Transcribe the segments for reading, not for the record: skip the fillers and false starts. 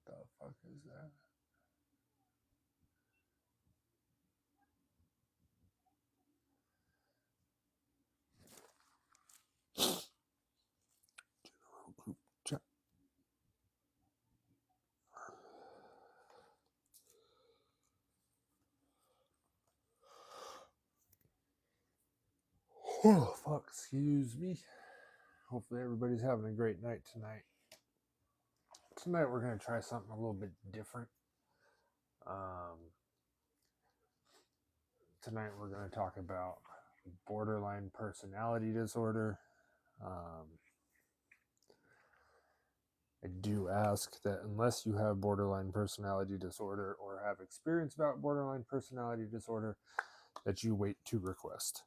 the fuck is that? General group chat. Oh, fuck, excuse me. Hopefully everybody's having a great night tonight. Tonight we're going to try something a little bit different. Tonight we're going to talk about borderline personality disorder. I do ask that unless you have borderline personality disorder or have experience about borderline personality disorder, that you wait to request.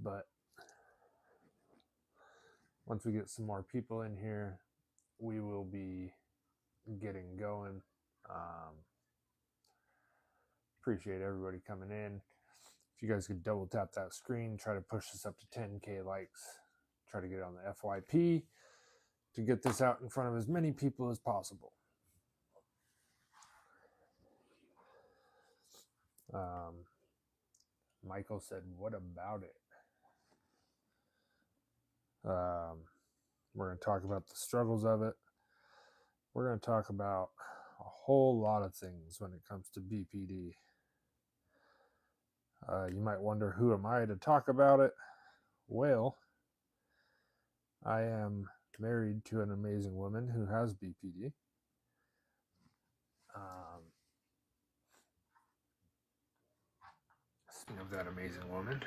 But once we get some more people in here, we will be getting going. Appreciate everybody coming in. If you guys could double tap that screen, try to push this up to 10K likes, try to get it on the FYP to get this out in front of as many people as possible. Michael said, what about it? We're going to talk about the struggles of it. We're going to talk about a whole lot of things when it comes to BPD. You might wonder, who am I to talk about it? Well, I am married to an amazing woman who has BPD. Speaking of that amazing woman,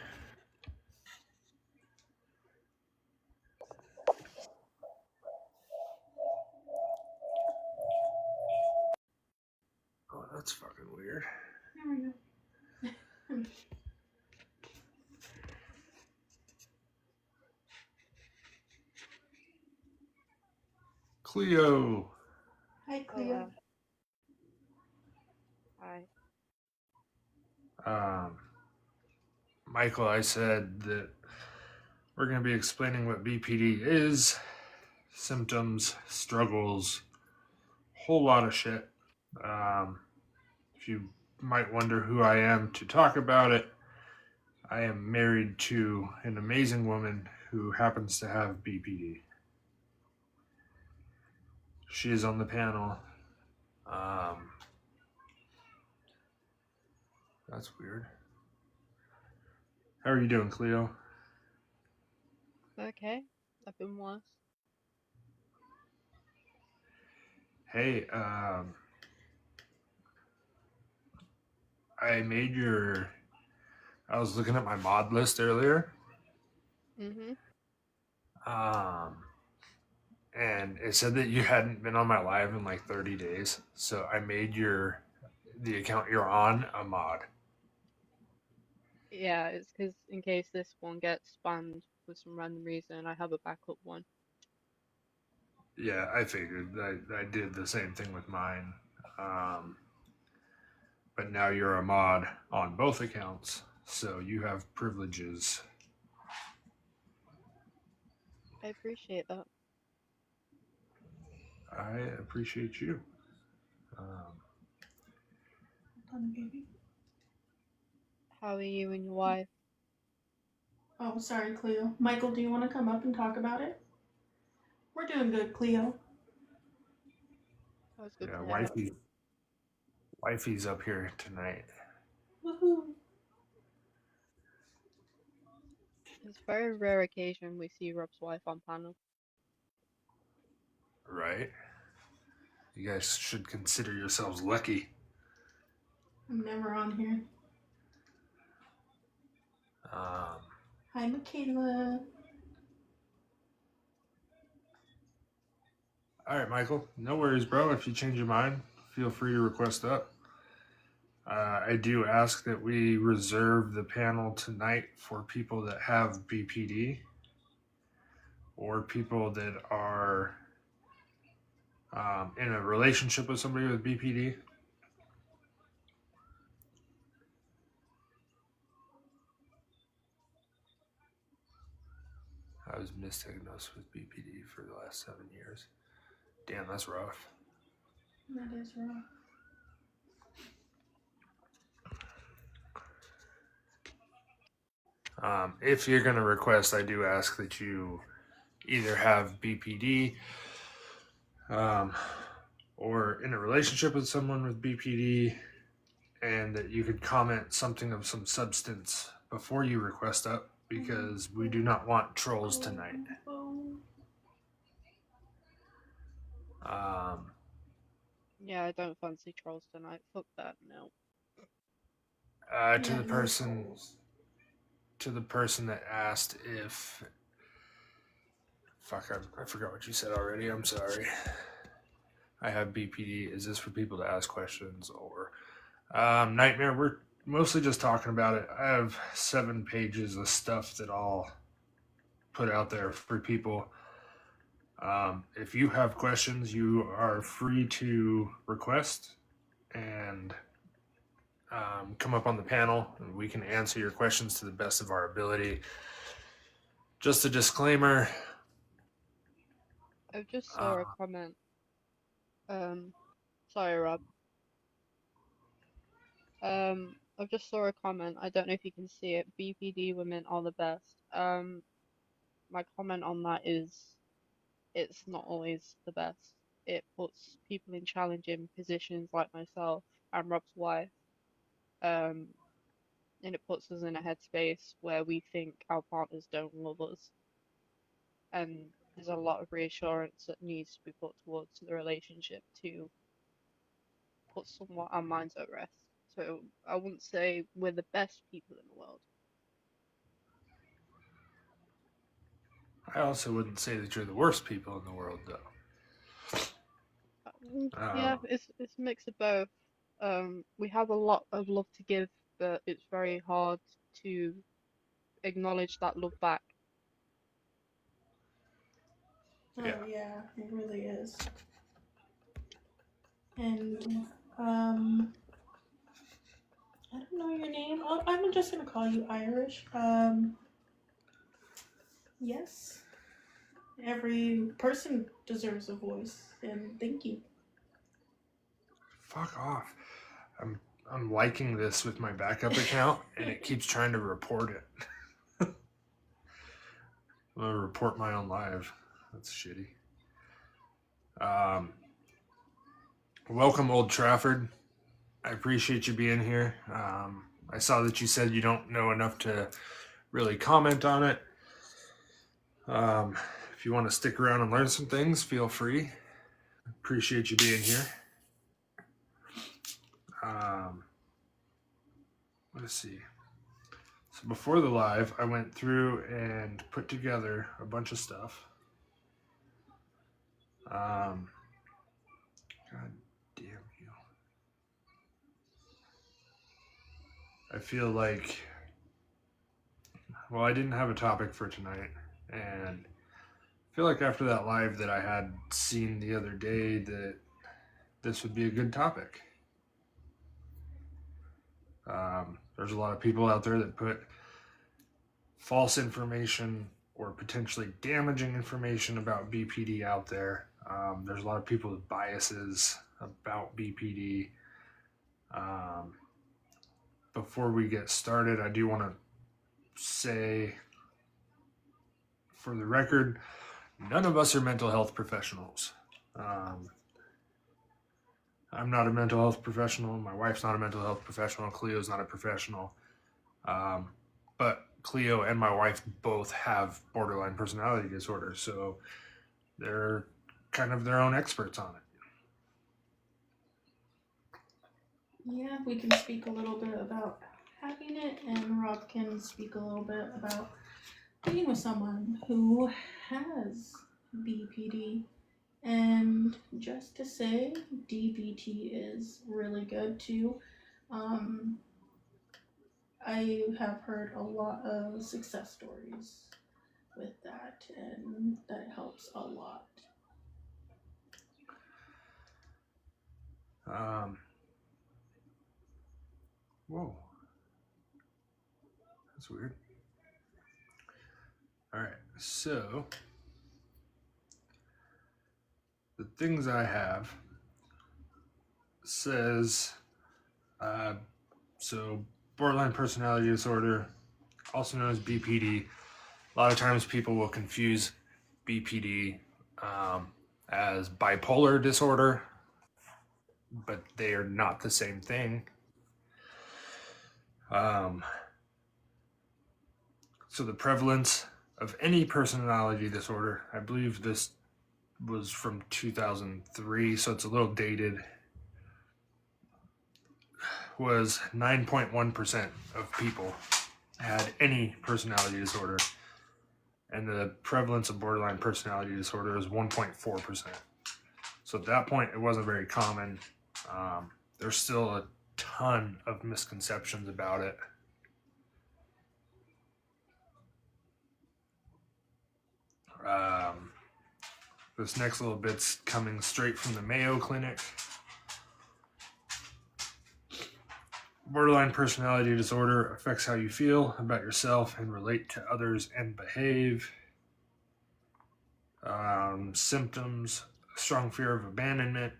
oh, that's fucking weird. There we go. Cleo. Hi, Cleo. Hi. Michael, I said that we're going to be explaining what BPD is, symptoms, struggles, whole lot of shit. If you might wonder who I am to talk about it, I am married to an amazing woman who happens to have BPD. She is on the panel. That's weird. How are you doing, Cleo? Okay. I've been worse. Hey, I was looking at my mod list earlier. Mm-hmm. And it said that you hadn't been on my live in like 30 days. So I made the account you're on a mod. Yeah, it's because in case this one gets spammed for some random reason, I have a backup one. Yeah, I figured. I did the same thing with mine. But now you're a mod on both accounts, so you have privileges. I appreciate that. I appreciate you. Done, baby. How are you and your wife? Oh, sorry, Cleo. Michael, do you want to come up and talk about it? We're doing good, Cleo. That was good Yeah, to hear. wifey's up here tonight. Woohoo! It's a very rare occasion we see Rob's wife on panel. Right? You guys should consider yourselves lucky. I'm never on here. Hi, Michaela. All right, Michael. No worries, bro. If you change your mind, feel free to request up. I do ask that we reserve the panel tonight for people that have BPD or people that are in a relationship with somebody with BPD. was misdiagnosed with BPD for the last 7 years. Damn, that's rough. That is rough. If you're going to request, I do ask that you either have BPD or in a relationship with someone with BPD, and that you could comment something of some substance before you request up, because we do not want trolls tonight. Yeah, I don't fancy trolls tonight. Fuck that, no. To Yeah, the no person trolls. to the person that asked if fuck, I forgot what you said already. I'm sorry. I have BPD. Is this for people to ask questions or Nightmare? We're mostly just talking about it. I have 7 pages of stuff that I'll put out there for people. If you have questions, you are free to request and come up on the panel, and we can answer your questions to the best of our ability. Just a disclaimer. I just saw a comment. Sorry, Rob. I just saw a comment. I don't know if you can see it. BPD women are the best. My comment on that is it's not always the best. It puts people in challenging positions like myself and Rob's wife. And it puts us in a headspace where we think our partners don't love us. And there's a lot of reassurance that needs to be put towards the relationship to put somewhat our minds at rest. So I wouldn't say we're the best people in the world. I also wouldn't say that you're the worst people in the world, though. Yeah, it's a mix of both. We have a lot of love to give, but it's very hard to acknowledge that love back. Oh yeah, it really is. And I don't know your name. I'm just gonna call you Irish. Yes. Every person deserves a voice, and thank you. Fuck off. I'm liking this with my backup account, and it keeps trying to report it. I'm gonna report my own live. That's shitty. Welcome, Old Trafford. I appreciate you being here. I saw that you said you don't know enough to really comment on it. If you want to stick around and learn some things, feel free. Appreciate you being here. Let's see. So before the live, I went through and put together a bunch of stuff. God damn you. I feel like, well, I didn't have a topic for tonight, and I feel like after that live that I had seen the other day that this would be a good topic. There's a lot of people out there that put false information or potentially damaging information about BPD out there. There's a lot of people with biases about BPD. Before we get started, I do want to say, for the record, none of us are mental health professionals. I'm not a mental health professional. My wife's not a mental health professional. Cleo's not a professional. But Cleo and my wife both have borderline personality disorder, so they're kind of their own experts on it. Yeah, we can speak a little bit about having it, and Rob can speak a little bit about being with someone who has BPD. And just to say, DBT is really good too. I have heard a lot of success stories with that, and that helps a lot. Whoa. That's weird. All right. So, the things I have says, so borderline personality disorder, also known as BPD. A lot of times people will confuse BPD as bipolar disorder, but they are not the same thing. So the prevalence of any personality disorder, I believe this was from 2003, so it's a little dated, was 9.1% of people had any personality disorder, and the prevalence of borderline personality disorder is 1.4%. So at that point, it wasn't very common. There's still a ton of misconceptions about it. This next little bit's coming straight from the Mayo Clinic. Borderline personality disorder affects how you feel about yourself and relate to others and behave. Symptoms: strong fear of abandonment.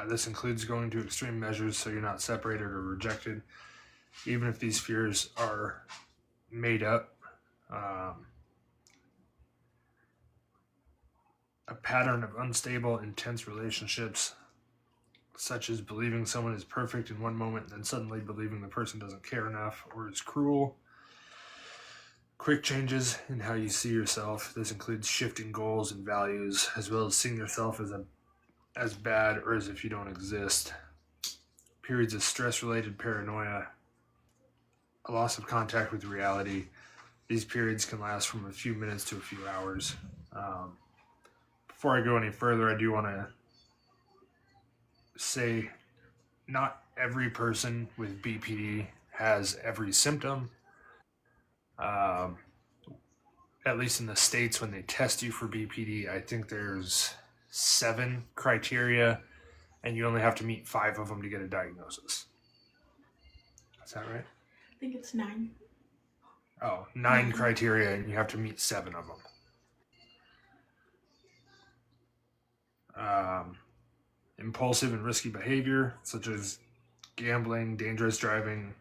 This includes going to extreme measures so you're not separated or rejected, even if these fears are made up. A pattern of unstable, intense relationships, such as believing someone is perfect in one moment and then suddenly believing the person doesn't care enough or is cruel. Quick changes in how you see yourself. This includes shifting goals and values, as well as seeing yourself as bad or as if you don't exist. Periods of stress-related paranoia, a loss of contact with reality. These periods can last from a few minutes to a few hours. Before I go any further, I do want to say not every person with BPD has every symptom. At least in the States, when they test you for BPD, I think there's 7 criteria, and you only have to meet 5 of them to get a diagnosis. Is that right? I think it's 9. Oh, 9 criteria, and you have to meet 7 of them. Impulsive and risky behavior, such as gambling, dangerous driving,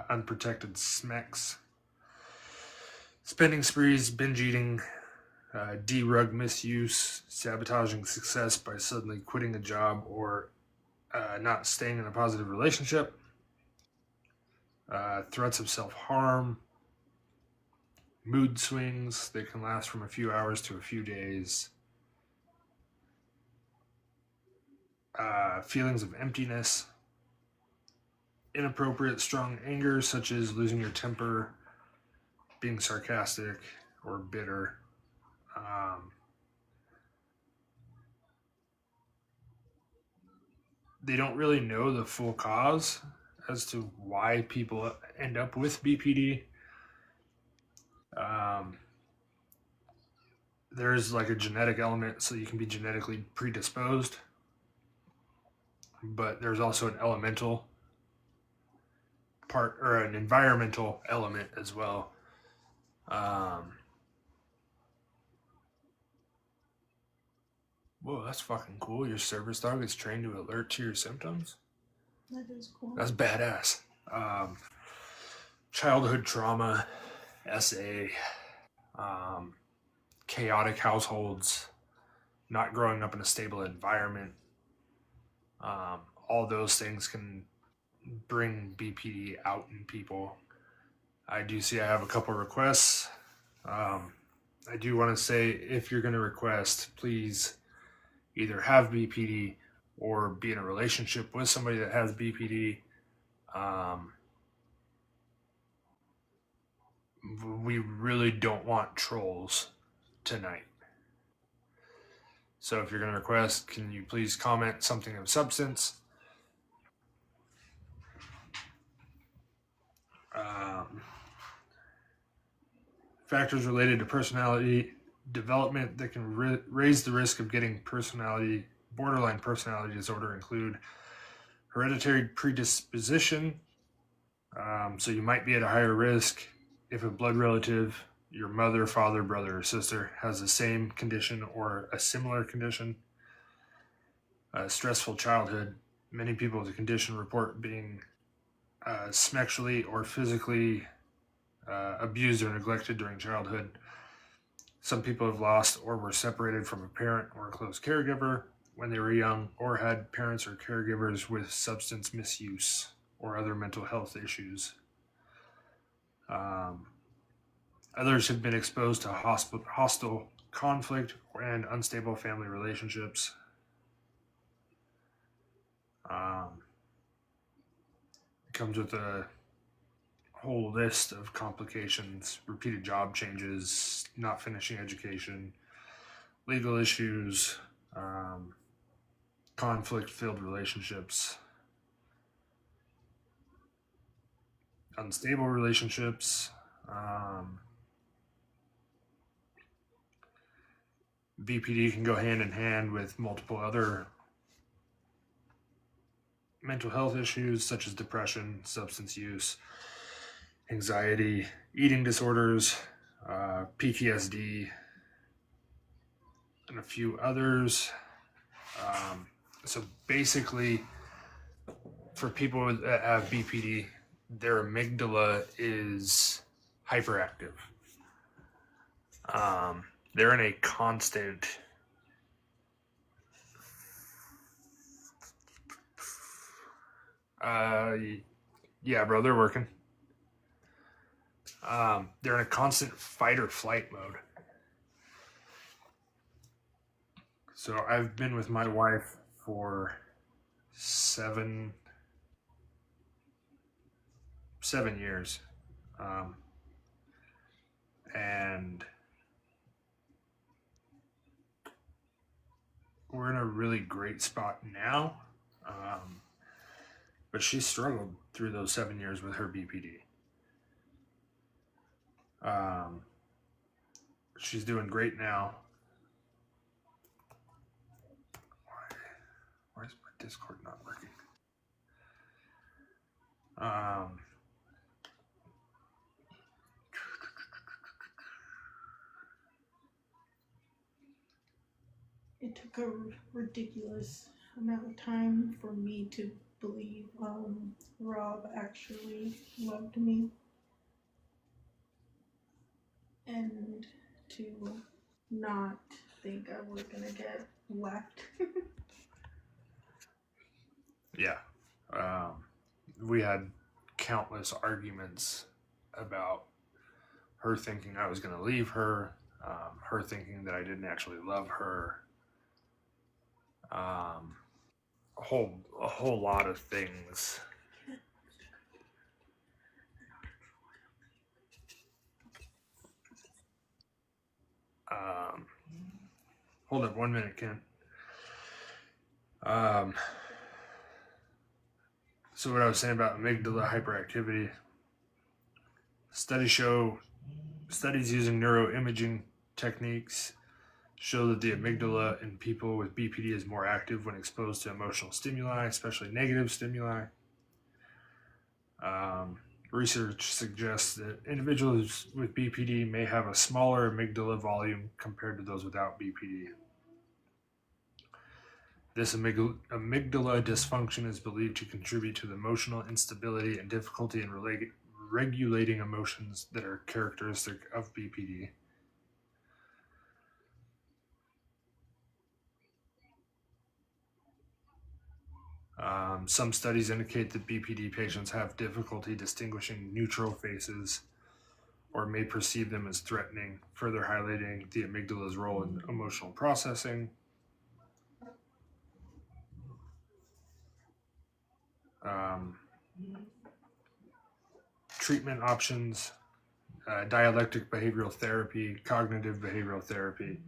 unprotected smecks, spending sprees, binge eating, drug misuse, sabotaging success by suddenly quitting a job or not staying in a positive relationship, threats of self-harm, mood swings that can last from a few hours to a few days, feelings of emptiness, inappropriate strong anger, such as losing your temper, being sarcastic or bitter. They don't really know the full cause as to why people end up with BPD. There's like a genetic element, so you can be genetically predisposed, but there's also an elemental part or an environmental element as well. Whoa, that's fucking cool. Your service dog is trained to alert to your symptoms. That is cool. That's badass. Childhood trauma, SA, chaotic households, not growing up in a stable environment. All those things can bring BPD out in people. I do see I have a couple requests. I do want to say, if you're going to request, please either have BPD or be in a relationship with somebody that has BPD. We really don't want trolls tonight. So if you're going to request, can you please comment something of substance? Factors related to personality development that can raise the risk of getting borderline personality disorder include hereditary predisposition. So you might be at a higher risk. if a blood relative, your mother, father, brother, or sister, has the same condition or a similar condition. A stressful childhood. Many people with the condition report being sexually or physically abused or neglected during childhood. Some people have lost or were separated from a parent or a close caregiver when they were young, or had parents or caregivers with substance misuse or other mental health issues. Um, Others have been exposed to hostile conflict and unstable family relationships. Um, it comes with a whole list of complications: repeated job changes, not finishing education, legal issues, conflict filled relationships, unstable relationships. Um, BPD can go hand in hand with multiple other mental health issues such as depression, substance use, anxiety, eating disorders, PTSD, and a few others. So basically, for people that have BPD, their amygdala is hyperactive. They're in a constant yeah, bro, they're working. They're in a constant fight or flight mode. So I've been with my wife for seven years, and we're in a really great spot now. But she struggled through those 7 years with her BPD. She's doing great now. Why is my Discord not working? It took a ridiculous amount of time for me to believe Rob actually loved me and to not think I was gonna get left. Yeah. We had countless arguments about her thinking I was going to leave her, her thinking that I didn't actually love her, a whole lot of things. Hold up 1 minute, Ken. So what I was saying about amygdala hyperactivity, studies using neuroimaging techniques show that the amygdala in people with BPD is more active when exposed to emotional stimuli, especially negative stimuli. Research suggests that individuals with BPD may have a smaller amygdala volume compared to those without BPD. This amygdala dysfunction is believed to contribute to the emotional instability and difficulty in regulating emotions that are characteristic of BPD. Some studies indicate that BPD patients have difficulty distinguishing neutral faces or may perceive them as threatening, further highlighting the amygdala's role in emotional processing. Treatment options, dialectic behavioral therapy, cognitive behavioral therapy,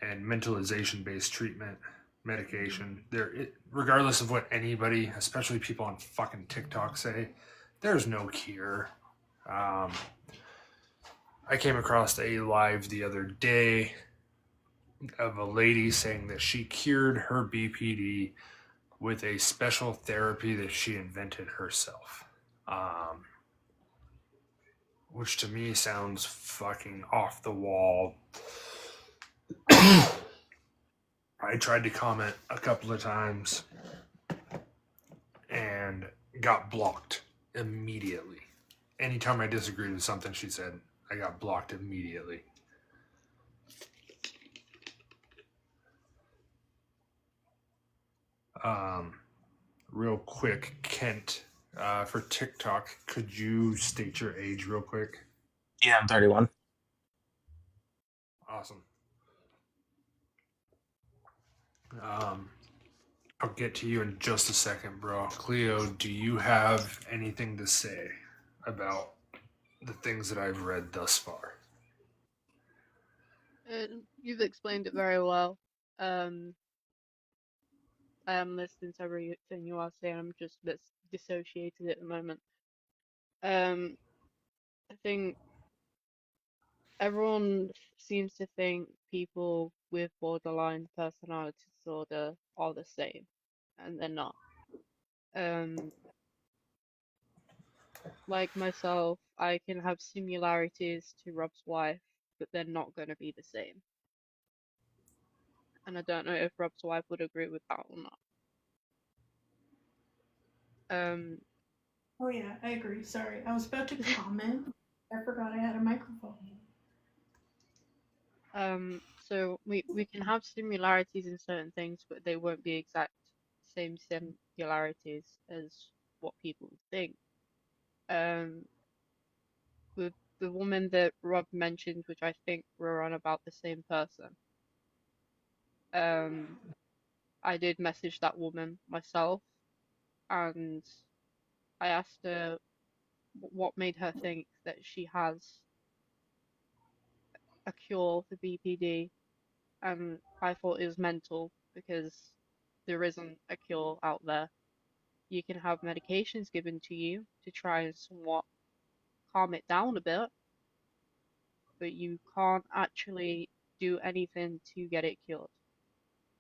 and mentalization-based treatment, medication. Regardless of what anybody, especially people on fucking TikTok, say, there's no cure. I came across a live the other day of a lady saying that she cured her BPD with a special therapy that she invented herself. which to me sounds fucking off the wall. I tried to comment a couple of times and got blocked immediately. Anytime I disagreed with something she said, I got blocked immediately. Real quick, Kent, for TikTok, could you state your age real quick? Yeah, I'm 31. Awesome. I'll get to you in just a second, bro. Cleo, do you have anything to say about the things that I've read thus far? You've explained it very well. I am listening to everything you are saying. I'm just a bit dissociated at the moment. I think everyone seems to think people with borderline personality disorder are the same, and they're not. Um, like myself, I can have similarities to Rob's wife, but they're not going to be the same. And I don't know if Rob's wife would agree with that or not. Um, Oh yeah, I agree. Sorry, I was about to comment. I forgot I had a microphone. so we can have similarities in certain things, but they won't be exact same similarities as what people think. Um, with the woman that Rob mentioned, which I think we're on about the same person. I did message that woman myself, and I asked her what made her think that she has a cure for BPD, and I thought it was mental because there isn't a cure out there. You can have medications given to you to try and somewhat calm it down a bit, but you can't actually do anything to get it cured.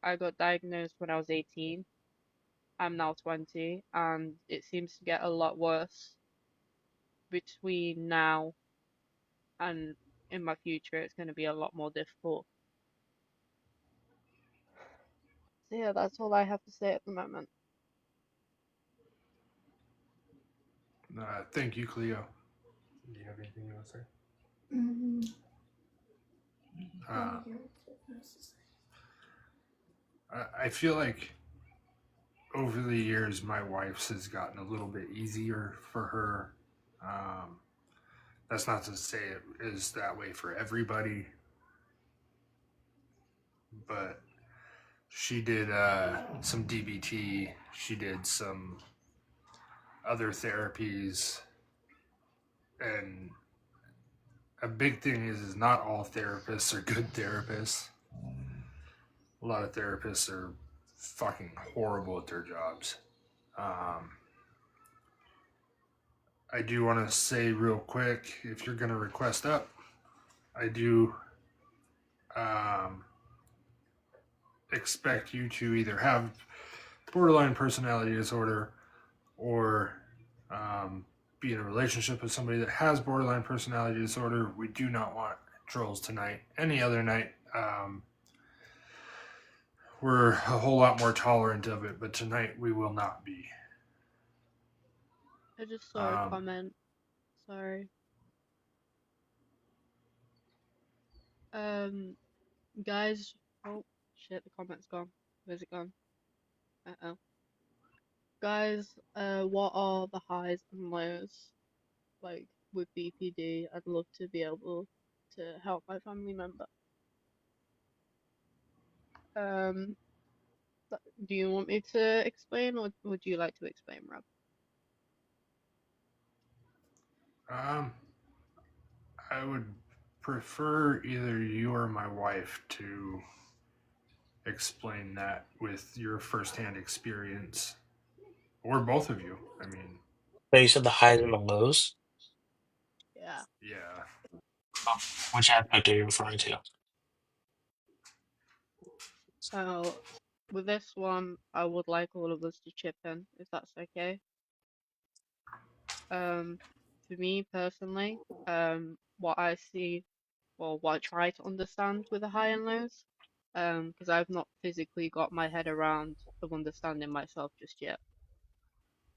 I got diagnosed when I was 18. I'm now 20, and it seems to get a lot worse between now and in my future. It's going to be a lot more difficult. So yeah, that's all I have to say at the moment. Thank you, Cleo. Do you have anything you want to say? Mm-hmm. Uh, I feel like over the years, my wife's has gotten a little bit easier for her. That's not to say it is that way for everybody, but she did some DBT. She did some other therapies, and a big thing is not all therapists are good therapists. A lot of therapists are fucking horrible at their jobs. I do want to say real quick, if you're going to request up, I do expect you to either have borderline personality disorder or be in a relationship with somebody that has borderline personality disorder. We do not want trolls tonight. Any other night, we're a whole lot more tolerant of it, but tonight we will not be. I just saw a comment. Sorry. Guys. Oh shit, the comment's gone. Where's it gone? Uh-oh. Guys, what are the highs and lows like with BPD? I'd love to be able to help my family member. Um, do you want me to explain, or would you like to explain, Rob? I would prefer either you or my wife to explain that with your firsthand experience, or both of you. I mean, So you said the highs and the lows? Yeah. yeah. Oh, which aspect are you referring to? So with this one, I would like all of us to chip in, if that's okay. Um, for me personally, what I see or what I try to understand with the high and lows, because I've not physically got my head around of understanding myself just yet.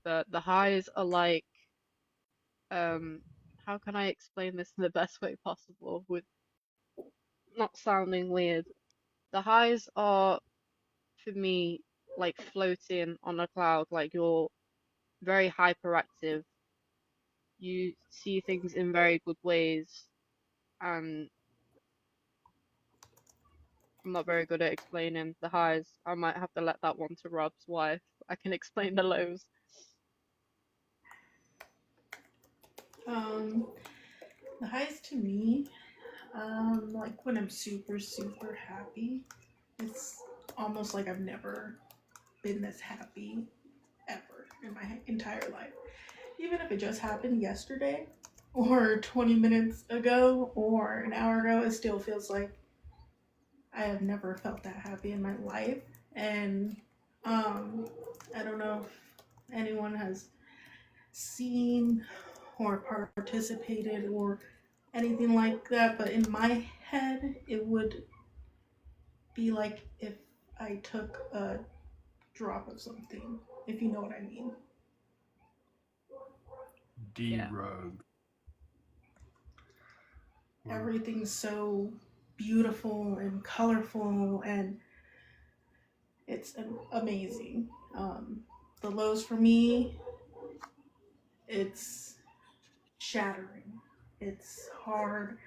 But the highs are like, um, how can I explain this in the best way possible with not sounding weird? The highs are for me like floating on a cloud, like you're very hyperactive, you see things in very good ways, and I'm not very good at explaining the highs. I might have to let that one to Rob's wife. I can explain the lows. Um, the highs to me, like when I'm super, super happy, it's almost like I've never been this happy ever in my entire life. Even if it just happened yesterday, or 20 minutes ago, or an hour ago, it still feels like I have never felt that happy in my life. And I don't know if anyone has seen or participated or anything like that, but in my head, it would be like if I took a drop of something, if you know what I mean. Yeah. D-rug. Everything's so beautiful and colorful, and it's amazing. The lows for me, it's shattering. It's hard.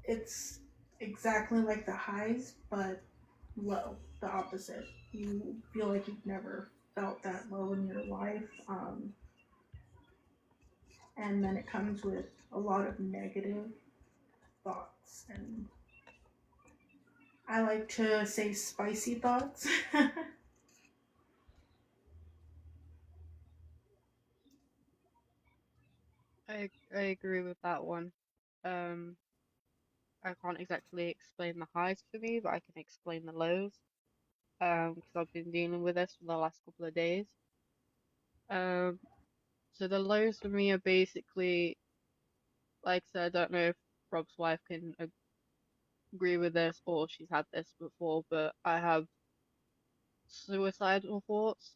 It's exactly like the highs, but low, the opposite. You feel like you've never felt that low in your life. And then it comes with a lot of negative thoughts. And I like to say spicy thoughts. I agree with that one. Um, I can't exactly explain the highs for me, but I can explain the lows. Because I've been dealing with this for the last couple of days. Um, so the lows for me are basically, like I said, I don't know if Rob's wife can agree with this or she's had this before, but I have suicidal thoughts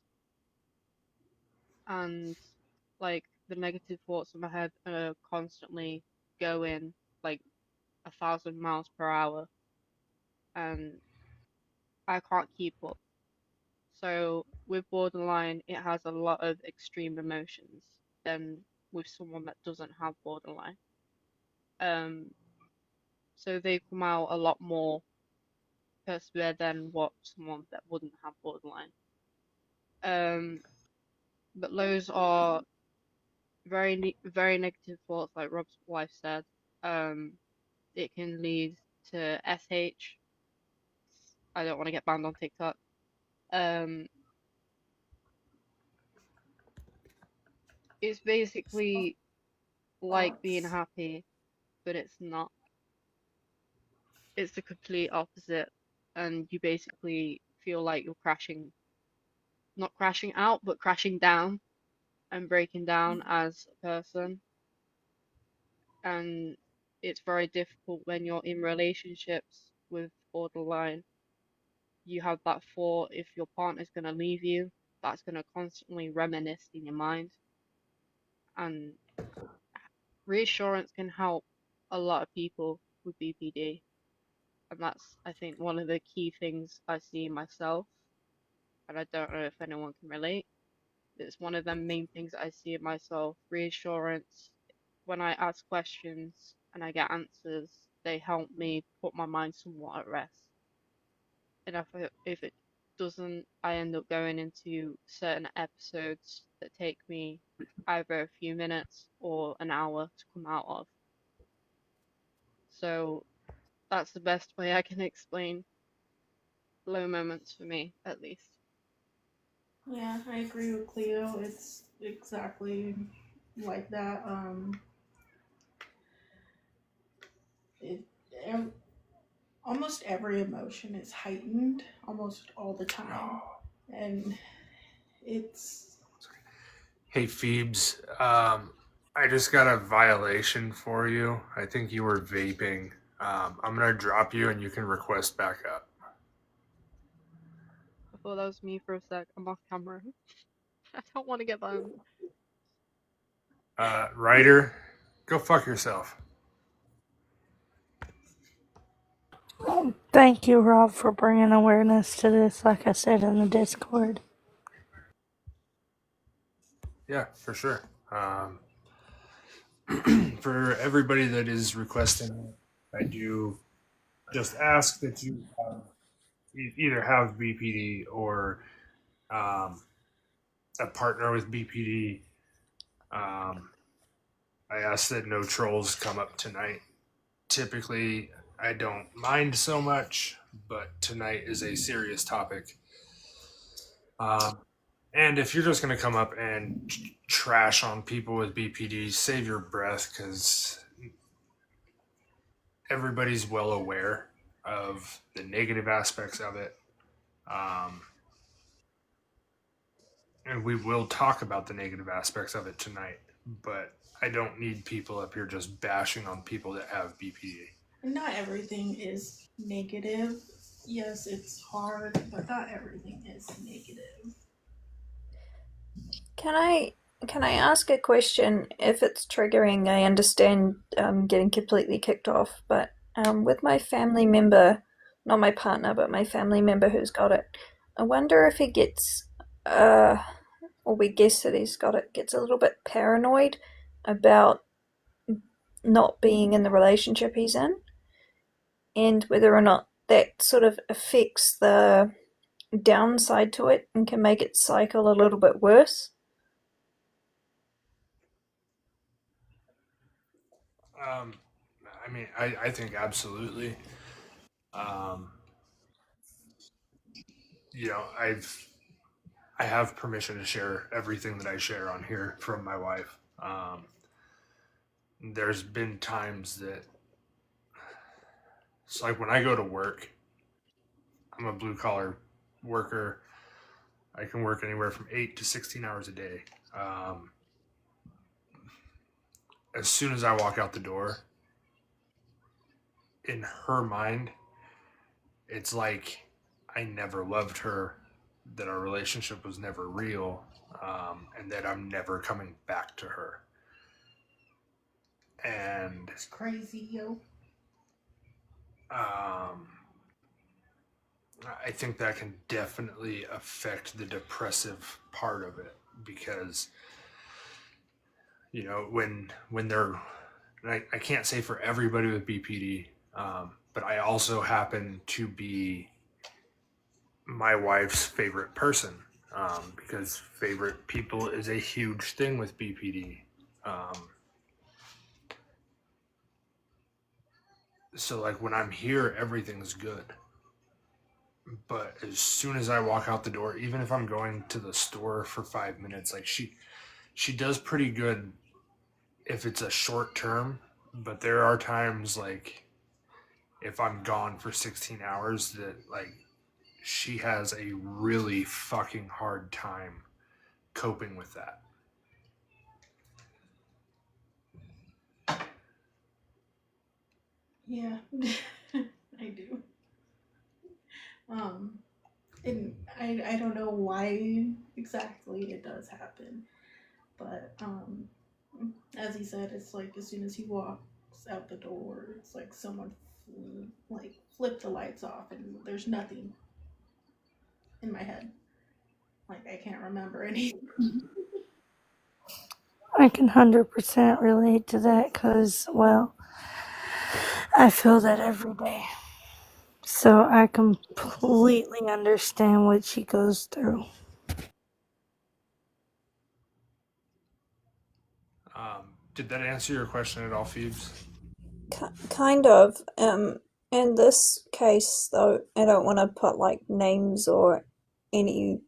and like the negative thoughts in my head are constantly going like 1,000 miles per hour and I can't keep up. So with borderline, it has a lot of extreme emotions than with someone that doesn't have borderline. Um, so they come out a lot more persevere than what someone that wouldn't have borderline. Um, but those are very negative thoughts, like Rob's wife said. Um, it can lead to SH. I don't want to get banned on TikTok. Um, it's basically like being Thoughts. happy, but it's not. It's the complete opposite, and you basically feel like you're crashing, not crashing out, but crashing down and breaking down as a person. And it's very difficult when you're in relationships with borderline. You have that thought if your partner's going to leave you, that's going to constantly reminisce in your mind. And reassurance can help a lot of people with BPD. And that's, I think, one of the key things I see in myself. And I don't know if anyone can relate. It's one of the main things I see in myself. Reassurance. When I ask questions and I get answers, they help me put my mind somewhat at rest. And if it doesn't, I end up going into certain episodes that take me either a few minutes or an hour to come out of. So that's the best way I can explain low moments for me, at least. Yeah, I agree with Cleo. It's exactly like that. It ev- almost every emotion is heightened almost all the time, and it's Hey, Phoebes. I just got a violation for you. I think you were vaping. I'm gonna drop you, and you can request back up. I thought that was me for a sec. I'm off camera. I don't want to get banned. Ryder, go fuck yourself. Thank you, Rob, for bringing awareness to this, like I said in the Discord. Yeah, for sure. For everybody that is requesting, I do just ask that you either have BPD or a partner with BPD. I ask that no trolls come up tonight. Typically, I don't mind so much, but tonight is a serious topic. And if you're just going to come up and trash on people with BPD, save your breath, because everybody's well aware of the negative aspects of it. And we will talk about the negative aspects of it tonight, but I don't need people up here just bashing on people that have BPD. Not everything is negative. Yes, it's hard, but not everything is negative. Can I ask a question? If it's triggering, I understand getting completely kicked off, but with my family member, not my partner, but my family member who's got it, I wonder if he gets, or we guess that he's got it, gets a little bit paranoid about not being in the relationship he's in, and whether or not that sort of affects the downside to it and can make it cycle a little bit worse. I mean, I think absolutely. Um, you know, I have permission to share everything that I share on here from my wife. There's been times that it's like when I go to work, I'm a blue collar worker. I can work anywhere from 8 to 16 hours a day. As soon as I walk out the door, in her mind, it's like I never loved her, that our relationship was never real, and that I'm never coming back to her. And It's crazy, yo. I think that can definitely affect the depressive part of it, because you know when they're, I can't say for everybody with BPD, but I also happen to be my wife's favorite person, because favorite people is a huge thing with BPD. So like when I'm here, everything's good. But as soon as I walk out the door, even if I'm going to the store for 5 minutes, like she does pretty good if it's a short term. But there are times like if I'm gone for 16 hours that like she has a really fucking hard time coping with that. Yeah, I do. And I don't know why exactly it does happen, but as he said, it's like as soon as he walks out the door, it's like someone like flipped the lights off, and there's nothing in my head. Like I can't remember anything. I can 100% relate to that because, well, I feel that every day. So I completely understand what she goes through. Did that answer your question at all, Phoebes? Kind of. In this case, though, I don't want to put like names or any.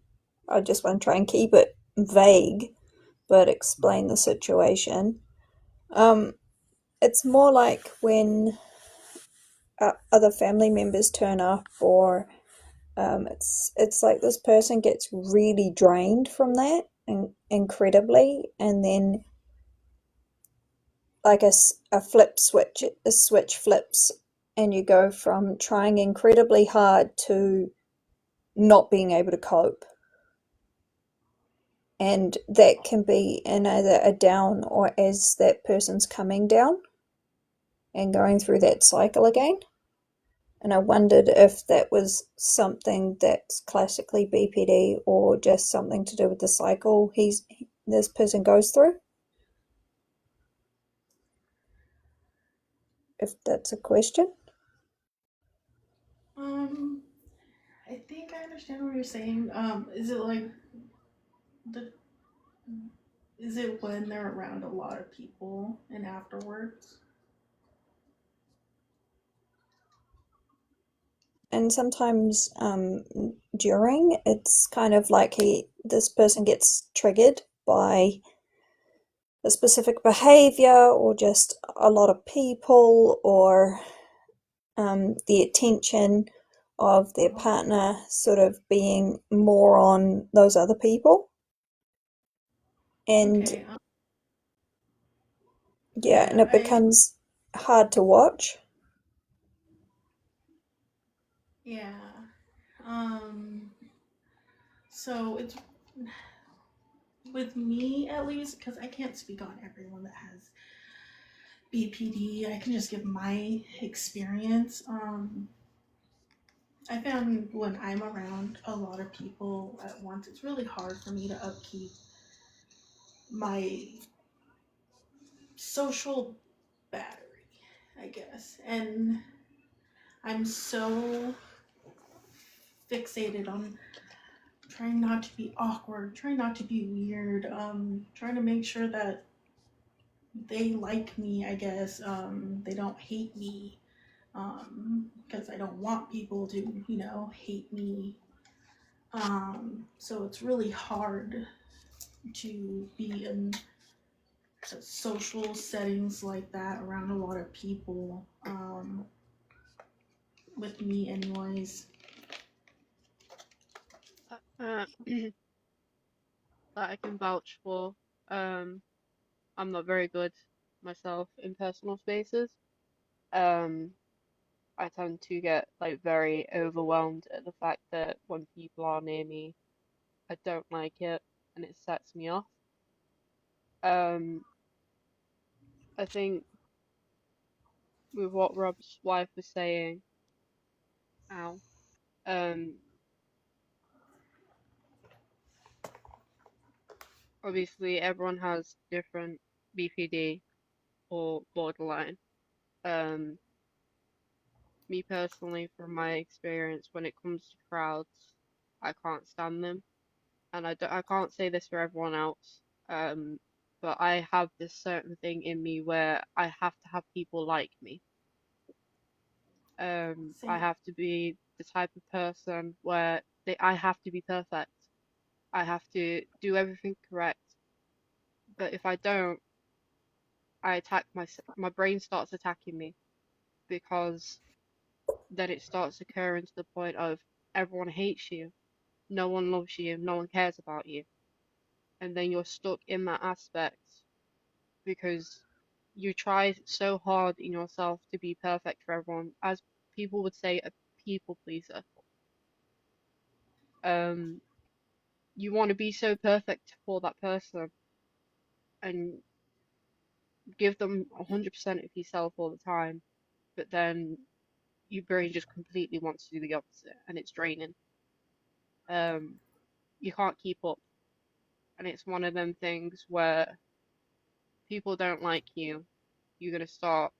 I just want to try and keep it vague, but explain the situation. It's more like when other family members turn up, or it's like this person gets really drained from that, incredibly, and then like a flip switch, a switch flips, and you go from trying incredibly hard to not being able to cope. And that can be in either a down or as that person's coming down and going through that cycle again. And I wondered if that was something that's classically BPD or just something to do with the cycle this person goes through. If that's a question. I think I understand what you're saying. Is it like the is it when they're around a lot of people and afterwards? And sometimes during, it's kind of like this person gets triggered by a specific behavior or just a lot of people or the attention of their partner sort of being more on those other people. And Okay. yeah, and it becomes hard to watch. Yeah. So it's with me at least, because I can't speak on everyone that has BPD. I can just give my experience. I found when I'm around a lot of people at once, it's really hard for me to upkeep my social battery, I guess. And I'm so fixated on trying not to be awkward, trying not to be weird, trying to make sure that they like me, I guess. They don't hate me, because I don't want people to, hate me. So it's really hard to be in social settings like that around a lot of people, with me, anyways. That I can vouch for. I'm not very good myself in personal spaces. Um, I tend to get like very overwhelmed at the fact that when people are near me, I don't like it and it sets me off. Um, I think with what Rob's wife was saying, ow, um, obviously everyone has different BPD or borderline. Um, Me personally, from my experience, when it comes to crowds, I can't stand them, and I can't say this for everyone else. But I have this certain thing in me where I have to have people like me. I Same. have to be the type of person where I have to be perfect. I have to do everything correct. But if I don't, I attack my brain starts attacking me because then it starts occurring to the point of everyone hates you, no one loves you, no one cares about you. And then you're stuck in that aspect because you try so hard in yourself to be perfect for everyone, as people would say, a people pleaser. Um, you want to be so perfect for that person and give them 100% of yourself all the time, but then your brain just completely wants to do the opposite and it's draining. Um, you can't keep up, and it's one of them things where people don't like you, you're gonna start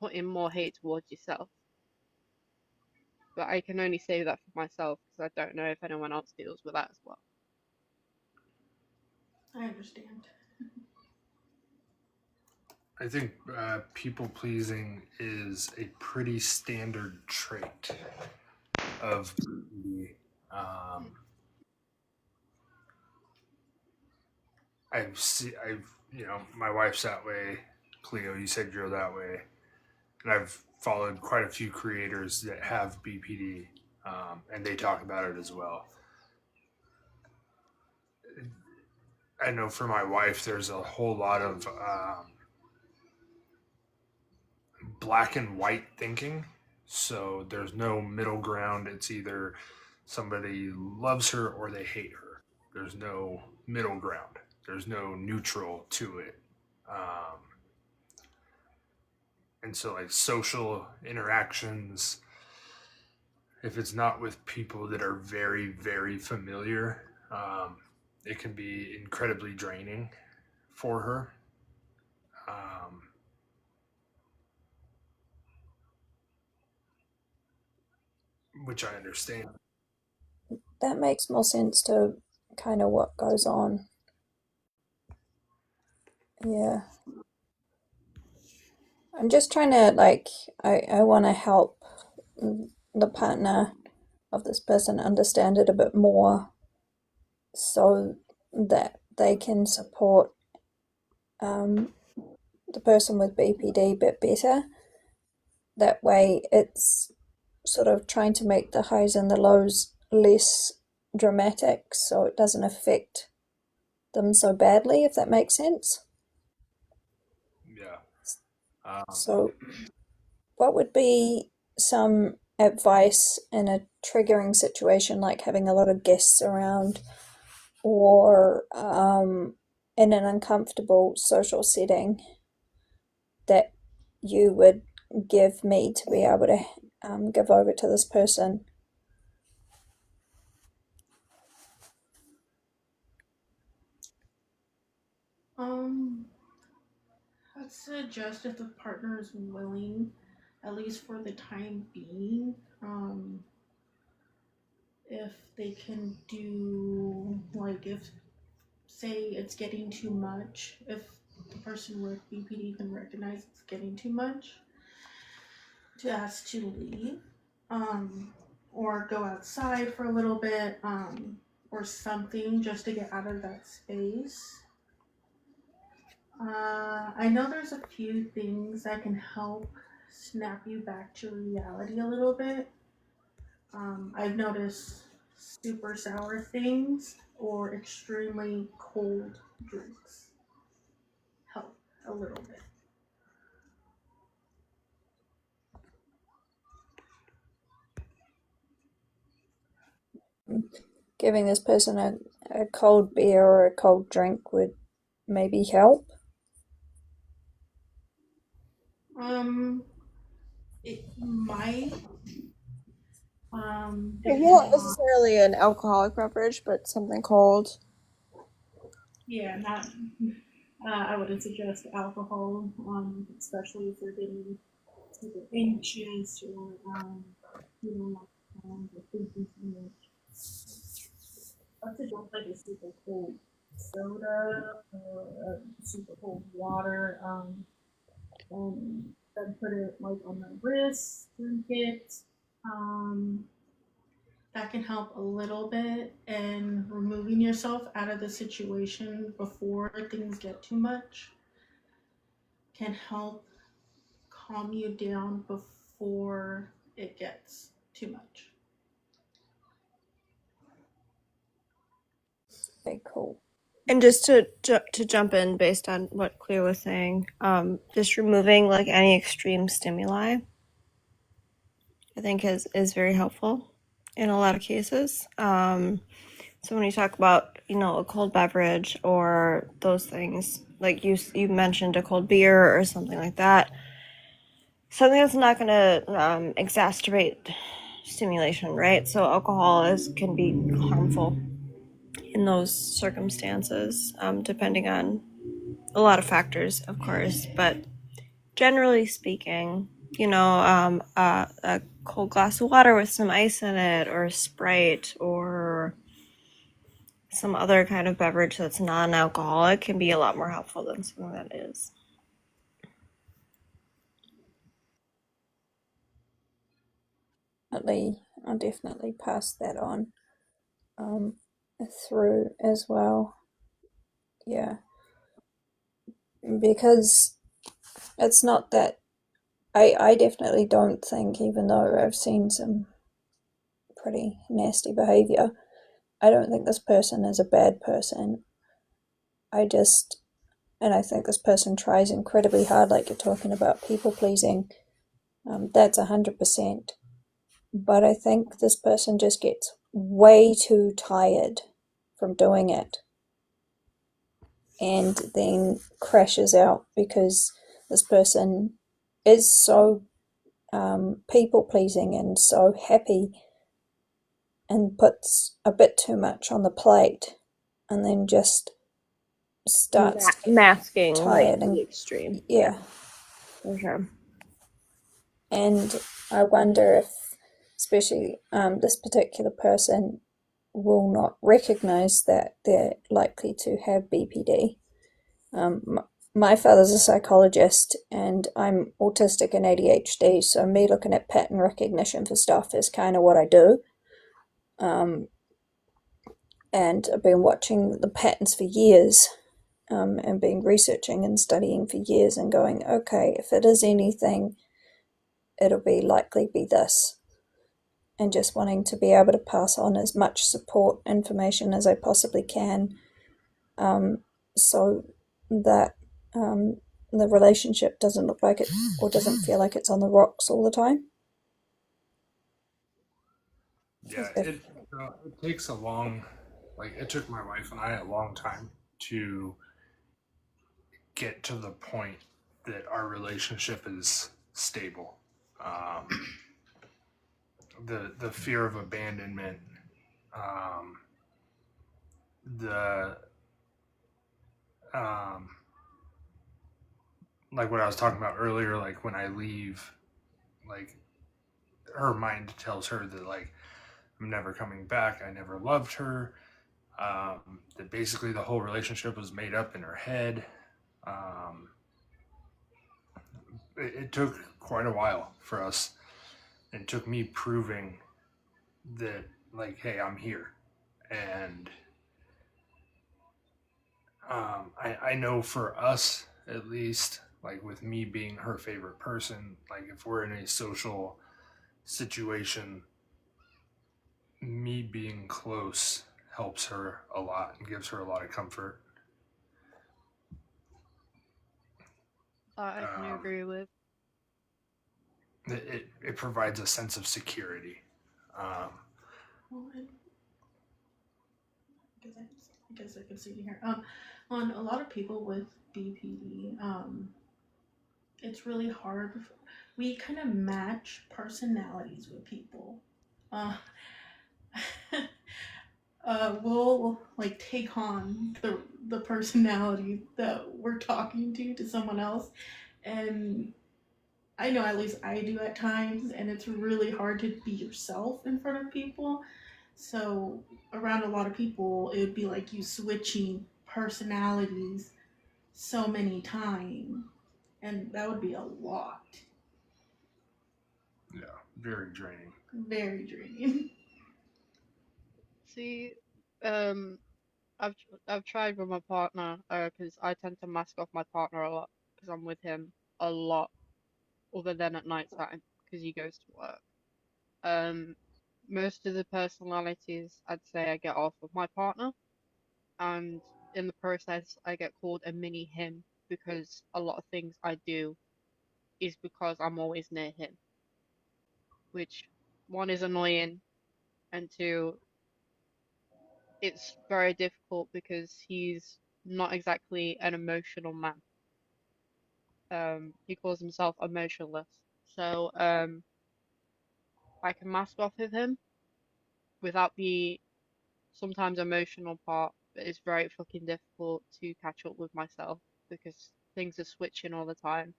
putting more hate towards yourself. But I can only say that for myself because I don't know if anyone else deals with that as well. I understand. I think people pleasing is a pretty standard trait of the. Um, my wife's that way. Cleo, you said you're that way, and I've followed quite a few creators that have BPD, and they talk about it as well. I know for my wife, there's a whole lot of black and white thinking. So there's no middle ground. It's either somebody loves her or they hate her. There's no middle ground. There's no neutral to it. Um, and so, like social interactions, if it's not with people that are very, very familiar, it can be incredibly draining for her. Um, which I understand. That makes more sense to kind of what goes on. Yeah. I'm just trying to, like, I want to help the partner of this person understand it a bit more so that they can support the person with BPD a bit better. That way, it's sort of trying to make the highs and the lows less dramatic so it doesn't affect them so badly, if that makes sense. Yeah. So, what would be some advice in a triggering situation like having a lot of guests around or in an uncomfortable social setting that you would give me to be able to give over to this person? I'd suggest if the partner is willing, at least for the time being, if they can do, like, if say it's getting too much, if the person with BPD can recognize it's getting too much, to ask to leave, or go outside for a little bit, or something just to get out of that space. I know there's a few things that can help snap you back to reality a little bit. I've noticed super sour things or extremely cold drinks help a little bit. Giving this person a cold beer or a cold drink would maybe help. It might, Maybe not depending on, necessarily an alcoholic beverage, but something cold. yeah, not, I wouldn't suggest alcohol, especially if you're getting super anxious or, or thinking too much. I suggest like a super cold soda or a super cold water, and then put it like on the wrist, drink it. Um, that can help a little bit in removing yourself out of the situation before things get too much. Can help calm you down before it gets too much. Okay, cool. And just to jump in based on what Cleo was saying, just removing like any extreme stimuli, I think is very helpful in a lot of cases. So when you talk about a cold beverage or those things, like you mentioned a cold beer or something like that, something that's not going to exacerbate stimulation, right? So alcohol can be harmful in those circumstances, depending on a lot of factors, of course. But generally speaking, a cold glass of water with some ice in it, or a Sprite, or some other kind of beverage that's non-alcoholic can be a lot more helpful than something that is. I'll definitely pass that on through as well. Yeah, because it's not that I definitely don't think, even though I've seen some pretty nasty behavior, I don't think this person is a bad person. I just, and I think this person tries incredibly hard, like you're talking about people pleasing. That's 100%. But I think this person just gets way too tired from doing it and then crashes out because this person is so people pleasing and so happy and puts a bit too much on the plate and then just starts to get masking tired like and the extreme. yeah. For sure. And I wonder if, especially this particular person, will not recognize that they're likely to have BPD. My father's a psychologist, and I'm autistic and ADHD, so me looking at pattern recognition for stuff is kind of what I do. And I've been watching the patterns for years, and been researching and studying for years and going, okay, if it is anything, it'll likely be this. And just wanting to be able to pass on as much support information as I possibly can, so that the relationship doesn't look like it or doesn't feel like it's on the rocks all the time. Yeah, it takes a long, like it took my wife and I a long time to get to the point that our relationship is stable. Um, the fear of abandonment, um, the um, like what I was talking about earlier, like when I leave, like her mind tells her that like I'm never coming back. I never loved her. That basically the whole relationship was made up in her head. Um, it took quite a while for us. It took me proving that, like, hey, I'm here. And I know for us, at least, like with me being her favorite person, like if we're in a social situation, me being close helps her a lot and gives her a lot of comfort. I can Um, agree with. it provides a sense of security. Um, Well, I guess I can see it here. On a lot of people with BPD, it's really hard. We kind of match personalities with people. Uh, we'll like take on the personality that we're talking to someone else, and I know at least I do at times, and it's really hard to be yourself in front of people. So around a lot of people, it would be like you switching personalities so many times, and that would be a lot. yeah, very draining. Very draining. See, um, I've tried with my partner, because I tend to mask off my partner a lot because I'm with him a lot, other than at night time because he goes to work. Um, most of the personalities I'd say I get off with my partner, and in the process I get called a mini him because a lot of things I do is because I'm always near him, which one is annoying, and two, it's very difficult because he's not exactly an emotional man. He calls himself emotionless. So, I can mask off of him without the sometimes emotional part, but it's very fucking difficult to catch up with myself because things are switching all the time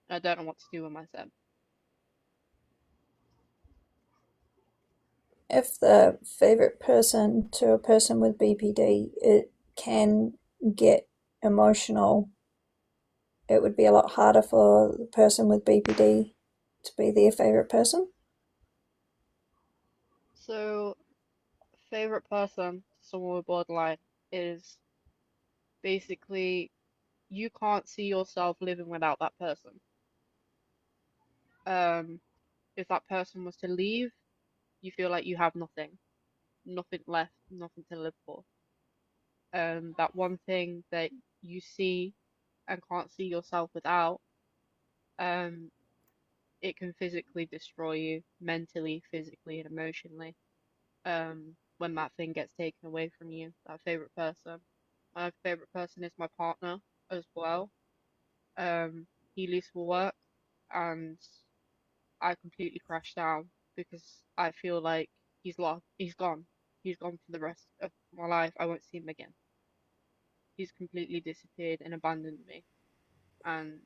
and I don't know what to do with myself. If the favorite person to a person with BPD, it can get emotional, it would be a lot harder for the person with BPD to be their favorite person. So, favorite person to someone with borderline is basically you can't see yourself living without that person. Um, if that person was to leave, you feel like you have nothing, nothing left, nothing to live for. That one thing that you see and can't see yourself without, um, it can physically destroy you mentally, physically, and emotionally. When that thing gets taken away from you, that favorite person. My favorite person is my partner as well. He leaves for work and I completely crash down because I feel like he's lost, he's gone. He's gone for the rest of my life. I won't see him again. He's completely disappeared and abandoned me. And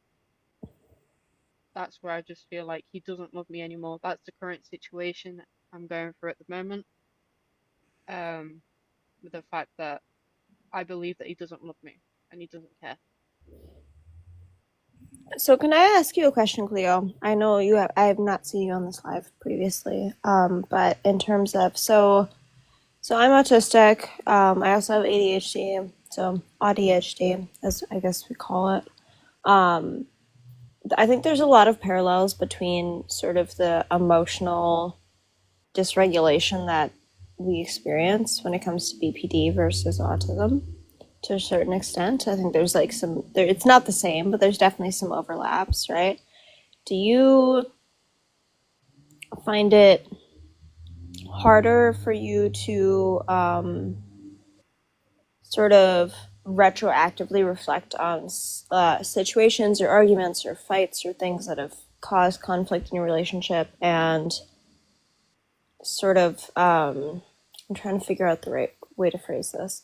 that's where I just feel like he doesn't love me anymore. That's the current situation that I'm going through at the moment. Um, with the fact that I believe that he doesn't love me and he doesn't care. So can I ask you a question, Cleo? I know I have not seen you on this live previously. But in terms of so I'm autistic. I also have ADHD, so ADHD, as I guess we call it. Um, I think there's a lot of parallels between sort of the emotional dysregulation that we experience when it comes to BPD versus autism to a certain extent. I think there's like it's not the same, but there's definitely some overlaps, right? Do you find it harder for you to sort of retroactively reflect on situations or arguments or fights or things that have caused conflict in your relationship and sort of I'm trying to figure out the right way to phrase this.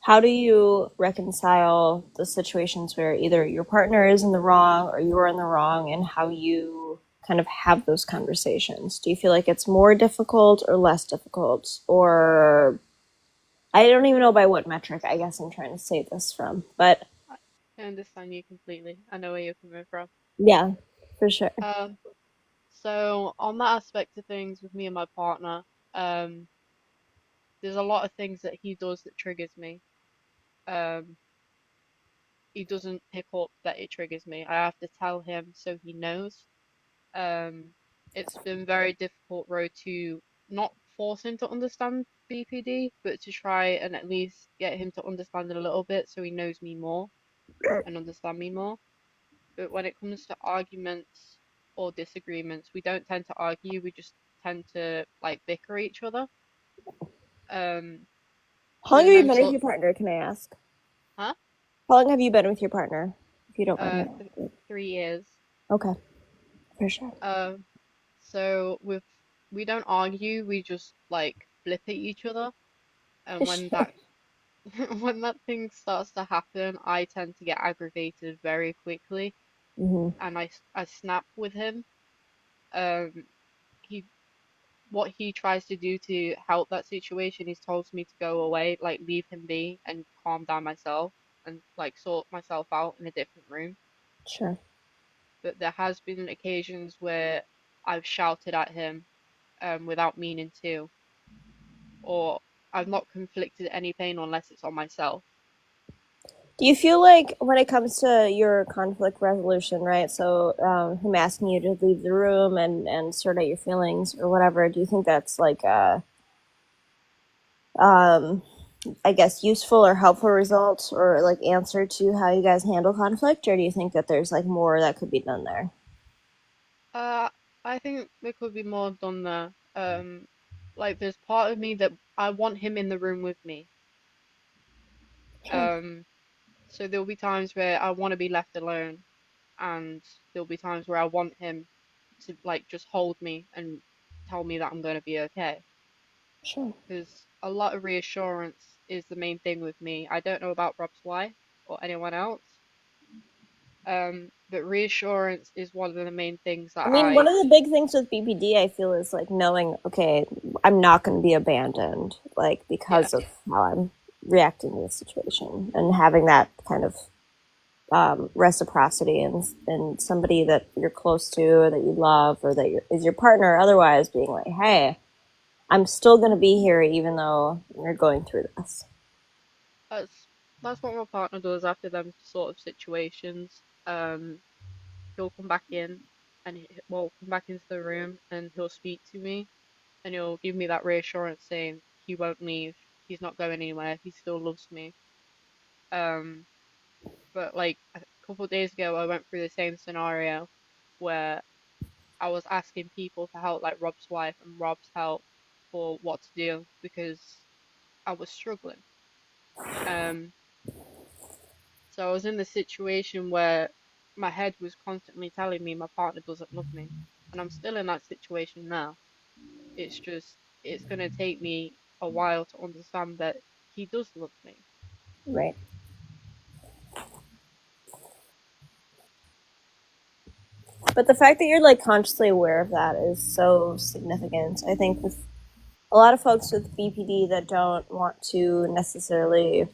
How do you reconcile the situations where either your partner is in the wrong or you're in the wrong, and how you kind of have those conversations? Do you feel like it's more difficult or less difficult? Or I don't even know by what metric I guess I'm trying to say this from. But I understand you completely. I know where you're coming from. yeah, for sure. Um, so on that aspect of things with me and my partner, um, there's a lot of things that he does that triggers me. Um, he doesn't pick up that it triggers me. I have to tell him so he knows. Um, it's been very difficult road to not force him to understand BPD, but to try and at least get him to understand it a little bit so he knows me more and understand me more. But when it comes to arguments or disagreements, we don't tend to argue, we just tend to like bicker each other. How long There's have you no been with sort, your partner, can I ask? huh? How long have you been with your partner, if you don't mind me Th asking? 3 years. Okay, for sure. Um, so we don't argue, we just like blip at each other. And when Sure. that when that thing starts to happen, I tend to get aggravated very quickly, Hmm. and I snap with him. Um, he what he tries to do to help that situation, he's told me to go away, like leave him be and calm down myself and like sort myself out in a different room. Sure. But there has been occasions where I've shouted at him without meaning to, or I've not conflicted any pain unless it's on myself. Do you feel like when it comes to your conflict resolution, right? So him asking you to leave the room and sort out your feelings or whatever, do you think that's like um, I guess useful or helpful result or like answer to how you guys handle conflict, or do you think that there's like more that could be done there? Uh, I think there could be more done there. Like there's part of me that I want him in the room with me. Sure. Um, so there'll be times where I want to be left alone, and there'll be times where I want him to like just hold me and tell me that I'm going to be okay. Sure. Because a lot of reassurance is the main thing with me. I don't know about Rob's wife or anyone else, but reassurance is one of the main things I that mean, one I, of the big things with BPD, I feel, is like knowing, okay, I'm not going to be abandoned, like yeah, because of how I'm reacting to the situation, and having that kind of reciprocity and somebody that you're close to or that you love or that is your partner, otherwise being like, hey, I'm still going to be here even though you're going through this. that's that's what my partner does after them sort of situations. He'll come back in and well, come back into the room and he'll speak to me and he'll give me that reassurance saying he won't leave, he's not going anywhere, he still loves me. But like a couple of days ago, I went through the same scenario where I was asking people for help, like Rob's wife and Rob's help for what to do because I was struggling. Um, so I was in the situation where my head was constantly telling me my partner doesn't love me, and I'm still in that situation now. It's just it's gonna take me a while to understand that he does love me. Right. But the fact that you're like consciously aware of that is so significant. I think with a lot of folks with BPD that don't want to necessarily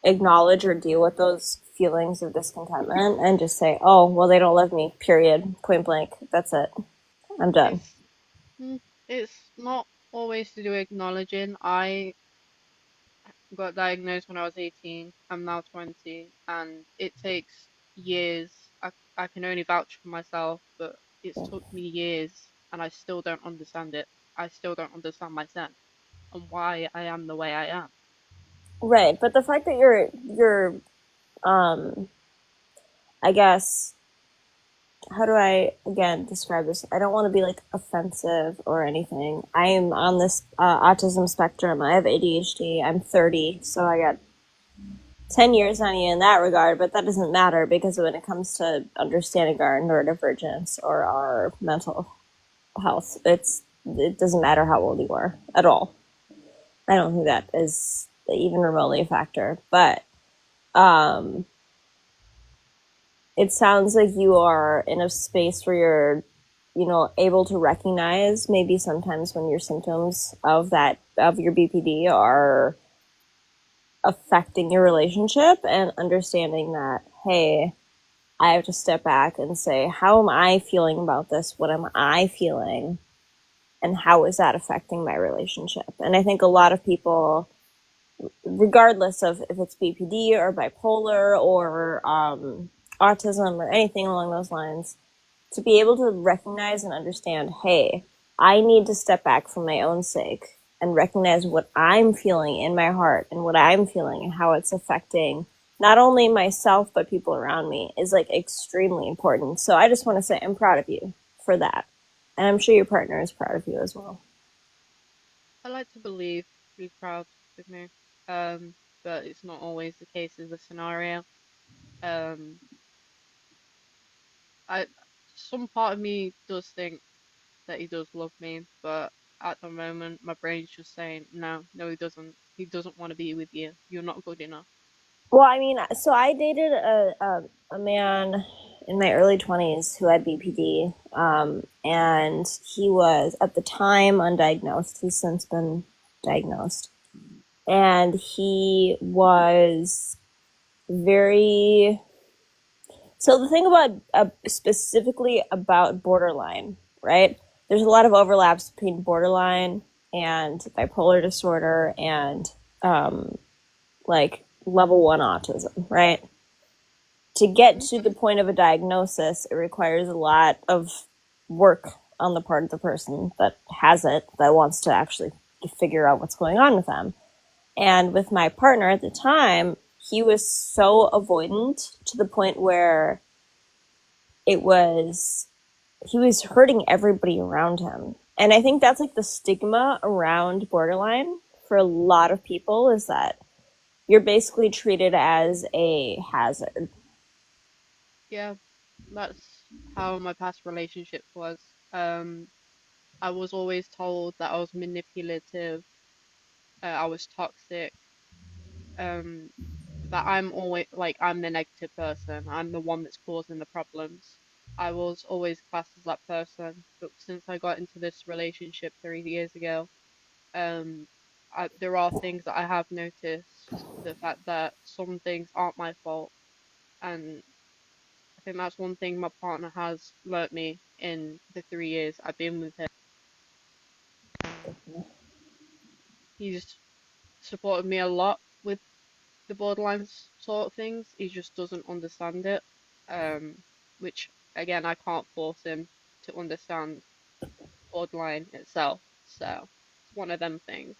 acknowledge or deal with those feelings of discontentment and just say, oh, well, they don't love me, period, point blank. That's it. I'm done. It's it's not always to do acknowledging. I got diagnosed when I was 18. I'm now 20, and it takes years. I can only vouch for myself, but it's took me years, and I still don't understand it. I still don't understand myself and why I am the way I am. Right. But the fact that you're, um, I guess, how do I again describe this? I don't want to be like offensive or anything. I am on this autism spectrum. I have ADHD. I'm 30, so I got 10 years on you in that regard, but that doesn't matter because when it comes to understanding our neurodivergence or our mental health, it doesn't matter how old you are at all. I don't think that is even remotely a factor, but um, it sounds like you are in a space where you're, able to recognize maybe sometimes when your symptoms of your BPD are affecting your relationship and understanding that, hey, I have to step back and say, how am I feeling about this? What am I feeling? And how is that affecting my relationship? And I think a lot of people, regardless of if it's BPD or bipolar or autism or anything along those lines, to be able to recognize and understand, hey, I need to step back for my own sake and recognize what I'm feeling in my heart and what I'm feeling and how it's affecting not only myself but people around me is like extremely important. So I just want to say I'm proud of you for that. And I'm sure your partner is proud of you as well. I like to believe he's proud of me, um, but it's not always the case as a scenario. Um, I some part of me does think that he does love me, but at the moment my brain's just saying no, no, he doesn't. He doesn't want to be with you. You're not good enough. Well, I mean, so I dated a man in my early 20s who had BPD, and he was at the time undiagnosed. He's since been diagnosed, and he was very. So the thing about specifically about borderline, right? There's a lot of overlaps between borderline and bipolar disorder and like level 1 autism, right? To get Hmm. to the point of a diagnosis, it requires a lot of work on the part of the person that has it, that wants to actually figure out what's going on with them. And with my partner at the time, he was so avoidant to the point where it was, he was hurting everybody around him. And I think that's like the stigma around borderline for a lot of people, is that you're basically treated as a hazard. Yeah, that's how my past relationship was. Um, I was always told that I was manipulative, I was toxic, um, that I'm always like I'm the negative person. I'm the one that's causing the problems. I was always classed as that person, but since I got into this relationship 3 years ago, um, there are things that I have noticed. The fact that some things aren't my fault, and I think that's one thing my partner has learnt me in the 3 years I've been with him. He's supported me a lot with the borderline sort of things. He just doesn't understand it, which again I can't force him to understand borderline itself. So it's one of them things.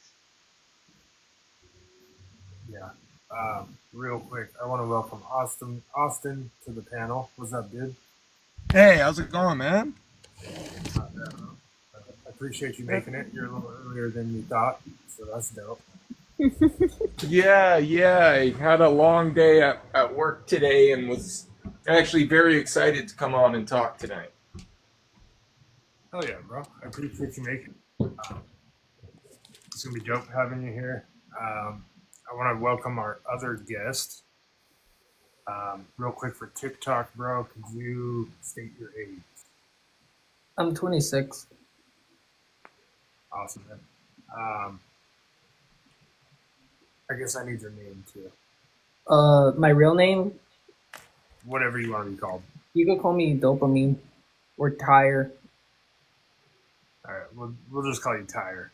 Yeah. Real quick, I want to welcome Austin to the panel. What's up, dude? Hey, how's it going, man? I appreciate you making it. You're a little earlier than you thought, so that's dope. Yeah, I had a long day at work today and was actually very excited to come on and talk tonight. Hell yeah, bro. I appreciate you making it. It's going to be dope having you here. I want to welcome our other guest. Real quick for TikTok, bro, could you state your age? I'm 26. Awesome, man. I guess I need your name too. My real name, Whatever you want to be called. you could call me Dopamine or Tire. All right, we'll just call you Tyre.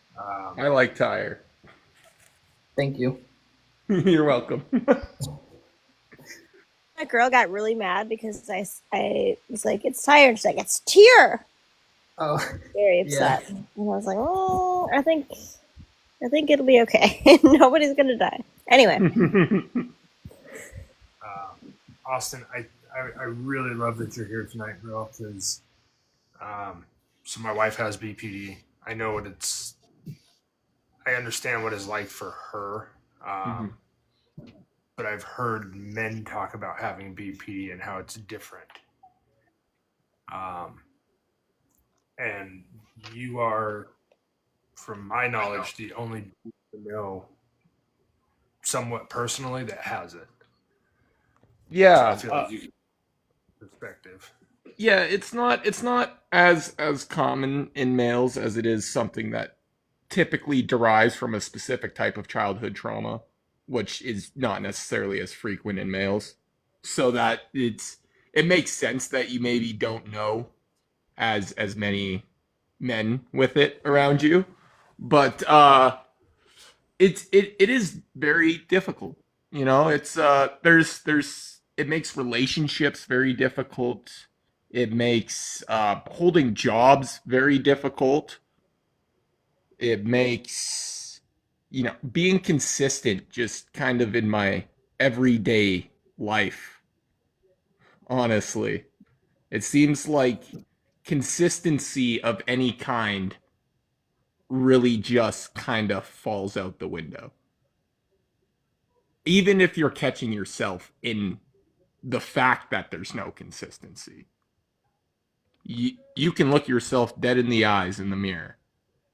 I like Tyre. Thank you. You're welcome. That girl got really mad because I was like, it's Tyre. And she's like, it's Tear. Oh, Very upset. And I was like, oh, I think it'll be okay. Nobody's going to die. Anyway. Austin, I really love that you're here tonight, bro, because so my wife has BPD. I know what I understand what it's like for her. But I've heard men talk about having BPD and how it's different. And you are, from my knowledge, the only to know somewhat personally that has it. Yeah. So I feel like you can perspective. Yeah, it's not as common in males as it is something that typically derives from a specific type of childhood trauma, which is not necessarily as frequent in males. So that it makes sense that you maybe don't know as many men with it around you. But it is very difficult. You know, it's it makes relationships very difficult. It makes holding jobs very difficult. It makes, being consistent just kind of in my everyday life. Honestly, it seems like consistency of any kind really just kind of falls out the window. Even if you're catching yourself in the fact that there's no consistency. You can look yourself dead in the eyes in the mirror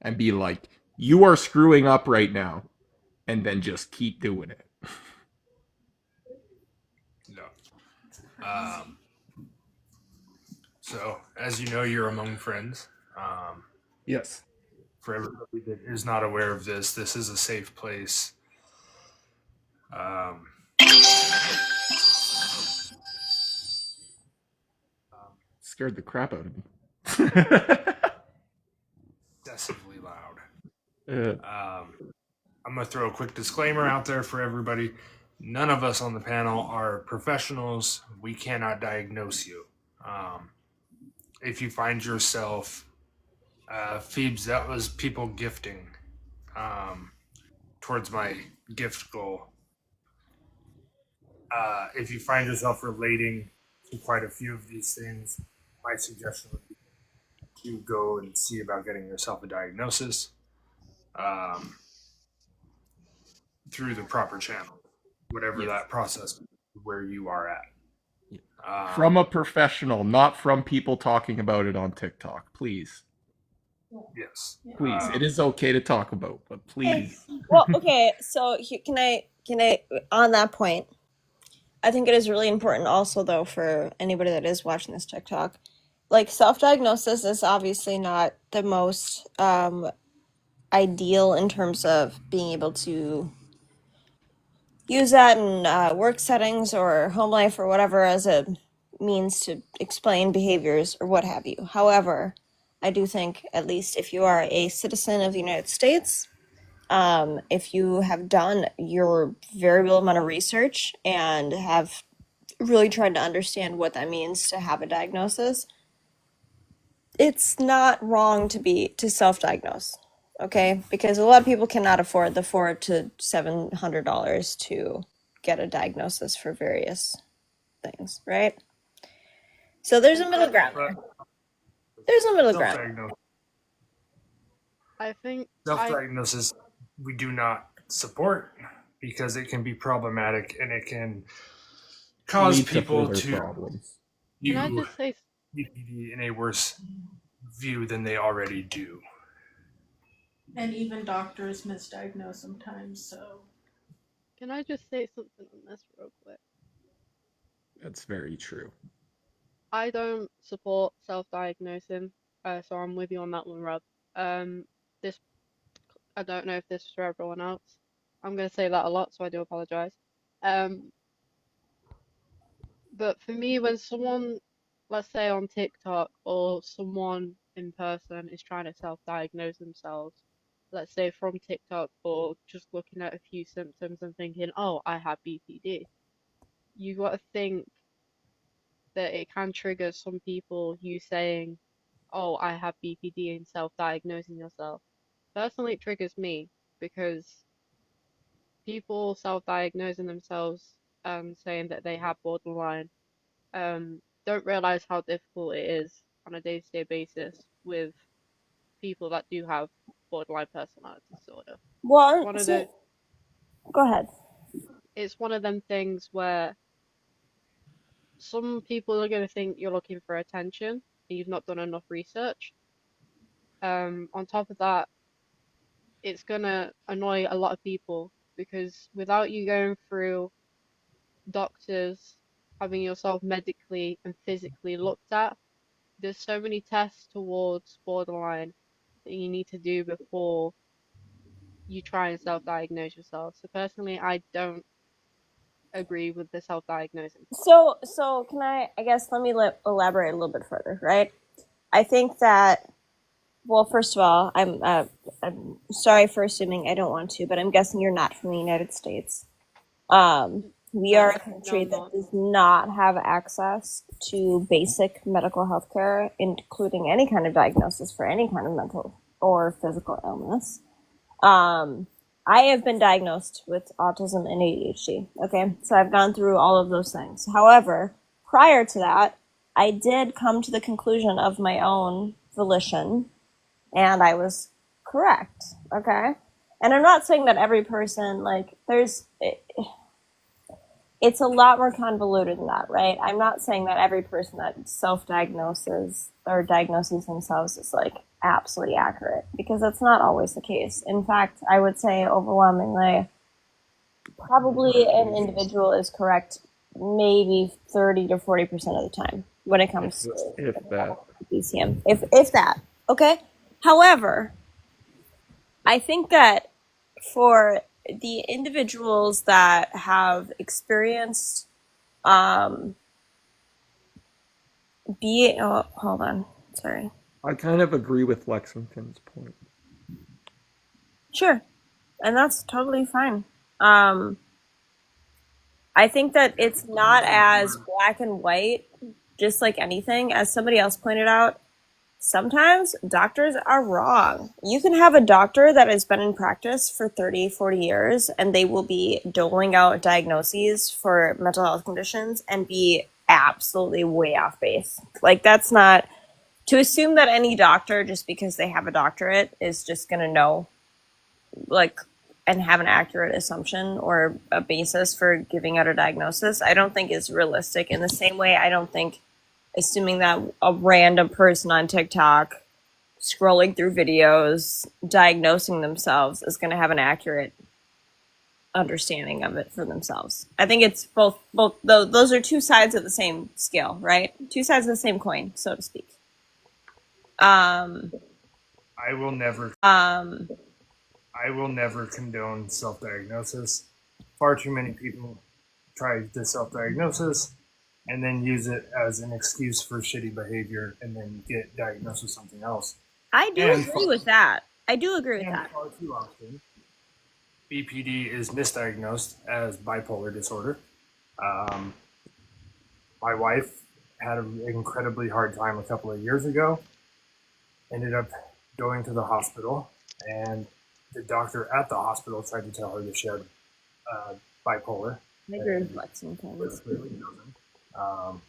and be like, you are screwing up right now, and then just keep doing it. No. So, as you know, you're among friends. Yes. For everybody that is not aware of this is a safe place. Scared the crap out of me. Excessively loud. I'm going to throw a quick disclaimer out there for everybody. None of us on the panel are professionals. We cannot diagnose you. If you find yourself, Phoebes, that was people gifting towards my gift goal. If you find yourself relating to quite a few of these things, my suggestion would be to go and see about getting yourself a diagnosis through the proper channel, whatever that process where you are at. From a professional, not from people talking about it on TikTok, please. Yes. Please. It is okay to talk about, but please. Well, okay, so can I on that point, I think it is really important also though for anybody that is watching this TikTok, like self-diagnosis is obviously not the most ideal in terms of being able to use that in work settings or home life or whatever as a means to explain behaviors or what have you. However, I do think, at least if you are a citizen of the United States, if you have done your variable amount of research and have really tried to understand what that means to have a diagnosis, it's not wrong to self-diagnose, okay? Because a lot of people cannot afford the $400 to $700 to get a diagnosis for various things, right? So there's a middle ground there. There's a middle ground. I think Self-diagnosis we do not support because it can be problematic and it can cause Lead to people further to problems. Can I view just say BPD in a worse view than they already do. And even doctors misdiagnose sometimes, so. Can I just say something on this real quick? That's very true. I don't support self-diagnosing, so I'm with you on that one, Rob. This I don't know if this is for everyone else. I'm gonna say that a lot, so I do apologize. Um, but for me, when someone, let's say on TikTok or someone in person is trying to self-diagnose themselves, let's say from TikTok or just looking at a few symptoms and thinking, oh, I have BPD, you got to think that it can trigger some people, you saying, oh, I have BPD and self-diagnosing yourself. Personally, it triggers me because people self-diagnosing themselves and saying that they have borderline don't realize how difficult it is on a day-to-day basis with people that do have borderline personality disorder. Well, One of so, the go ahead. It's one of them things where some people are going to think you're looking for attention and you've not done enough research. On top of that, it's going to annoy a lot of people because without you going through doctors, having yourself medically and physically looked at, there's so many tests towards borderline that you need to do before you try and self-diagnose yourself. So personally, I don't agree with the self-diagnosing part. So can I guess, let me elaborate a little bit further, right? I think that, well, first of all, I'm sorry for assuming, I don't want to, but I'm guessing you're not from the United States. We are a country that does not have access to basic medical health care, including any kind of diagnosis for any kind of mental or physical illness. I have been diagnosed with autism and ADHD. Okay, so I've gone through all of those things. However, prior to that, I did come to the conclusion of my own volition, and I was correct. Okay, and I'm not saying that every person, like, it's a lot more convoluted than that, right? I'm not saying that every person that self-diagnoses or diagnoses themselves is like absolutely accurate, because that's not always the case. In fact, I would say overwhelmingly, probably an individual is correct maybe 30 to 40% of the time when it comes to if that. BCM, if that. Okay. However, I think that for the individuals that have experienced hold on, sorry. I kind of agree with Lexington's point. Sure, and that's totally fine. I think that it's not as black and white, just like anything. As somebody else pointed out, sometimes doctors are wrong. You can have a doctor that has been in practice for 30, 40 years, and they will be doling out diagnoses for mental health conditions and be absolutely way off base. Like, that's not, to assume that any doctor, just because they have a doctorate, is just going to know, like, and have an accurate assumption or a basis for giving out a diagnosis, I don't think is realistic. In the same way, I don't think assuming that a random person on TikTok scrolling through videos, diagnosing themselves, is going to have an accurate understanding of it for themselves. I think it's both. Those are two sides of the same scale, right? Two sides of the same coin, so to speak. I will never condone self-diagnosis. Far too many people try the self-diagnosis and then use it as an excuse for shitty behavior and then get diagnosed with something else. I do agree with that. I do agree with that. Far too often, BPD is misdiagnosed as bipolar disorder. My wife had an incredibly hard time a couple of years ago. Ended up going to the hospital, and the doctor at the hospital tried to tell her that she had bipolar. I agree with Lexington. but it clearly doesn't.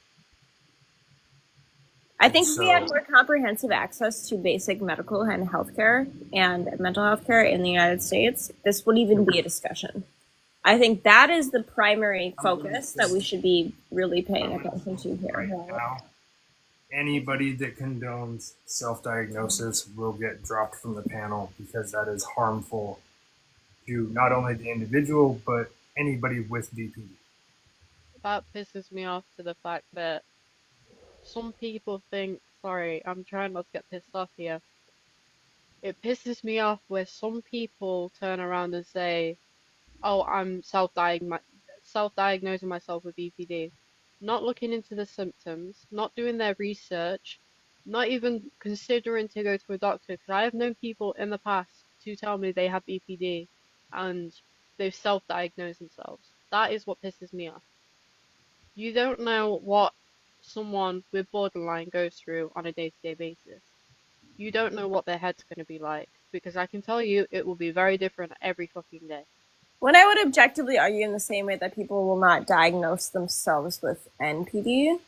I think if we had So- more comprehensive access to basic medical and healthcare and mental health care in the United States, this would even be a discussion. I think that is the primary focus that we should be really paying attention to here. Right now, anybody that condones self-diagnosis will get dropped from the panel because that is harmful to not only the individual but anybody with BPD. That pisses me off to the fact that some people think, sorry, I'm trying not to get pissed off here. It pisses me off where some people turn around and say, oh, I'm self-diagnosing myself with BPD, not looking into the symptoms, not doing their research, not even considering to go to a doctor. Because I have known people in the past to tell me they have BPD and they've self-diagnosed themselves. That is what pisses me off. You don't know what someone with borderline goes through on a day-to-day basis. You don't know what their head's going to be like, because I can tell you it will be very different every fucking day. When I would objectively argue in the same way that people will not diagnose themselves with NPD,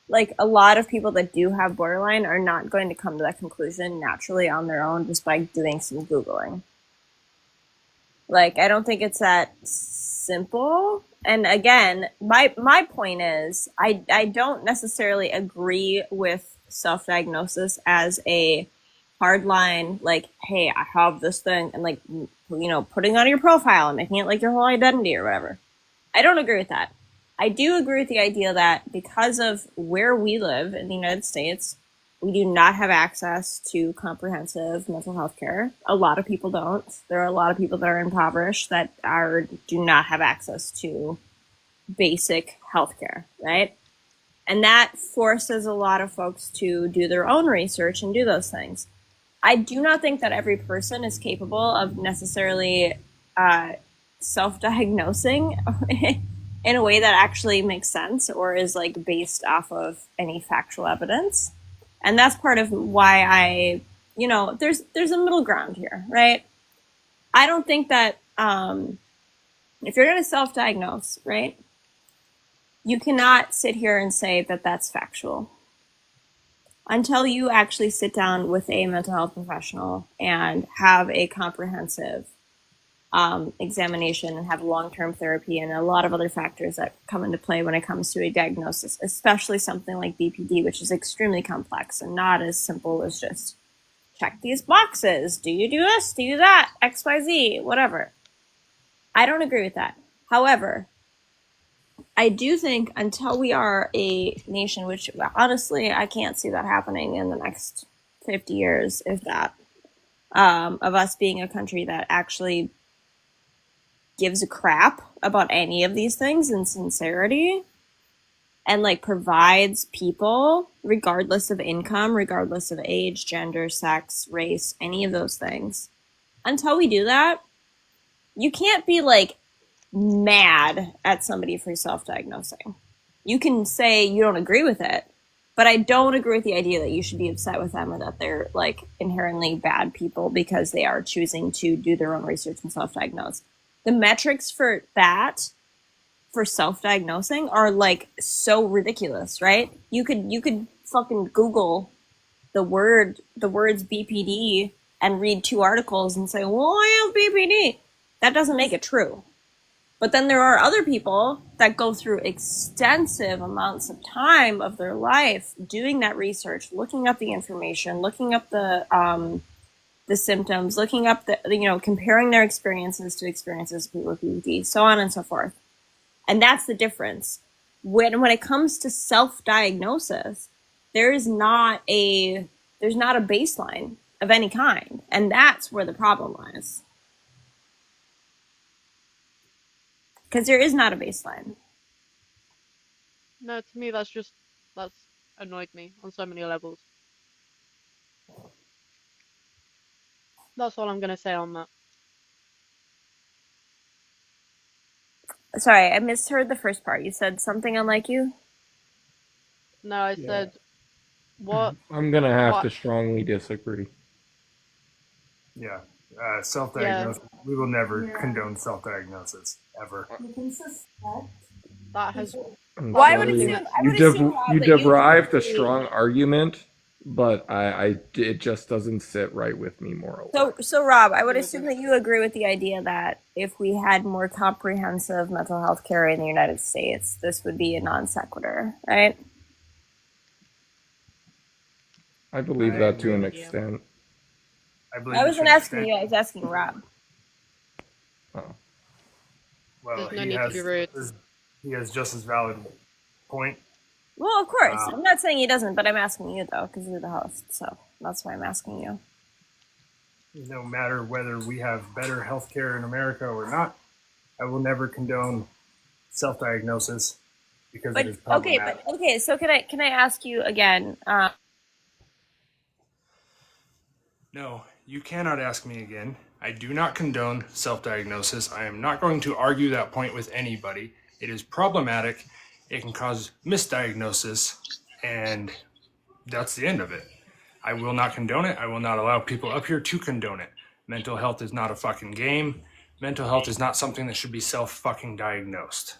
like a lot of people that do have borderline are not going to come to that conclusion naturally on their own just by doing some Googling. Like, I don't think it's that simple. And again, my point is, I don't necessarily agree with self-diagnosis as a hard line, like, hey, I have this thing, and like, you know, putting on your profile and making it like your whole identity or whatever. I don't agree with that. I do agree with the idea that because of where we live in the United States, we do not have access to comprehensive mental health care. A lot of people don't. There are a lot of people that are impoverished that do not have access to basic health care, right? And that forces a lot of folks to do their own research and do those things. I do not think that every person is capable of necessarily self-diagnosing in a way that actually makes sense or is like based off of any factual evidence. And that's part of why I, you know, there's a middle ground here, right? I don't think that if you're going to self-diagnose, right, you cannot sit here and say that that's factual until you actually sit down with a mental health professional and have a comprehensive examination and have long-term therapy and a lot of other factors that come into play when it comes to a diagnosis, especially something like BPD, which is extremely complex and not as simple as just check these boxes. Do you do this? Do you do that? XYZ, whatever. I don't agree with that. However, I do think until we are a nation, which honestly, I can't see that happening in the next 50 years, if that, of us being a country that actually gives a crap about any of these things in sincerity and like provides people, regardless of income, regardless of age, gender, sex, race, any of those things. Until we do that, you can't be like mad at somebody for self-diagnosing. You can say you don't agree with it, but I don't agree with the idea that you should be upset with them or that they're like inherently bad people because they are choosing to do their own research and self-diagnose. The metrics for that, for self-diagnosing, are like so ridiculous, right? You could fucking Google the words BPD and read 2 articles and say, well, I have BPD. That doesn't make it true. But then there are other people that go through extensive amounts of time of their life doing that research, looking up the information, looking up the symptoms, looking up the, you know, comparing their experiences to experiences of people with BPD, so on and so forth. And that's the difference. When it comes to self-diagnosis, there's not a baseline of any kind. And that's where the problem lies. Because there is not a baseline. No, to me that's annoyed me on so many levels. That's all I'm gonna say on that. Sorry, I misheard the first part. You said something unlike you? No, I said what I'm gonna have what to strongly disagree. Yeah. Self-diagnosis. We will never condone self-diagnosis ever. You can suspect. That has I'm Well, I would sorry. assume Rob, You that you derived a agree. strong argument, but it just doesn't sit right with me morally. So Rob, I would assume that you agree with the idea that if we had more comprehensive mental health care in the United States, this would be a non sequitur, right? I believe I that to an agree. extent. I believe I to wasn't an asking extent. you, I was asking Rob. Oh. Well, There's no need to be rude. he has just as valid point. Well, of course. I'm not saying he doesn't, but I'm asking you, though, because you're the host. So that's why I'm asking you. No matter whether we have better health care in America or not, I will never condone self-diagnosis because it is problematic. Okay. So can I ask you again? No, you cannot ask me again. I do not condone self-diagnosis. I am not going to argue that point with anybody. It is problematic. It can cause misdiagnosis, and that's the end of it. I will not condone it. I will not allow people up here to condone it. Mental health is not a fucking game. Mental health is not something that should be self-fucking diagnosed.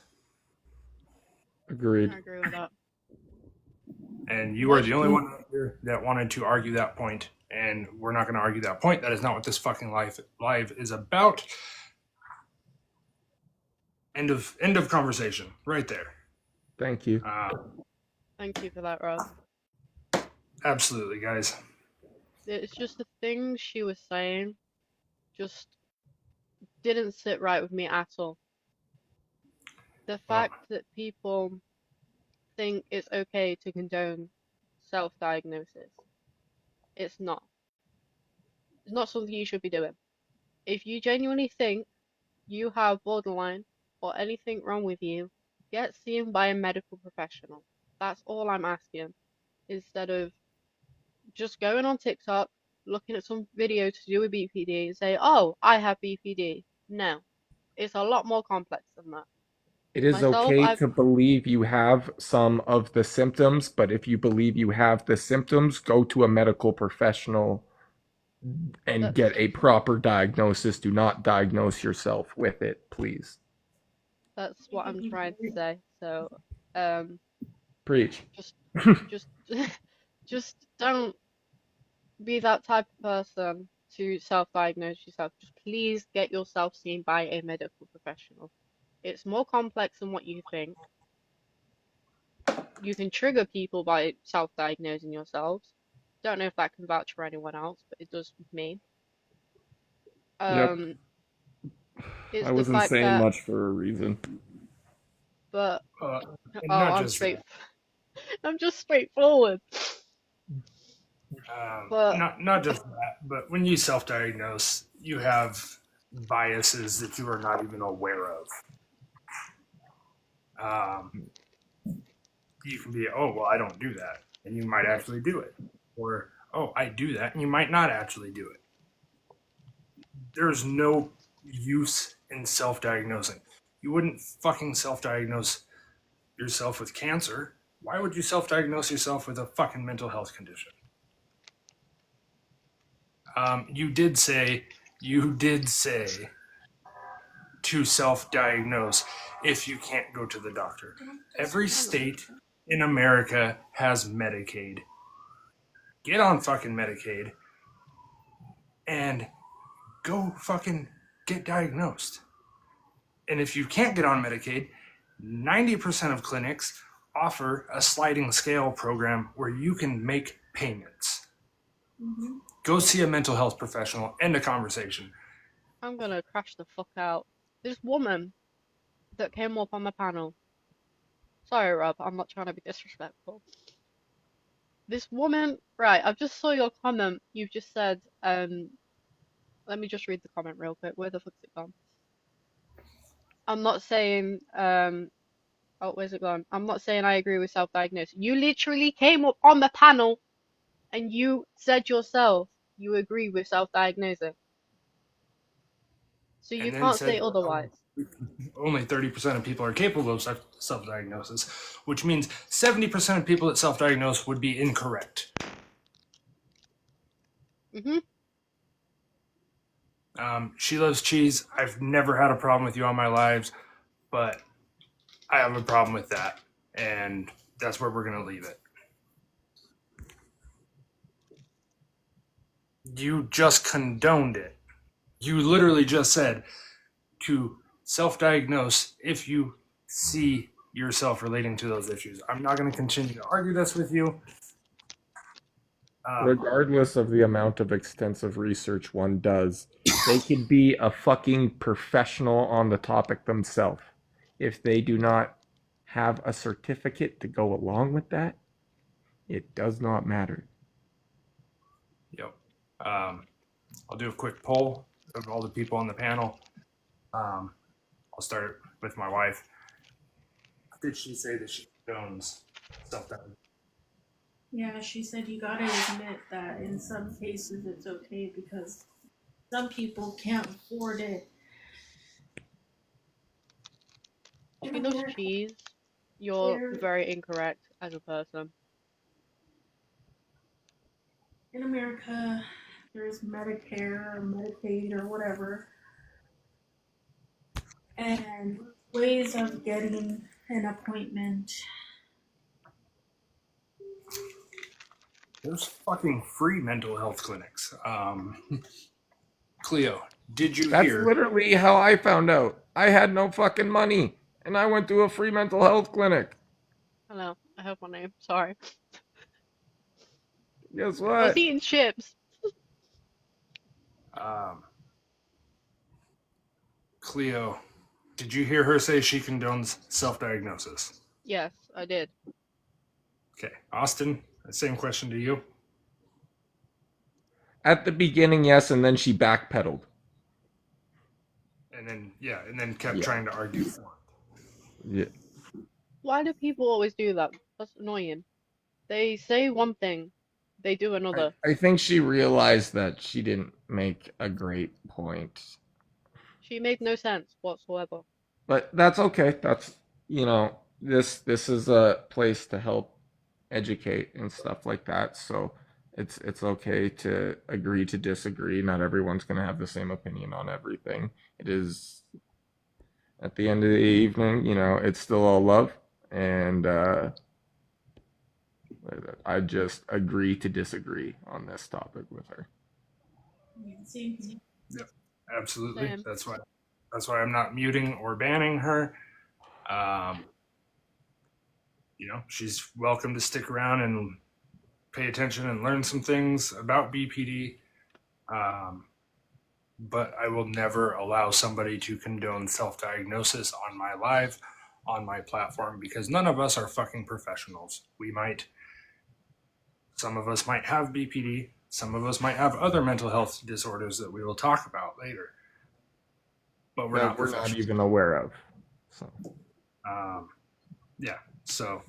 Agreed. I agree with that. And you are the only one up here that wanted to argue that point, and we're not going to argue that point. That is not what this fucking live is about. End of conversation. Right there. Thank you. Thank you for that, Rob. Absolutely, guys. It's just the things she was saying just didn't sit right with me at all. The fact that people think it's okay to condone self-diagnosis, it's not. It's not something you should be doing. If you genuinely think you have borderline or anything wrong with you, get seen by a medical professional. That's all I'm asking. Instead of just going on TikTok, looking at some video to do with BPD and say, oh, I have BPD. No, it's a lot more complex than that. It is okay to believe you have some of the symptoms, but if you believe you have the symptoms, go to a medical professional and get a proper diagnosis. Do not diagnose yourself with it, please. That's what I'm trying to say. So, Preach. just don't be that type of person to self-diagnose yourself. Just please get yourself seen by a medical professional. It's more complex than what you think. You can trigger people by self-diagnosing yourselves. Don't know if that can vouch for anyone else, but it does with me. Yep. It's I the wasn't fact saying that, much for a reason. but I'm just straightforward. But not just that, but when you self-diagnose, you have biases that you are not even aware of. You can be, oh, well, I don't do that, and you might actually do it. Or, oh, I do that, and you might not actually do it. There's no use in self-diagnosing. You wouldn't fucking self-diagnose yourself with cancer. Why would you self-diagnose yourself with a fucking mental health condition? You did say to self-diagnose if you can't go to the doctor. Every state in America has Medicaid. Get on fucking Medicaid and go fucking get diagnosed. And if you can't get on Medicaid, 90% of clinics offer a sliding scale program where you can make payments. Mm-hmm. Go see a mental health professional, end a conversation. I'm gonna crash the fuck out. This woman that came up on the panel. Sorry, Rob, I'm not trying to be disrespectful. This woman, right, I've just saw your comment. You've just said, let me just read the comment real quick. Where the fuck's it gone? I'm not saying, oh, where's it gone? I'm not saying I agree with self-diagnosis. You literally came up on the panel and you said yourself you agree with self-diagnosing. So you can't say otherwise. Only 30% of people are capable of self-diagnosis, which means 70% of people that self-diagnose would be incorrect. Mm-hmm. She loves cheese. I've never had a problem with you all my lives, but I have a problem with that, and that's where we're gonna leave it. You just condoned it. You literally just said to self-diagnose if you see yourself relating to those issues. I'm not going to continue to argue this with you. Regardless of the amount of extensive research one does, they can be a fucking professional on the topic themselves. If they do not have a certificate to go along with that, it does not matter. Yep. I'll do a quick poll of all the people on the panel. I'll start with my wife. Did she say that she condones self-diagnosis? Yeah, she said you gotta admit that in some cases it's okay because some people can't afford it. If he loves cheese, you're very incorrect as a person. In America, there's Medicare or Medicaid or whatever, and ways of getting an appointment. There's fucking free mental health clinics. Cleo, did you That's hear? literally how I found out. I had no fucking money, and I went to a free mental health clinic. Hello, I have my name. Sorry. Guess I was what? eating chips. Cleo, did you hear her say she condones self-diagnosis? Yes, I did. Okay. Austin, same question to you. At the beginning, yes, and then she backpedaled. And then kept trying to argue for it. Yeah. Why do people always do that? That's annoying. They say one thing, they do another. I think she realized that she didn't make a great point. She made no sense whatsoever. But that's okay. That's, this is a place to help educate and stuff like that. So it's okay to agree to disagree. Not everyone's going to have the same opinion on everything. It is, at the end of the evening, it's still all love, and I just agree to disagree on this topic with her. Yep, absolutely. Same. That's why I'm not muting or banning her. She's welcome to stick around and pay attention and learn some things about BPD. But I will never allow somebody to condone self-diagnosis on my live, on my platform, because none of us are fucking professionals. Some of us might have BPD. Some of us might have other mental health disorders that we will talk about later. But we're not even aware of. So. So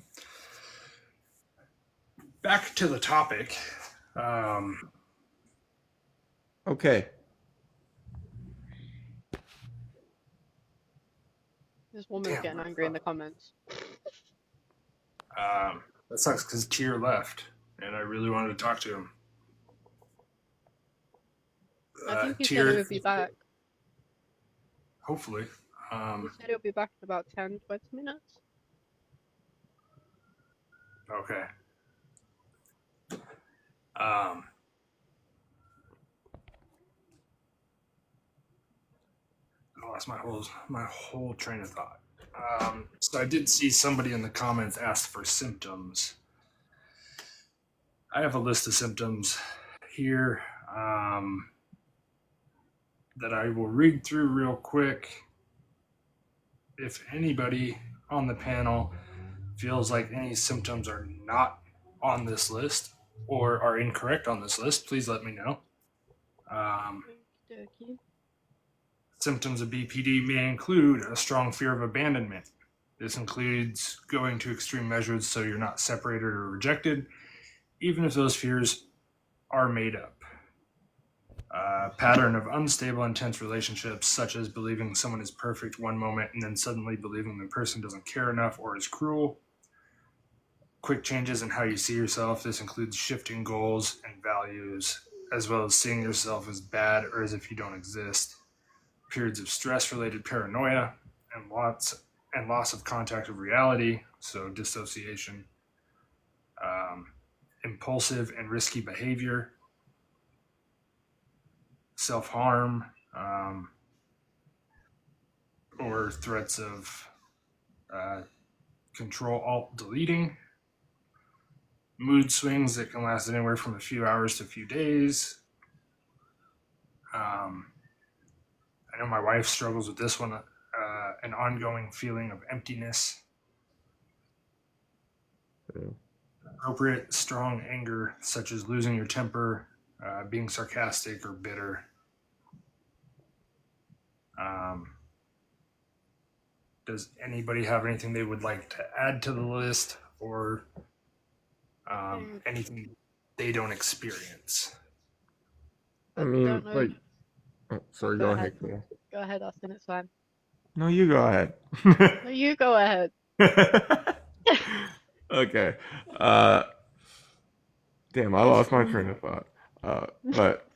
back to the topic. Okay. This woman's getting angry in the comments. That sucks because Tyr left, and I really wanted to talk to him. I think he said Tyr, he would be back. Hopefully. He said he'll be back in about 10, 20 minutes. Okay. I lost my whole train of thought. So I did see somebody in the comments ask for symptoms. I have a list of symptoms here that I will read through real quick. If anybody on the panel feels like any symptoms are not on this list or are incorrect on this list, please let me know. Symptoms of BPD may include a strong fear of abandonment. This includes going to extreme measures so you're not separated or rejected, even if those fears are made up. Pattern of unstable, intense relationships, such as believing someone is perfect one moment and then suddenly believing the person doesn't care enough or is cruel. Quick changes in how you see yourself. This includes shifting goals and values as well as seeing yourself as bad or as if you don't exist. Periods of stress-related paranoia and loss of contact with reality, so dissociation. Impulsive and risky behavior, self-harm, or threats of control-alt-deleting. Mood swings that can last anywhere from a few hours to a few days. I know my wife struggles with this one, an ongoing feeling of emptiness. Yeah. Appropriate strong anger, such as losing your temper, being sarcastic or bitter. Does anybody have anything they would like to add to the list, or anything they don't experience? I mean, don't know. like, oh, sorry, Go go ahead. ahead. Go ahead, Austin. It's fine. No, you go ahead. No, you go ahead. Okay. Damn, I lost my train of thought. But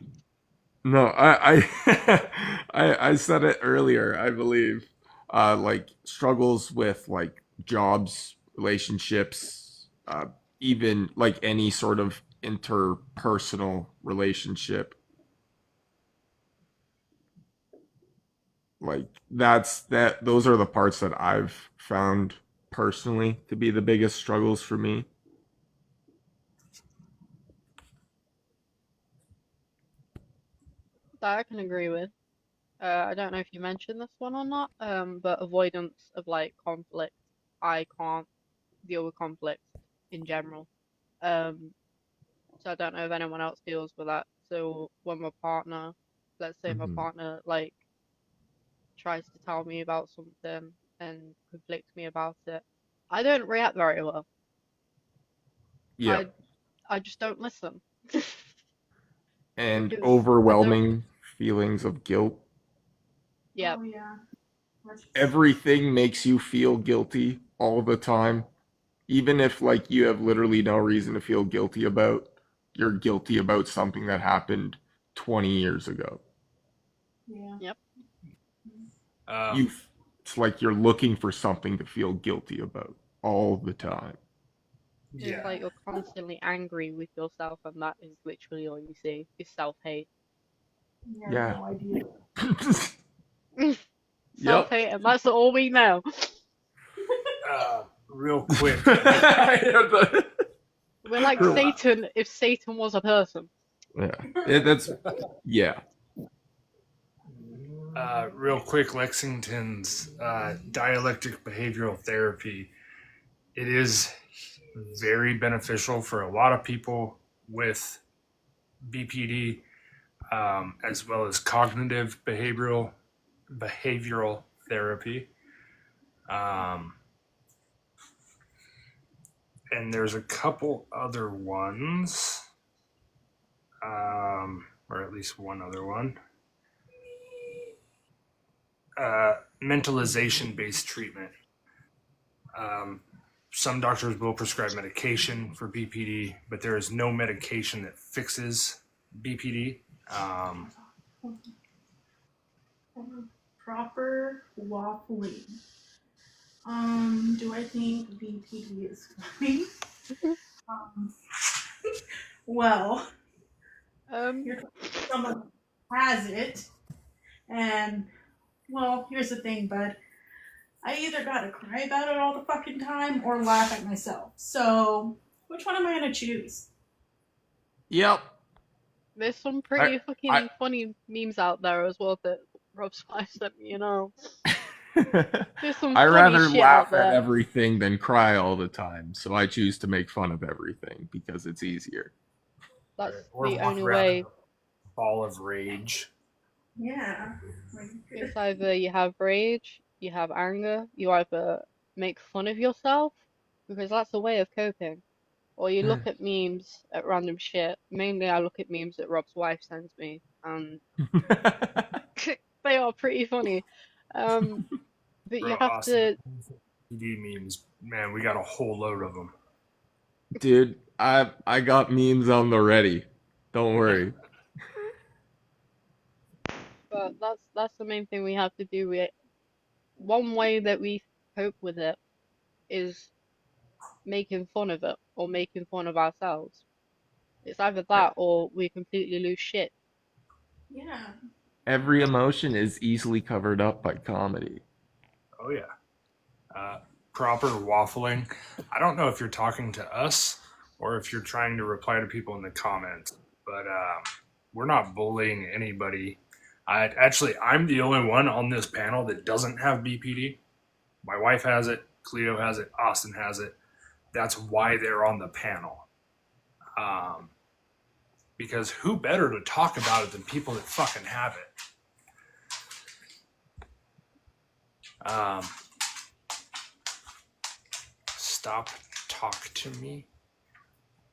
no, I said it earlier, I believe. Like struggles with like jobs, relationships, even like any sort of interpersonal relationship. Like those are the parts that I've found personally to be the biggest struggles for me. That I can agree with. I don't know if you mentioned this one or not, but avoidance of like conflict. I can't deal with conflict in general. Um, so I don't know if anyone else deals with that. So when my partner, let's say my Hmm. partner like tries to tell me about something and conflict me about it, I don't react very well. Yeah. I just don't listen And because I don't. overwhelming feelings of guilt. Yeah, Oh yeah. That's Everything makes you feel guilty all the time. Even if like you have literally no reason to feel guilty about, you're guilty about something that happened 20 years ago. yeah. yep. You it's like you're looking for something to feel guilty about all the time. It's Yeah. like you're constantly angry with yourself, and that is literally all you see is self-hate. You have Yeah. no idea. Yep. Self-hate, and that's all we know. Real quick, We're like Satan if Satan was a person. That's yeah. real quick, Lexington's dialectic behavioral therapy. It is very beneficial for a lot of people with BPD, as well as cognitive behavioral therapy. And there's a couple other ones, or at least one other one. Mentalization based treatment. Some doctors will prescribe medication for BPD, but there is no medication that fixes BPD. Proper waffling. Do I think BPD is funny? Well, you're someone who has it, and well, here's the thing, bud. I either gotta cry about it all the fucking time or laugh at myself. So, which one am I gonna choose? Yep. There's some pretty I fucking funny memes out there as well that Rob Spice sent me, you know. There's some I funny rather shit out laugh at there. everything than cry all the time, so I choose to make fun of everything because it's easier. That's Or the walk only around in way. a ball of rage. Yeah. It's either you have rage, you have anger, you either make fun of yourself, because that's a way of coping, or you look at memes at random shit. Mainly, I look at memes that Rob's wife sends me, and they are pretty funny. Um, but you Bro, have Austin, to. BPD memes, man, we got a whole load of them. Dude, I got memes on the ready. Don't worry. But that's the main thing we have to do. One way that we cope with it is making fun of it or making fun of ourselves. It's either that or we completely lose shit. Yeah. Every emotion is easily covered up by comedy. Oh yeah. Proper waffling. I don't know if you're talking to us or if you're trying to reply to people in the comments, but we're not bullying anybody. I'm the only one on this panel that doesn't have BPD. My wife has it, Cleo has it, Austin has it. That's why they're on the panel. Because who better to talk about it than people that fucking have it? Stop talk to me.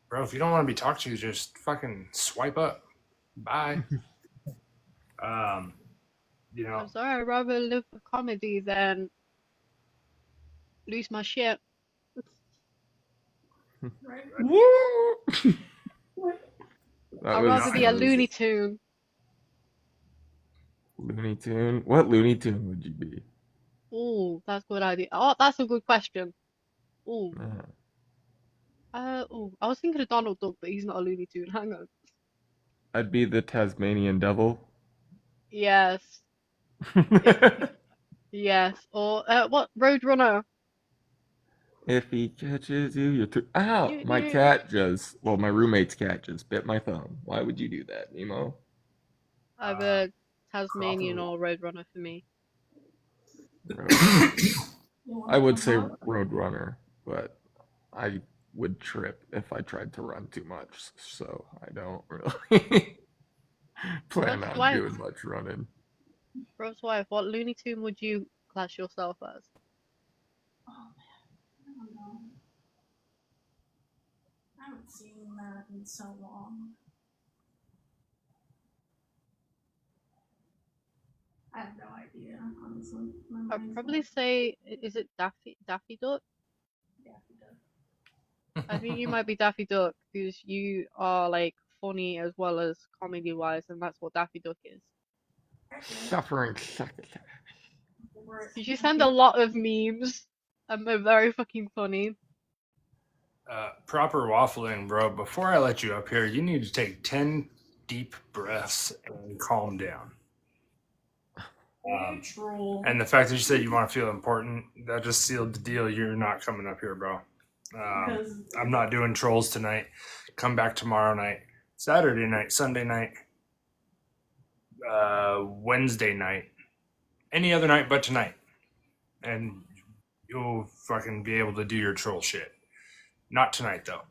Bro, if you don't want to be talked to, just fucking swipe up. Bye. You know, I'm sorry, I'd rather live for comedy than lose my shit. Right. Woo! That I'd was, rather be a that was Looney Tune. Looney Tune. What Looney Tune would you be? Ooh, that's a good idea. Oh, that's a good question. Ooh, ooh. I was thinking of Donald Duck, but he's not a Looney Tune. Hang on. I'd be the Tasmanian Devil. Yes, yes. Or what? Roadrunner. If he catches you, you're too. Ow! You, My you. cat just. Well, my roommate's cat just bit my thumb. Why would you do that, Nemo? Either Tasmanian proper. or Roadrunner for me. I would say Roadrunner, but I would trip if I tried to run too much, so I don't really plan Bro's on wife. doing much running. Bro's wife. What Looney Tune would you class yourself as? Oh man, I don't know. I haven't seen that in so long. I have no idea, honestly. My I'd mind's probably blank. say, is it Daffy Duck? Yeah, he does. I think you might be Daffy Duck because you are like funny as well as comedy wise, and that's what Daffy Duck is. Suffering suckers. Because you send a lot of memes, and they're very fucking funny. Proper waffling, bro. Before I let you up here, you need to take 10 deep breaths and calm down. And the fact that you said you want to feel important, that just sealed the deal. You're not coming up here, bro. I'm not doing trolls tonight. Come back tomorrow night, Saturday night, Sunday night, Wednesday night, any other night but tonight. And you'll fucking be able to do your troll shit. Not tonight, though.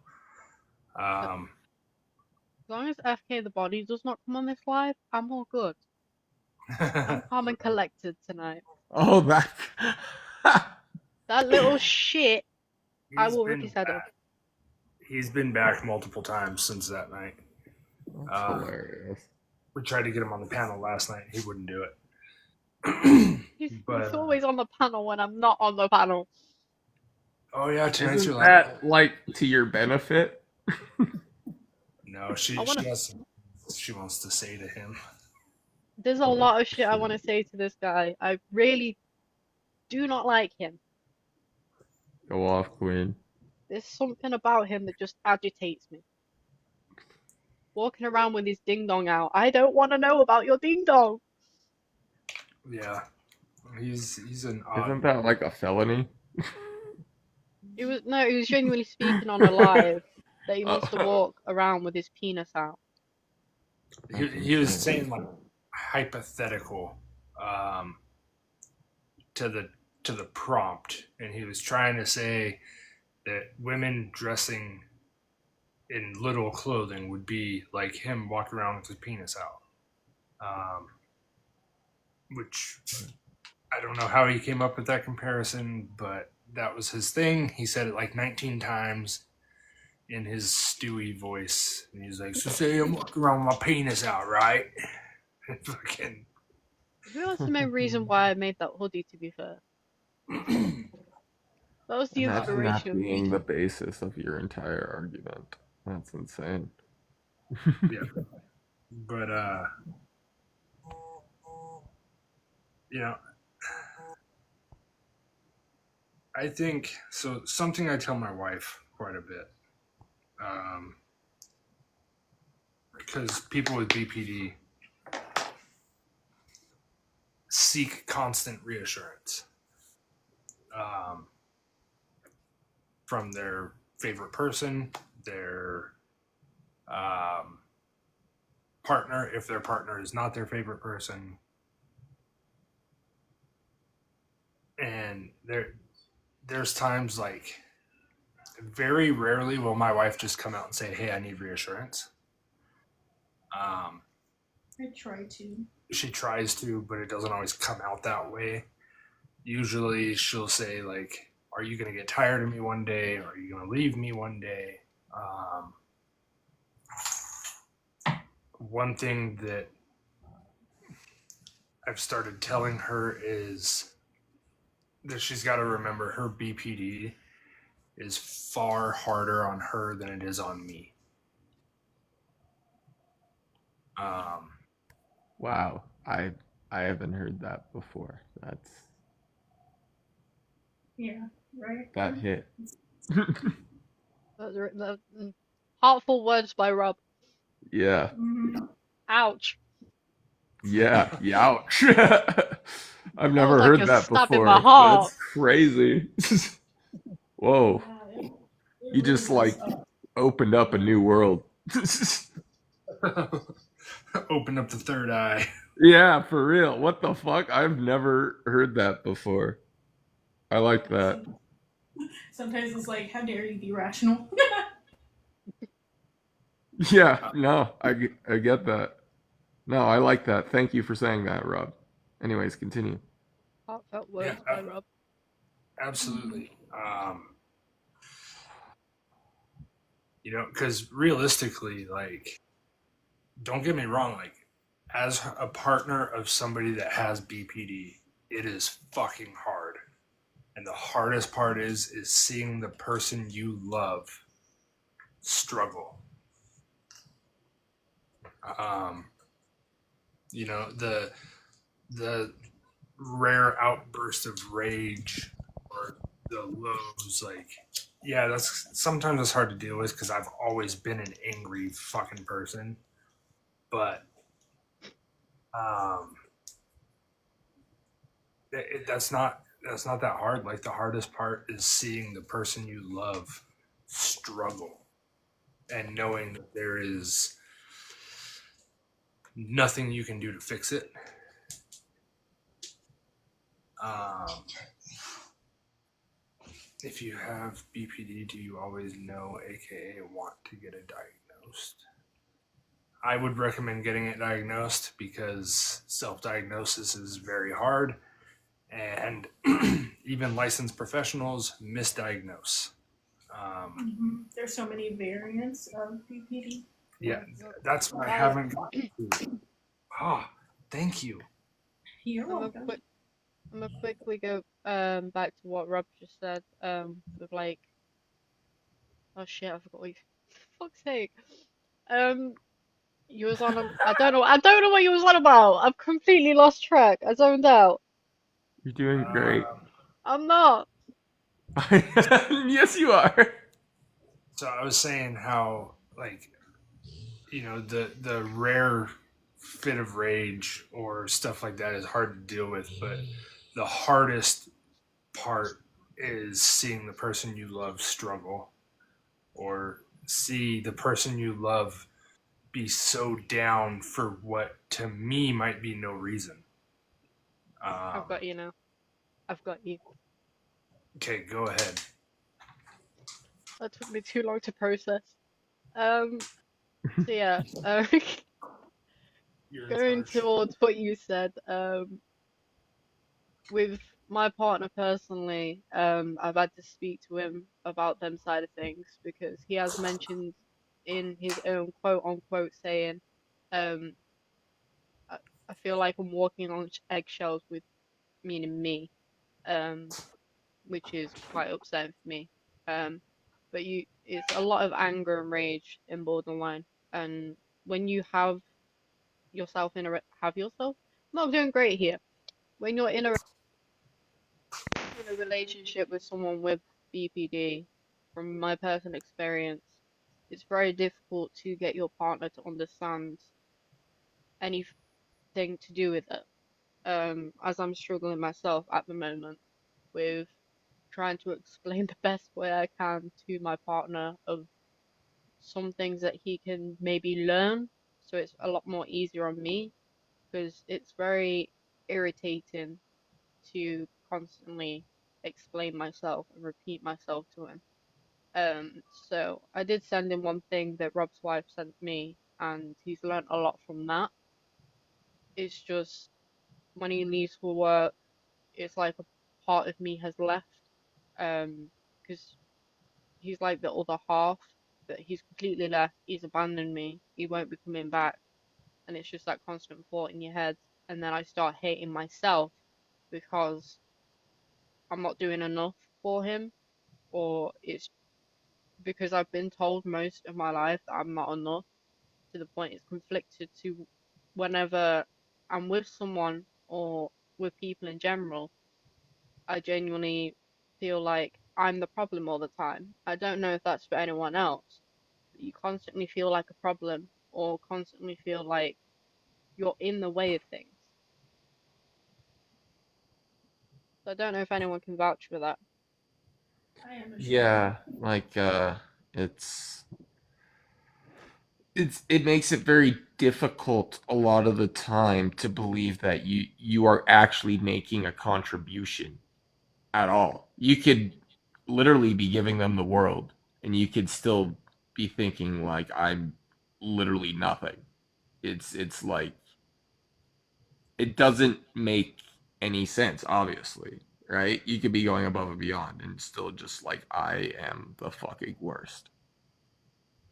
As long as FK the body does not come on this live, I'm all good. I'm calm and collected tonight. Oh, that. That little shit, I will rip his head off. He's been back multiple times since that night. That's hilarious. We tried to get him on the panel last night. He wouldn't do it. He's always on the panel when I'm not on the panel. Oh yeah, tonight's Isn't your that like to your benefit? No, she wants to say to him. There's a lot of shit I want to say to this guy. I really do not like him. Go off, Queen. There's something about him that just agitates me. Walking around with his ding dong out. I don't want to know about your ding dong. Yeah, he's an odd. Isn't that like a felony? He was genuinely speaking on a live that he wants to walk around with his penis out. He was saying like hypothetical to the prompt, and he was trying to say that women dressing in little clothing would be like him walking around with his penis out, which I don't know how he came up with that comparison, but that was his thing. He said it like 19 times in his Stewie voice, and he's like, "So say I'm walking around with my penis out, right?" Fucking. That was the main reason why I made that hoodie, to be fair. That was the Imagine that inspiration. being the basis of your entire argument. That's insane. Yeah. But you know, I think so. Something I tell my wife quite a bit, because people with BPD seek constant reassurance um, from their favorite person, their partner, if their partner is not their favorite person, and there's times like very rarely will my wife just come out and say, "Hey, I need reassurance." Um, I try to. she tries to, but it doesn't always come out that way. Usually, she'll say like, "Are you gonna get tired of me one day? Or are you gonna leave me one day?" One thing that I've started telling her is that she's got to remember her BPD is far harder on her than it is on me. Um, Wow, I haven't heard that before. Yeah, right? That hit. Heartful words by Rob. Yeah. Mm-hmm. Ouch. Yeah. Ouch. I've That was never like heard a that stab in my before. heart. That's crazy. Whoa. Yeah, it You really just does. like opened up a new world. open up the third eye. Yeah, for real. What the fuck? I've never heard that before. I like that. Sometimes it's like, how dare you be rational? Yeah, no, I get that. No, I like that. Thank you for saying that, Rob. Anyways, continue. Heartfelt Yeah, words by Rob. absolutely. Because realistically, like, don't get me wrong, like, as a partner of somebody that has BPD, it is fucking hard. And the hardest part is seeing the person you love struggle. Um, the rare outburst of rage or the lows, like, yeah, that's sometimes it's hard to deal with because I've always been an angry fucking person. But um, that's not that hard. Like the hardest part is seeing the person you love struggle and knowing that there is nothing you can do to fix it. Um, if you have BPD, do you always know, aka want to get it diagnosed? I would recommend getting it diagnosed because self-diagnosis is very hard, and even licensed professionals misdiagnose. There's so many variants of BPD. Yeah, that's what I haven't gotten to. Ah, thank you. You're I'm gonna welcome. quickly go back to what Rob just said. With like, oh shit, I forgot what you. Fuck's sake. Um, you was on I don't know what you was on about. I've completely lost track. I zoned out. You're doing great. I'm not. Yes, you are. So I was saying how, like, the rare fit of rage or stuff like that is hard to deal with, but the hardest part is seeing the person you love struggle or see the person you love be so down for what to me might be no reason. I've got you now. I've got you. Okay, go ahead. That took me too long to process. Um, so yeah, You're in going charge. towards what you said, with my partner personally, I've had to speak to him about them side of things because he has mentioned in his own quote unquote saying, um, I, I feel like I'm walking on eggshells with meaning me, um, which is quite upsetting for me. Um, but it's a lot of anger and rage in borderline, and when you have yourself. No, I'm doing great here. when you're in a relationship with someone with BPD, from my personal experience, it's very difficult to get your partner to understand anything to do with it. As I'm struggling myself at the moment with trying to explain the best way I can to my partner of some things that he can maybe learn, so it's a lot more easier on me because it's very irritating to constantly explain myself and repeat myself to him. So I did send him one thing that Rob's wife sent me, and he's learned a lot from that. It's just when he leaves for work, it's like a part of me has left, because he's like the other half, but he's completely left. He's abandoned me. He won't be coming back, and it's just that constant thought in your head. And then I start hating myself because I'm not doing enough for him, or it's because I've been told most of my life that I'm not enough to the point it's conflicted to whenever I'm with someone or with people in general, I genuinely feel like I'm the problem all the time. I don't know if that's for anyone else, but you constantly feel like a problem or constantly feel like you're in the way of things. So I don't know if anyone can vouch for that. I understand. Yeah, like it's it makes it very difficult a lot of the time to believe that you are actually making a contribution at all. You could literally be giving them the world and you could still be thinking like I'm literally nothing. It's like it doesn't make any sense, obviously, right? You could be going above and beyond and still just like I am the fucking worst.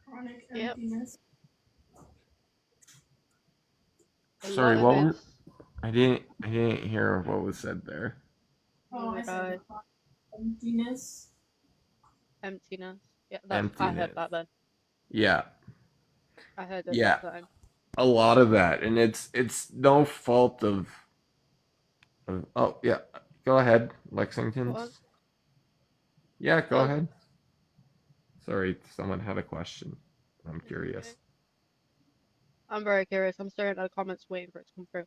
Chronic Yep, emptiness. a Sorry, lot of what? it's I didn't hear what was said there. Oh, I neither said die, chronic emptiness. emptiness. Yeah, that's I heard Emptiness. that then. Yeah. I heard it that Yeah. time. A lot of that. And it's no fault of oh yeah. Go ahead, Lexington. What? Yeah, go Oh, ahead. Sorry, someone had a question. I'm it's okay. curious. I'm very curious. I'm staring at the comments waiting for it to come through.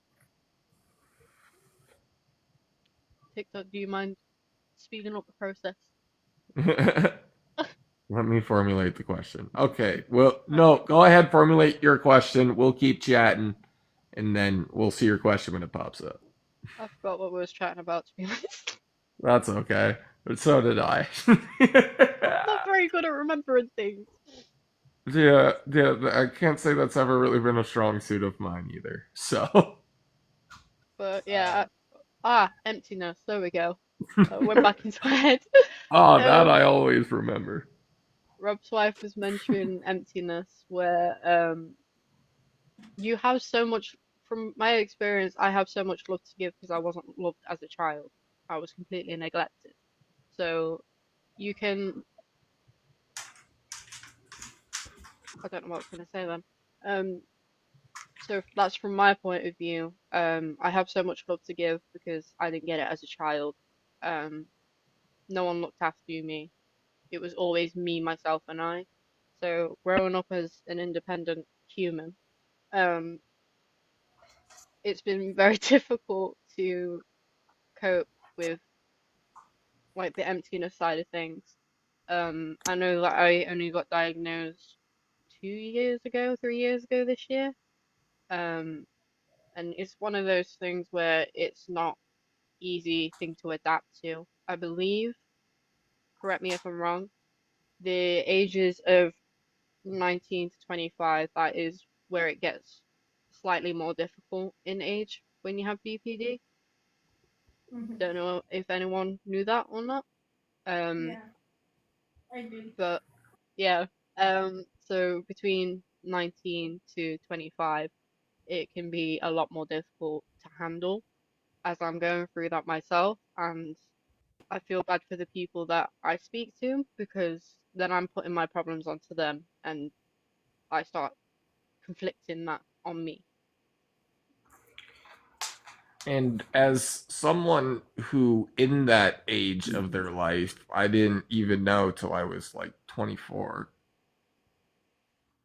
TikTok, do you mind speeding up the process? Let me formulate the question. Okay. Well, no, Okay, go ahead, formulate your question. We'll keep chatting and then we'll see your question when it pops up. I forgot what we was chatting about, to be honest. That's okay. But so did I. I'm not very good at remembering things. Yeah, yeah, I can't say that's ever really been a strong suit of mine either. So, But yeah, emptiness. There we go. Went back into my head. oh, that Um, I always remember. Rob's wife was mentioning emptiness, where you have so much. From my experience, I have so much love to give because I wasn't loved as a child. I was completely neglected. So you can. I don't know what I was going to say then. Um, So that's from my point of view. I have so much love to give because I didn't get it as a child. Um, no one looked after me. It was always me, myself, and I. So growing up as an independent human, um, it's been very difficult to cope with like the emptiness side of things. I know that I only got diagnosed 2 years ago, 3 years ago this year. Um, and it's one of those things where it's not easy thing to adapt to. I believe, correct me if I'm wrong, the ages of 19 to 25, that is where it gets slightly more difficult in age when you have BPD. Hmm. Don't know if anyone knew that or not. Um, Yeah, I did. but yeah, so between 19 to 25, it can be a lot more difficult to handle as I'm going through that myself, and I feel bad for the people that I speak to because then I'm putting my problems onto them and I start conflicting that on me. And as someone who, in that age of their life, I didn't even know till I was like 24,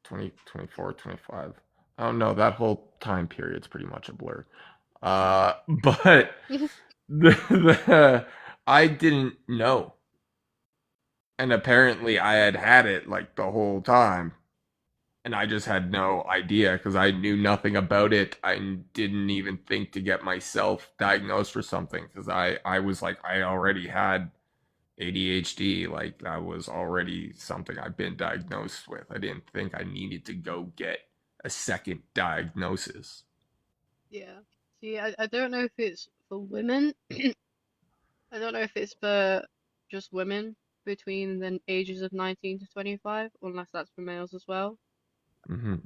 24, 25. I don't know. That whole time period's pretty much a blur. But the I didn't know. And apparently I had it like the whole time. And I just had no idea because I knew nothing about it. I didn't even think to get myself diagnosed for something because I was like, I already had ADHD. Like, that was already something I've been diagnosed with. I didn't think I needed to go get a second diagnosis. Yeah. See, I don't know if it's for women. I don't know if it's for just women between the ages of 19 to 25, unless that's for males as well. Hmm.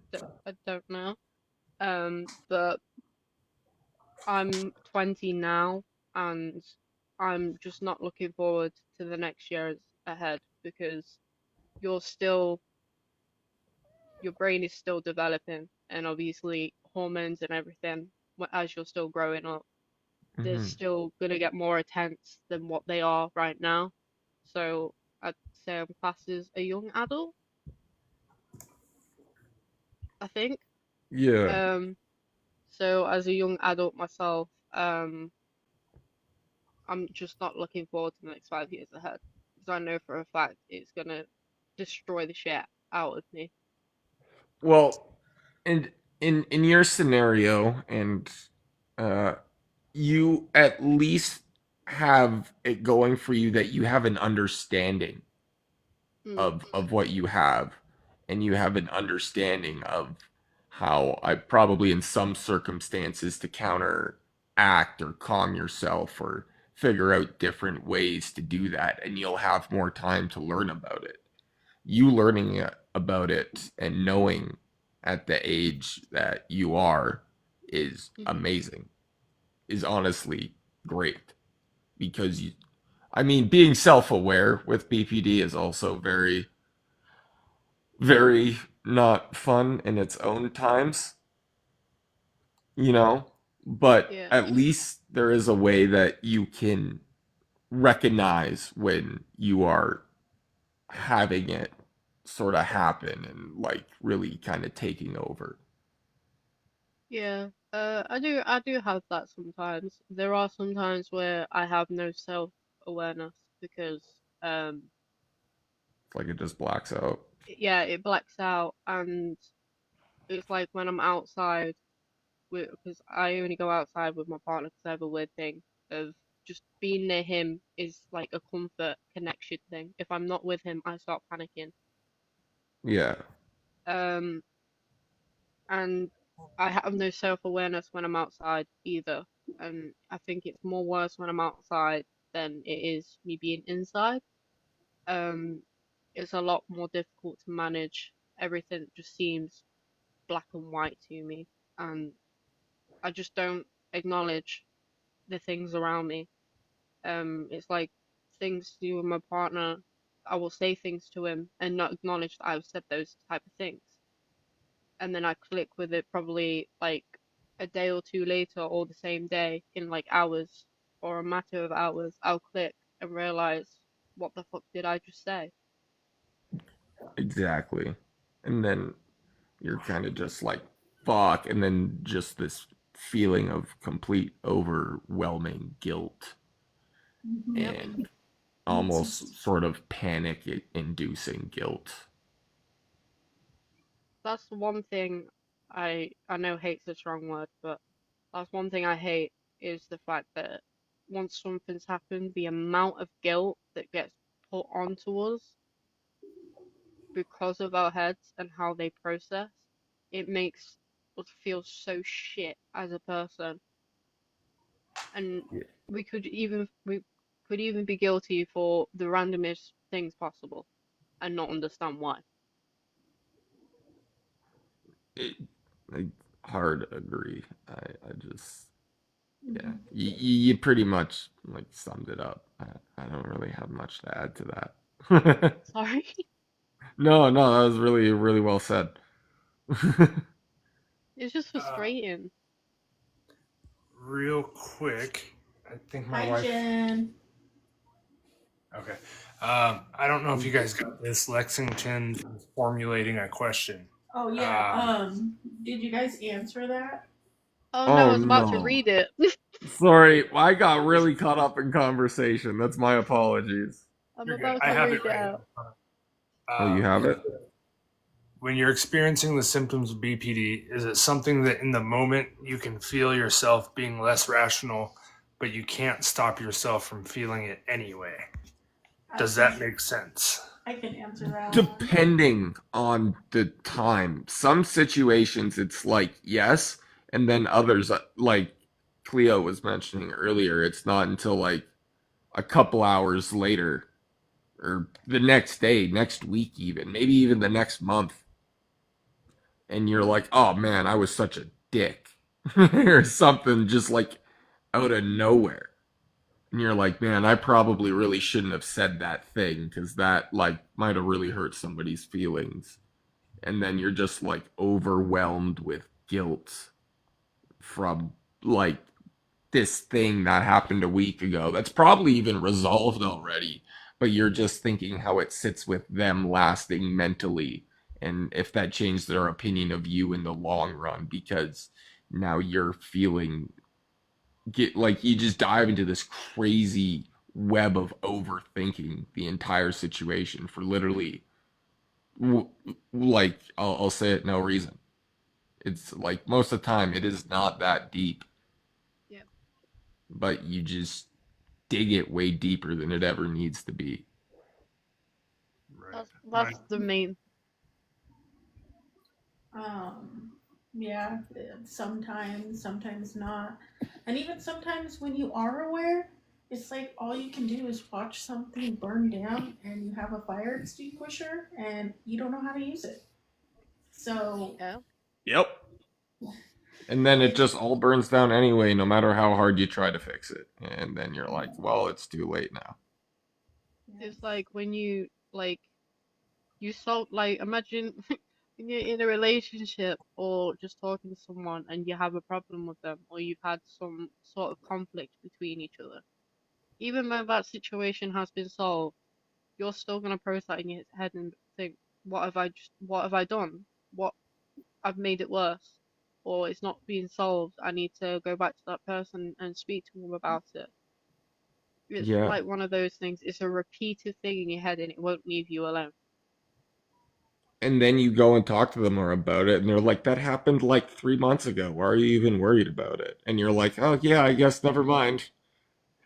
I don't know. But I'm 20 now, and I'm just not looking forward to the next years ahead because you're still, your brain is still developing, and obviously hormones and everything, as you're still growing up, they're Hmm. still gonna get more intense than what they are right now. So I'd say I'm classed as a young adult, I think. Yeah. Um, so as a young adult myself, I'm just not looking forward to the next 5 years ahead because I know for a fact it's gonna destroy the shit out of me. Well, and in your scenario, and uh, you at least have it going for you that you have an understanding Mm, of what you have, and you have an understanding of how I probably in some circumstances to counteract or calm yourself or figure out different ways to do that, and you'll have more time to learn about it. You learning about it and knowing at the age that you are is hmm. amazing, is honestly great because you, I mean, being self-aware with BPD is also very, very not fun in its own times, you know, but Yeah, at least there is a way that you can recognize when you are having it sort of happen and like really kind of taking over. yeah. I do have that sometimes. There are some times where I have no self-awareness because It's like it just blacks out. yeah, it blacks out, and it's like when I'm outside with, because I only go outside with my partner because I have a weird thing of just being near him is like a comfort connection thing. If I'm not with him, I start panicking. Yeah, Um, and I have no self-awareness when I'm outside either. And I think it's more worse when I'm outside than it is me being inside. Um, it's a lot more difficult to manage. Everything just seems black and white to me, and I just don't acknowledge the things around me. It's like things to do with my partner. I will say things to him and not acknowledge that I've said those type of things. And then I click with it probably like a day or two later or the same day in like hours or a matter of hours. I'll click and realize what the fuck did I just say? exactly. And then you're kind of just like, fuck. And then just this feeling of complete overwhelming guilt Mm-hmm. Yep. and It's almost just, sort of panic inducing guilt. That's the one thing I know hate's a strong word, but that's one thing I hate is the fact that once something's happened, the amount of guilt that gets put onto us because of our heads and how they process, it makes us feel so shit as a person. And Yeah. we could even be guilty for the randomest things possible and not understand why. It, I hard agree. I just, yeah, mhm. you pretty much like summed it up. I don't really have much to add to that. Sorry. No, no, that was really, really well said. It's just Uh, frustrating. real quick. I think my Hi, wife. Jen. Okay. I don't know if you guys got this. Lexington is formulating a question. Oh yeah. Did you guys answer that? Oh no, I Oh was about to no. read it. Sorry, I got really caught up in conversation. That's my apologies. I'm You're good. about I to have it read it right out. here. Oh, you have it? When you're experiencing the symptoms of BPD, is it something that in the moment you can feel yourself being less rational, but you can't stop yourself from feeling it anyway? Does that make sense? I can answer that one. Depending on the time. Some situations it's like yes, and then others like Cleo was mentioning earlier, it's not until like a couple hours later or the next day, next week even, maybe even the next month. And you're like, "Oh man, I was such a dick." or something just like out of nowhere. And you're like, "Man, I probably really shouldn't have said that thing because that like might have really hurt somebody's feelings." And then you're just like overwhelmed with guilt from like this thing that happened a week ago that's probably even resolved already, but you're just thinking how it sits with them lasting mentally and if that changed their opinion of you in the long run because now you're feeling get like you just dive into this crazy web of overthinking the entire situation for literally like I'll say it no reason. It's like most of the time it is not that deep, Yep. but you just dig it way deeper than it ever needs to be. Right. That's the main. Yeah, sometimes not. And even sometimes when you are aware, it's like all you can do is watch something burn down and you have a fire extinguisher and you don't know how to use it. So Yeah. Yep. And then it just all burns down anyway, no matter how hard you try to fix it. And then you're like, well, it's too late now. It's like when you like you solve like imagine when you're in a relationship or just talking to someone and you have a problem with them or you've had some sort of conflict between each other. Even when that situation has been solved, you're still gonna process that in your head and think, what have I done? What I've made it worse, or it's not being solved. I need to go back to that person and speak to them about it. It's Yeah. like one of those things. It's a repeated thing in your head, and it won't leave you alone. And then you go and talk to them or about it, and they're like, that happened like 3 months ago. Why are you even worried about it? And you're like, oh, yeah, I guess never mind.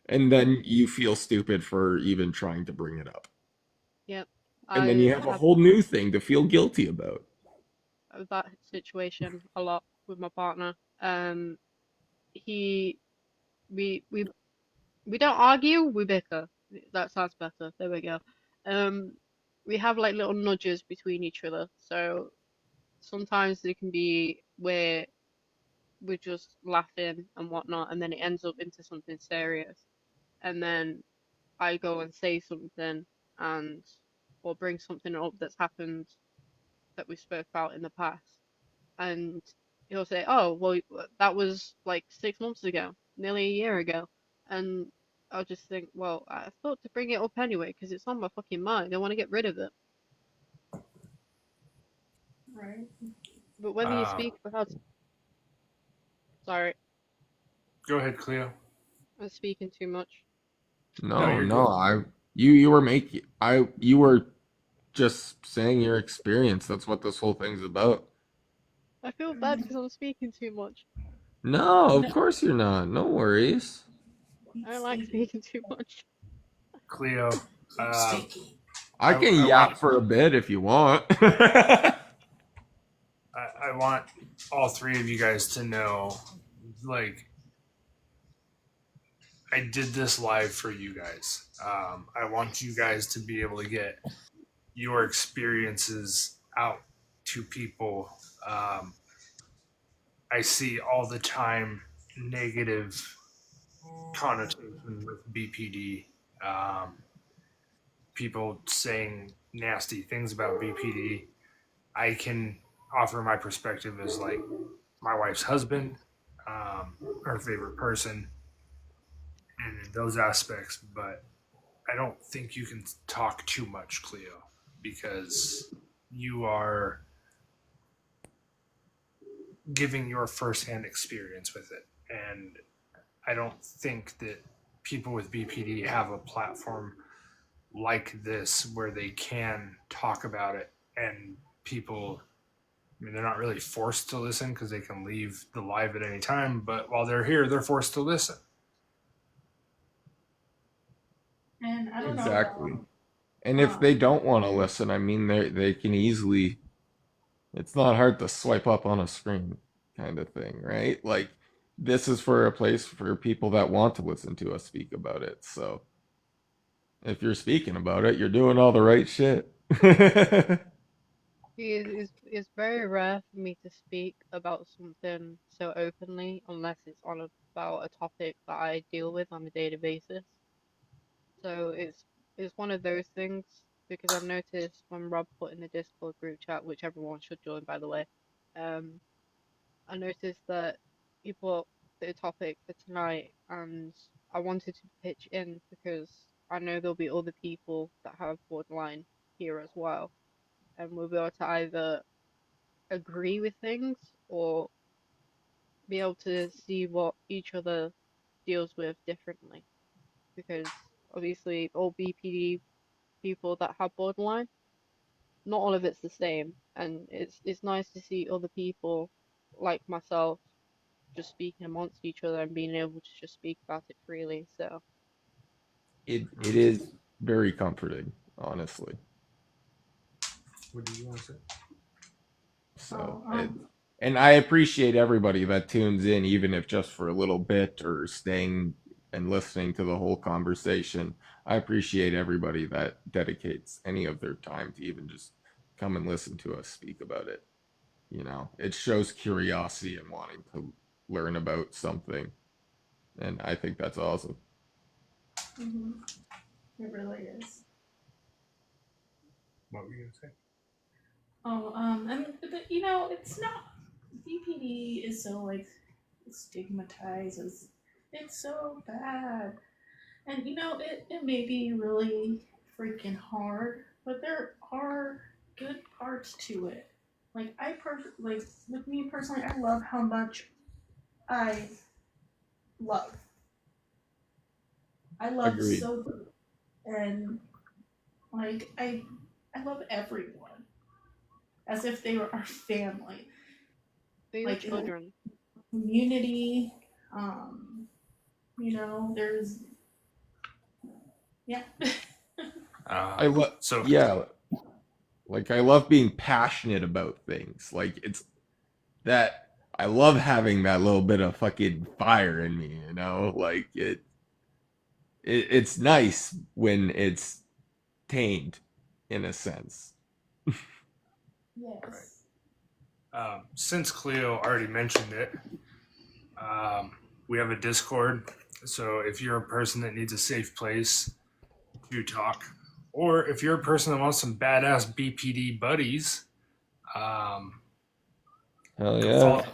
And then you feel stupid for even trying to bring it up. Yep, And then you I have a have whole new thing to feel guilty about. that situation a lot with my partner. He, we, we, we don't argue. We bicker. That sounds better. There we go. Um, we have like little nudges between each other. So sometimes they can be where we're just laughing and whatnot, and then it ends up into something serious. And then I go and say something and or bring something up that's happened that we spoke about in the past. And he'll say, "Oh, well, that was like 6 months ago, nearly a year ago." And I'll just think, well, I thought to bring it up anyway because it's on my fucking mind. I want to get rid of it. right. But whether you speak about, sorry, Go ahead, Cleo. I'm speaking too much. No, No, you're no, good. you were making, you were just saying your experience. That's what this whole thing's about. I feel bad because I'm speaking too much. No, of No, course you're not. No worries. I don't like speaking too much. Cleo, I can I want yap for a bit if you want. I want all three of you guys to know, like, I did this live for you guys. I want you guys to be able to get your experiences out to people. I see all the time negative connotation with BPD. Um, People saying nasty things about BPD. I can offer my perspective as like my wife's husband. our favorite person, and in those aspects. But I don't think you can talk too much, Cleo, because you are giving your firsthand experience with it. And I don't think that people with BPD have a platform like this where they can talk about it, and people, I mean, they're not really forced to listen because they can leave the live at any time, but while they're here, they're forced to listen. And I don't know Exactly. about And if they don't want to listen, I mean, they can easily. It's not hard to swipe up on a screen, kind of thing, right? Like, this is for a place for people that want to listen to us speak about it. So, if you're speaking about it, you're doing all the right shit. It's very rare for me to speak about something so openly unless it's on about a topic that I deal with on a daily basis. So it's one of those things because I've noticed when Rob put in the Discord group chat, which everyone should join by the way, um, I noticed that he put the topic for tonight and I wanted to pitch in because I know there'll be other people that have borderline here as well, and we'll be able to either agree with things or be able to see what each other deals with differently. Because obviously, all BPD people that have borderline, not all of it's the same, and it's nice to see other people like myself just speaking amongst each other and being able to just speak about it freely. So It is very comforting, honestly. What do you want to say? So, oh, and I appreciate everybody that tunes in, even if just for a little bit or staying and listening to the whole conversation. I appreciate everybody that dedicates any of their time to even just come and listen to us speak about it. You know, it shows curiosity and wanting to learn about something. And I think that's awesome. it really is. What were you going to say? Oh, and but, it's not, BPD is so like stigmatized as it's so bad, and it may be really freaking hard, but there are good parts to it. Like like with me personally, I love how much I love. I love Agreed. so good, and like I love everyone as if they were our family. they're your Like in children. community, there's yeah. I love, So yeah, like I love being passionate about things. Like it's that I love having that little bit of fucking fire in me, you know? Like it's nice when it's tamed in a sense. Yes. since Cleo already mentioned it, we have a Discord. So if you're a person that needs a safe place to talk, or if you're a person that wants some badass BPD buddies, um, Hell go yeah. follow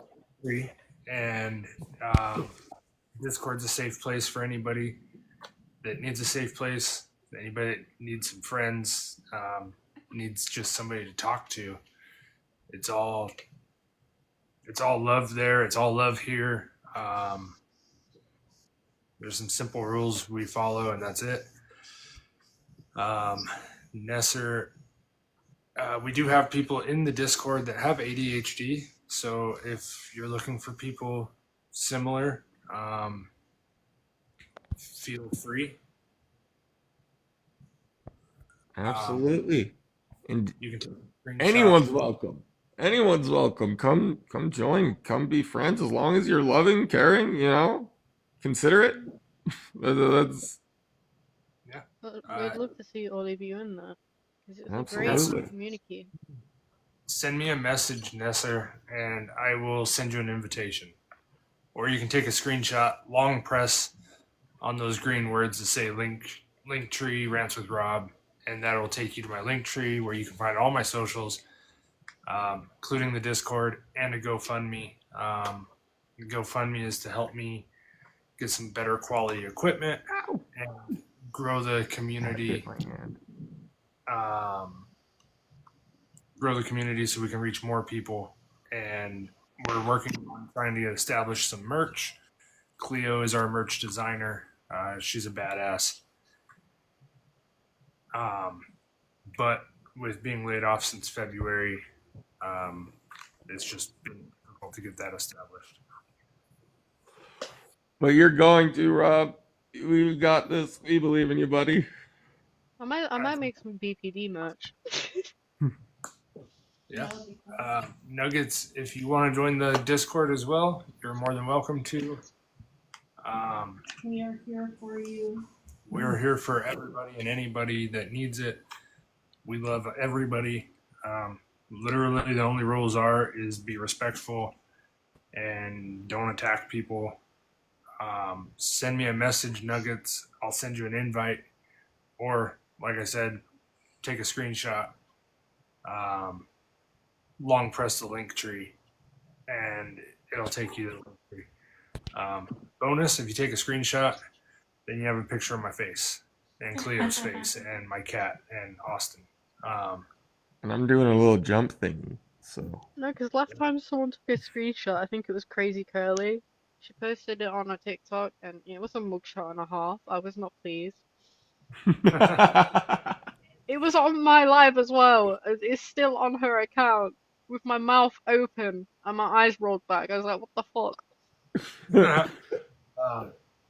free. And Discord's a safe place for anybody that needs a safe place. Anybody that needs some friends, needs just somebody to talk to. It's all love there. It's all love here. There's some simple rules we follow, and that's it. Nesser, we do have people in the Discord that have ADHD. So if you're looking for people similar, feel free. Absolutely. And You can take a screenshot. anyone's welcome. Anyone's welcome. Come join. Come be friends as long as you're loving, caring, you know, considerate. That's Yeah. But we'd love to see all of you in there because it's a great absolutely. community. Send me a message, Nesser, and I will send you an invitation. Or you can take a screenshot, long press on those green words that say link tree rants with Rob, and that will take you to my link tree where you can find all my socials, including the Discord and a GoFundMe. GoFundMe is to help me get some better quality equipment and grow the community. Grow the community so we can reach more people. And we're working on trying to get established some merch. Cleo is our merch designer. She's a badass. But with being laid off since February, it's just been difficult to get that established. But you're going to, Rob. We got this. We believe in you, buddy. I might make some BPD merch. Yeah. Nuggets, if you want to join the Discord as well, you're more than welcome to. We are here for you. We're here for everybody and anybody that needs it. We love everybody. Literally, the only rules is be respectful and don't attack people. Send me a message, Nuggets. I'll send you an invite. Or, like I said, take a screenshot. Long press the link tree, and it'll take you to the link tree. Bonus, if you take a screenshot, then you have a picture of my face and Cleo's face and my cat and Austin. And I'm doing a little jump thing, so. No, because last time someone took a screenshot, I think it was Crazy Curly. She posted it on her TikTok, and it was a mugshot and a half. I was not pleased. It was on my live as well. It's still on her account with my mouth open and my eyes rolled back. I was like, what the fuck?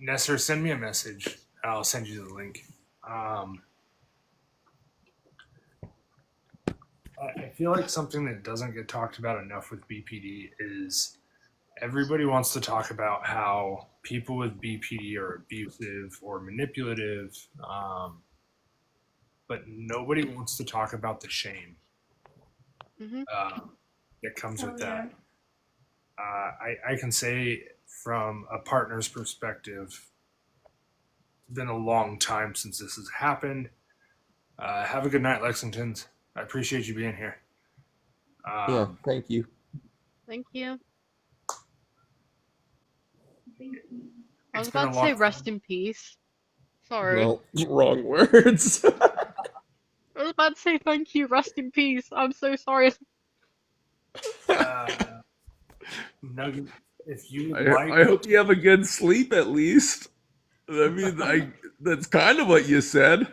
Nesser, send me a message. I'll send you the link. I feel like something that doesn't get talked about enough with BPD is everybody wants to talk about how people with BPD are abusive or manipulative, but nobody wants to talk about the shame that comes with that. I can say from a partner's perspective, it's been a long time since this has happened. Have a good night, Lexingtons. I appreciate you being here. Yeah, thank you. Thank you. I was It's been about a to say long rest in peace. Sorry. No, wrong words. I was about to say thank you, rest in peace. I'm so sorry. Nugget, if you I hope you have a good sleep at least. I mean, that's kind of what you said.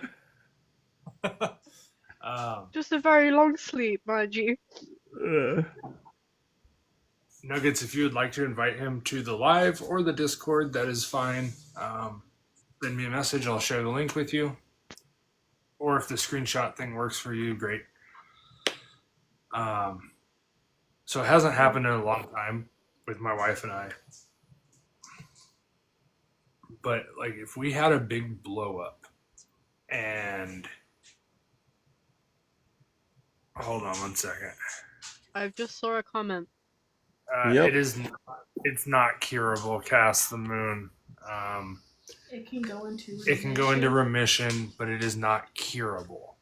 Just a very long sleep, mind you. Nuggets, if you would like to invite him to the live or the Discord, that is fine. Send me a message. I'll share the link with you. Or if the screenshot thing works for you, great. So it hasn't happened in a long time with my wife and I. But like if we had a big blow up and hold on one second. I just saw a comment. Yep. It's not curable, Cast the Moon. It can go into remission. It can go into remission, but it is not curable.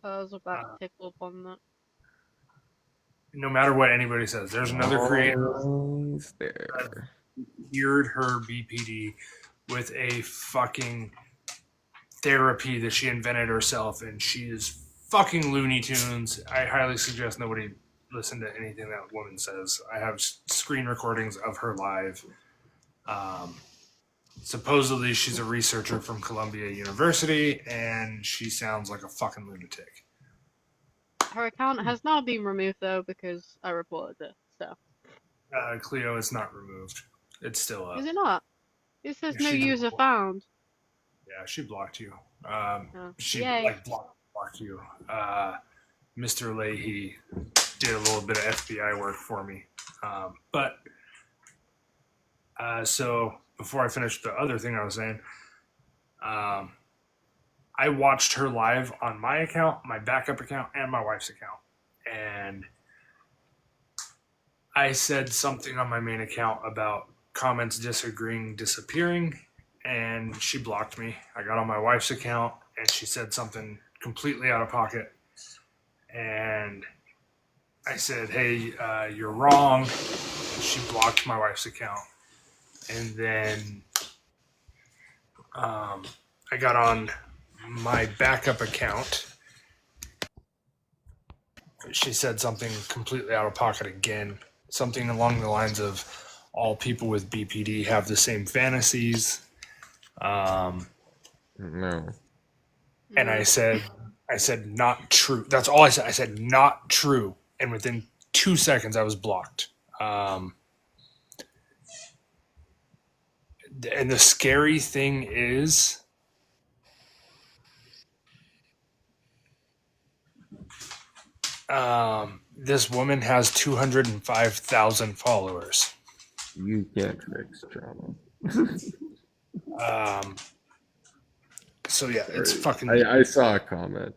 I was about to tickle up on that. No matter what anybody says, there's another creator there. cured her BPD with a fucking therapy that she invented herself, and she is fucking Looney Tunes. I highly suggest nobody listen to anything that woman says. I have screen recordings of her live. Supposedly she's a researcher from Columbia University, and she sounds like a fucking lunatic. Her account has now been removed though because I reported it. So. Cleo, it's not removed. It's still up. Is it not? It says no She user found. Yeah, she blocked you. She Yay. like blocked you. Mr. Leahy did a little bit of FBI work for me. So before I finish the other thing I was saying, I watched her live on my account, my backup account, and my wife's account. And I said something on my main account about comments disappearing, and she blocked me. I got on my wife's account, and she said something completely out of pocket. And I said, hey, you're wrong. she blocked my wife's account, and then I got on my backup account. She said something completely out of pocket again, something along the lines of all people with BPD have the same fantasies. No. And I said not true. That's all I said. I said not true, and within 2 seconds I was blocked. And the scary thing is, this woman has 205,000 followers. You can't fix trauma. So yeah, it's fucking. I saw a comment.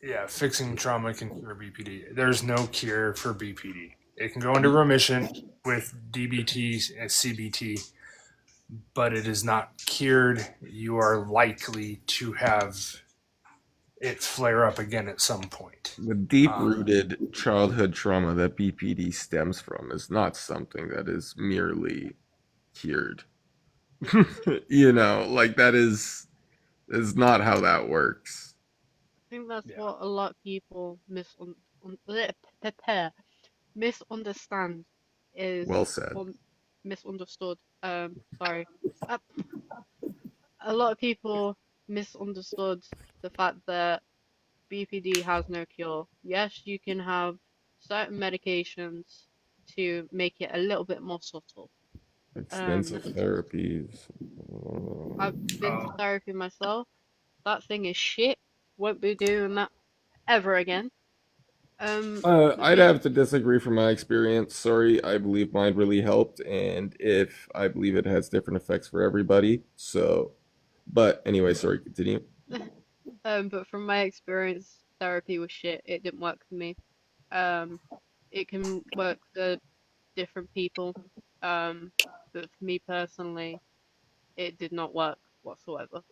Yeah, fixing trauma can cure BPD. There's no cure for BPD. It can go into remission with DBT and CBT, but it is not cured. You are likely to have it flare up again at some point. The deep-rooted childhood trauma that BPD stems from is not something that is merely cured. That is not how that works. I think that's what a lot of people misunderstand is Well said. misunderstood. Sorry. A lot of people misunderstood the fact that BPD has no cure. Yes, you can have certain medications to make it a little bit more subtle. Extensive therapies. I've been to therapy myself. That thing is shit. Won't be doing that ever again. I'd have to disagree from my experience. Sorry, I believe mine really helped, and if I believe it has different effects for everybody. So, but anyway, sorry, continue. But from my experience, therapy was shit. It didn't work for me. It can work for different people. But for me personally, it did not work whatsoever.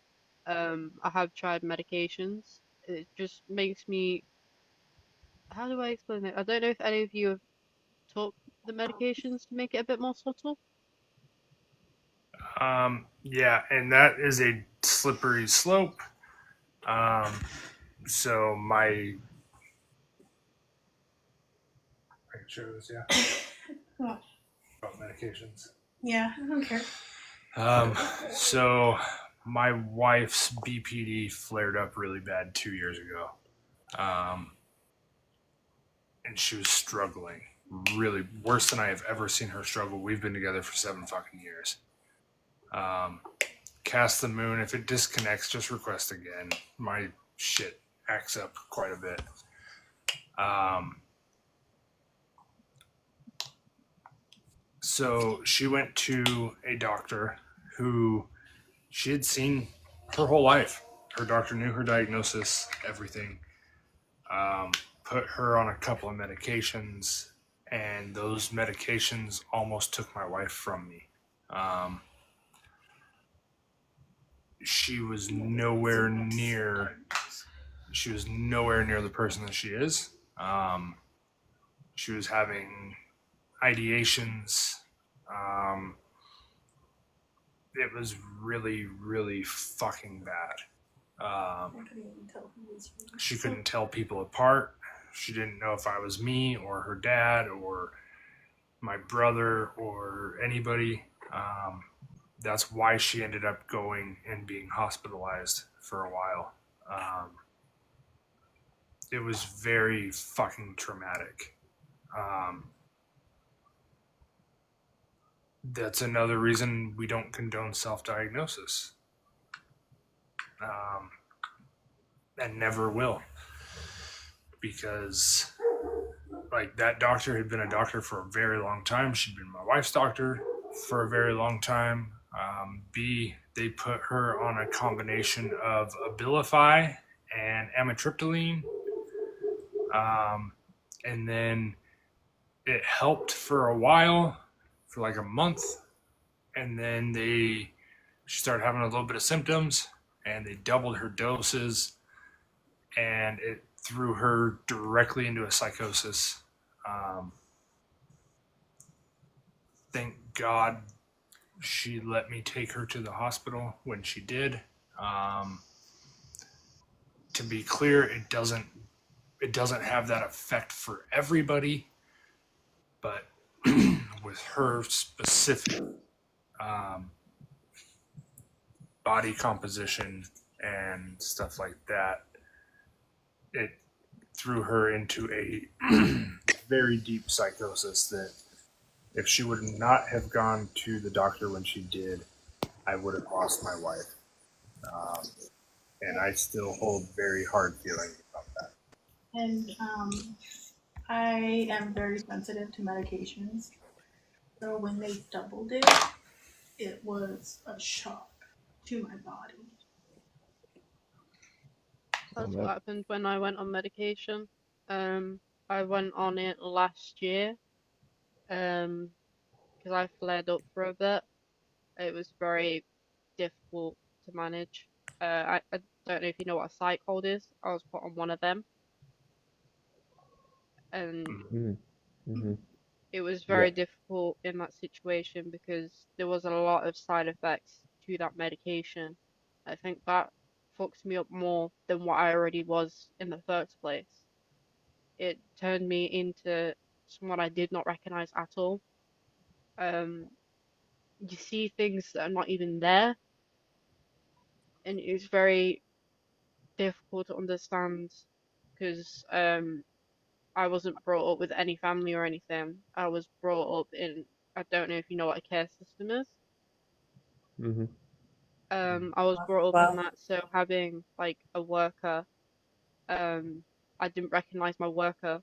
I have tried medications. It just makes me, how do I explain it? I don't know if any of you have took the medications to make it a bit more subtle. Yeah, and that is a slippery slope. So I can show this, yeah. Oh. About medications. Yeah, I don't care. So my wife's BPD flared up really bad 2 years ago. And she was struggling really worse than I have ever seen her struggle. We've been together for 7 fucking years. Cast the moon. If it disconnects, just request again. My shit acts up quite a bit. So she went to a doctor who she had seen her whole life. Her doctor knew her diagnosis, everything. Put her on a couple of medications, and those medications almost took my wife from me. She was nowhere near the person that she is. She was having ideations. It was really, really fucking bad. She couldn't tell people apart. She didn't know if I was me or her dad or my brother or anybody. That's why she ended up going and being hospitalized for a while. It was very fucking traumatic. That's another reason we don't condone self-diagnosis. And never will. Because that doctor had been a doctor for a very long time. She'd been my wife's doctor for a very long time. They put her on a combination of Abilify and amitriptyline. And then it helped for a while, for like a month. And then she started having a little bit of symptoms, and they doubled her doses, and it threw her directly into a psychosis. thank God she let me take her to the hospital when she did. To be clear, it doesn't have that effect for everybody, but with her specific um, body composition and stuff like that, it threw her into a very deep psychosis that if she would not have gone to the doctor when she did, I would have lost my wife. And I still hold very hard feelings about that. And I am very sensitive to medications. So when they doubled it, it was a shock to my body. That's what happened when I went on medication. I went on it last year, because I flared up for a bit. It was very difficult to manage. I don't know if you know what a psych hold is. I was put on one of them, and it was very difficult in that situation because there was a lot of side effects to that medication. I think that fucked me up more than what I already was in the first place. It turned me into someone I did not recognize at all. You see things that are not even there, and it's very difficult to understand because I wasn't brought up with any family or anything. I was brought up in, I don't know if you know what a care system is. I was brought up in Well, that, so having like a worker, I didn't recognize my worker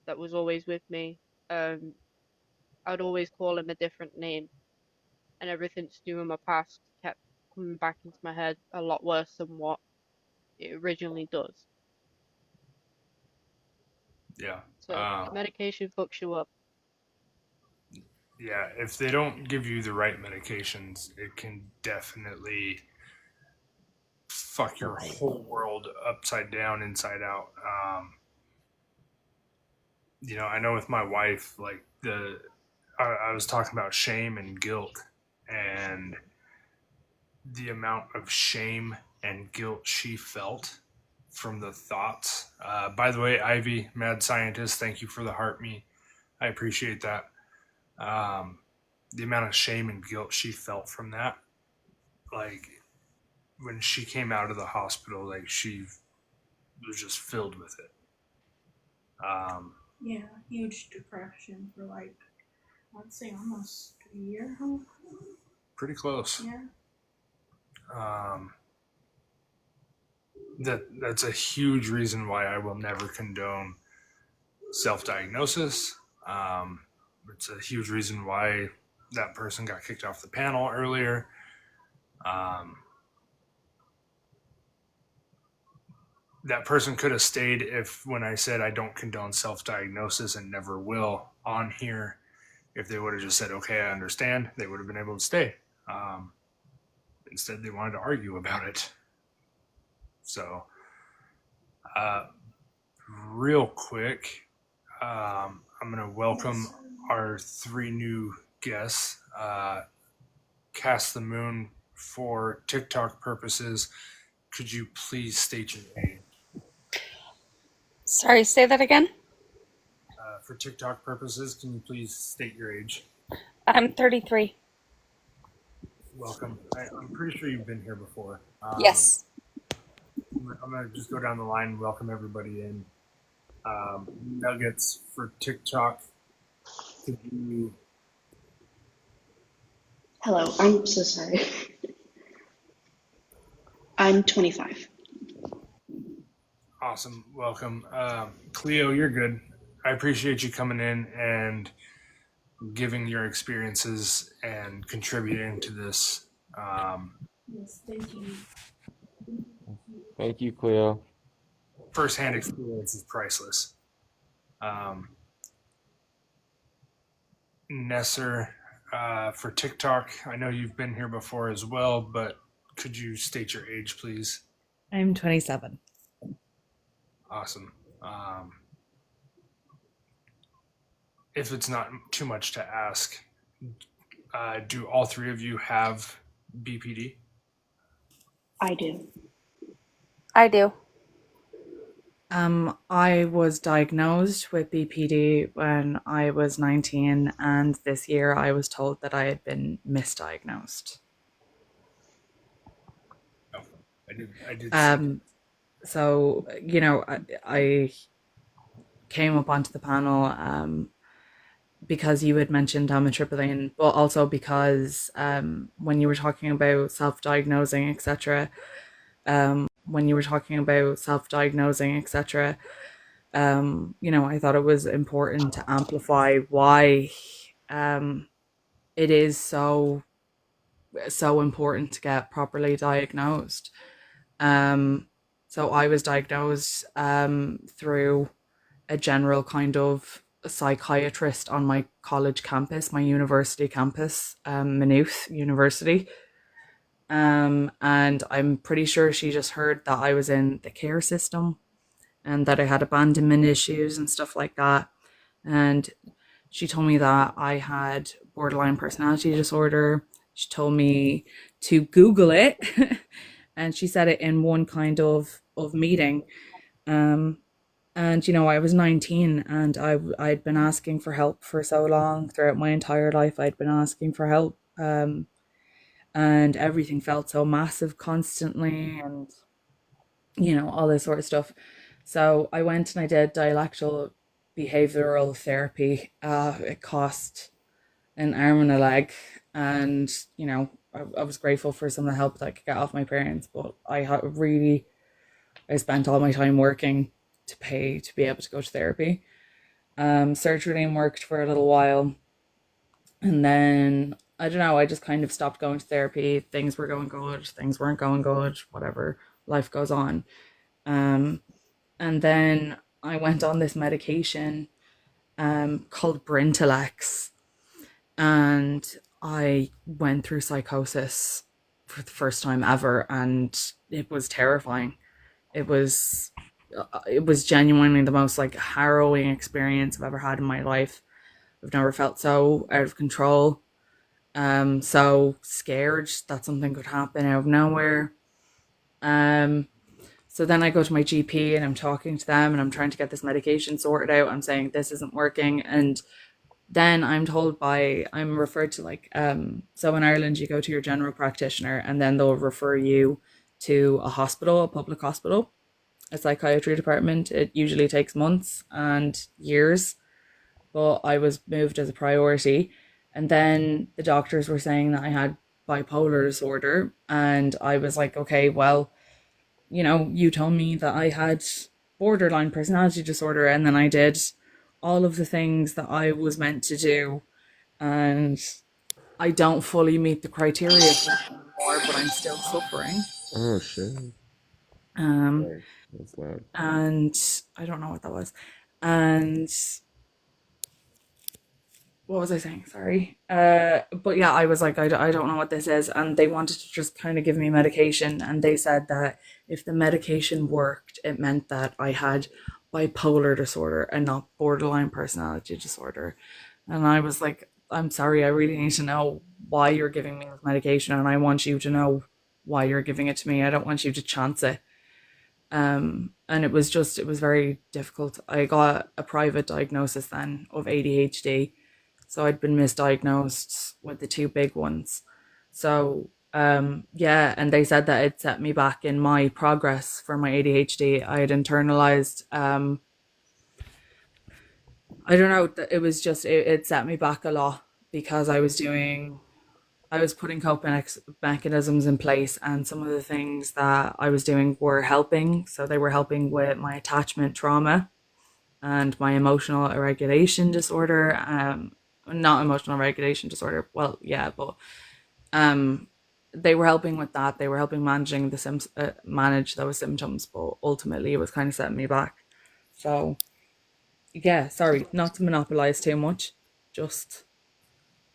that was always with me. I'd always call him a different name, and everything to do with my past kept coming back into my head a lot worse than what it originally does. Yeah. So medication fucks you up. Yeah, if they don't give you the right medications, it can definitely fuck your whole world upside down, inside out. I know with my wife, like I was talking about shame and guilt, and the amount of shame and guilt she felt from the thoughts. By the way, Ivy, mad scientist, thank you for the heart me. I appreciate that. The amount of shame and guilt she felt from that, like when she came out of the hospital, like she was just filled with it. Yeah, huge depression for like, I'd say almost a year. Pretty close. Yeah. That's a huge reason why I will never condone self-diagnosis. It's a huge reason why that person got kicked off the panel earlier. That person could have stayed if, when I said I don't condone self-diagnosis and never will on here, if they would have just said, okay, I understand, they would have been able to stay. Instead, they wanted to argue about it. So, real quick, I'm going to welcome our 3 new guests. Cast the Moon, for TikTok purposes, could you please state your name? Sorry, say that again? For TikTok purposes, can you please state your age? I'm 33. Welcome. I'm pretty sure you've been here before. Yes. I'm going to just go down the line and welcome everybody in. Nuggets, for TikTok, could you... Hello, I'm so sorry. I'm 25. Awesome. Welcome. Cleo, you're good. I appreciate you coming in and giving your experiences and contributing to this. Yes, thank you. Thank you, Cleo. First-hand experience is priceless. Nesser, for TikTok, I know you've been here before as well, but could you state your age, please? I'm 27. Awesome. If it's not too much to ask, Do all three of you have BPD? I do. I do. I was diagnosed with BPD when I was 19, and this year I was told that I had been misdiagnosed. No, I did see that. So, you know, I came up onto the panel because you had mentioned amitriptyline, but also because when you were talking about self-diagnosing, etc., you know, I thought it was important to amplify why it is so important to get properly diagnosed. So I was diagnosed through a general kind of psychiatrist on my college campus, my university campus, Maynooth University. And I'm pretty sure she just heard that I was in the care system and that I had abandonment issues and stuff like that. And she told me that I had borderline personality disorder. She told me to Google it, and she said it in one kind of meeting. And you know, I was 19, and I'd been asking for help for so long. Throughout my entire life, I'd been asking for help, and everything felt so massive constantly, and you know, all this sort of stuff. So I went and I did dialectal behavioral therapy. It cost an arm and a leg, and you know, I was grateful for some of the help that I could get off my parents, but I spent all my time working to pay to be able to go to therapy. Sertraline worked for a little while, and then I don't know, I just kind of stopped going to therapy. Things were going good, things weren't going good, whatever, life goes on. And then I went on this medication called Brintalex, and I went through psychosis for the first time ever, and it was terrifying. It was genuinely the most like harrowing experience I've ever had in my life. I've never felt so out of control, so scared that something could happen out of nowhere. So then I go to my GP and I'm talking to them and I'm trying to get this medication sorted out. I'm saying this isn't working, and then I'm referred to like so in Ireland you go to your general practitioner and then they'll refer you to a hospital, a public hospital, a psychiatry department. It usually takes months and years, but I was moved as a priority. And then the doctors were saying that I had bipolar disorder, and I was like, okay, well, you know, you told me that I had borderline personality disorder, and then I did all of the things that I was meant to do, and I don't fully meet the criteria for it anymore, but I'm still suffering. Oh shit. Um, Sorry. That's loud. and I don't know what that was. And what was I saying? Sorry. But yeah, I was like, I don't know what this is. And they wanted to just kind of give me medication. And they said that if the medication worked, it meant that I had bipolar disorder and not borderline personality disorder. And I was like, I'm sorry, I really need to know why you're giving me this medication. And I want you to know why you're giving it to me. I don't want you to chance it. And it was very difficult. I got a private diagnosis then of ADHD. So I'd been misdiagnosed with the two big ones. So yeah, and they said that it set me back in my progress for my ADHD. I had internalized I don't know, it set me back a lot because I was putting coping mechanisms in place, and some of the things that I was doing were helping. So they were helping with my attachment trauma and my emotional irregulation disorder. Not emotional regulation disorder. Well, yeah, but they were helping with that. They were helping manage those symptoms, but ultimately it was kind of setting me back. So yeah, sorry, not to monopolize too much. Just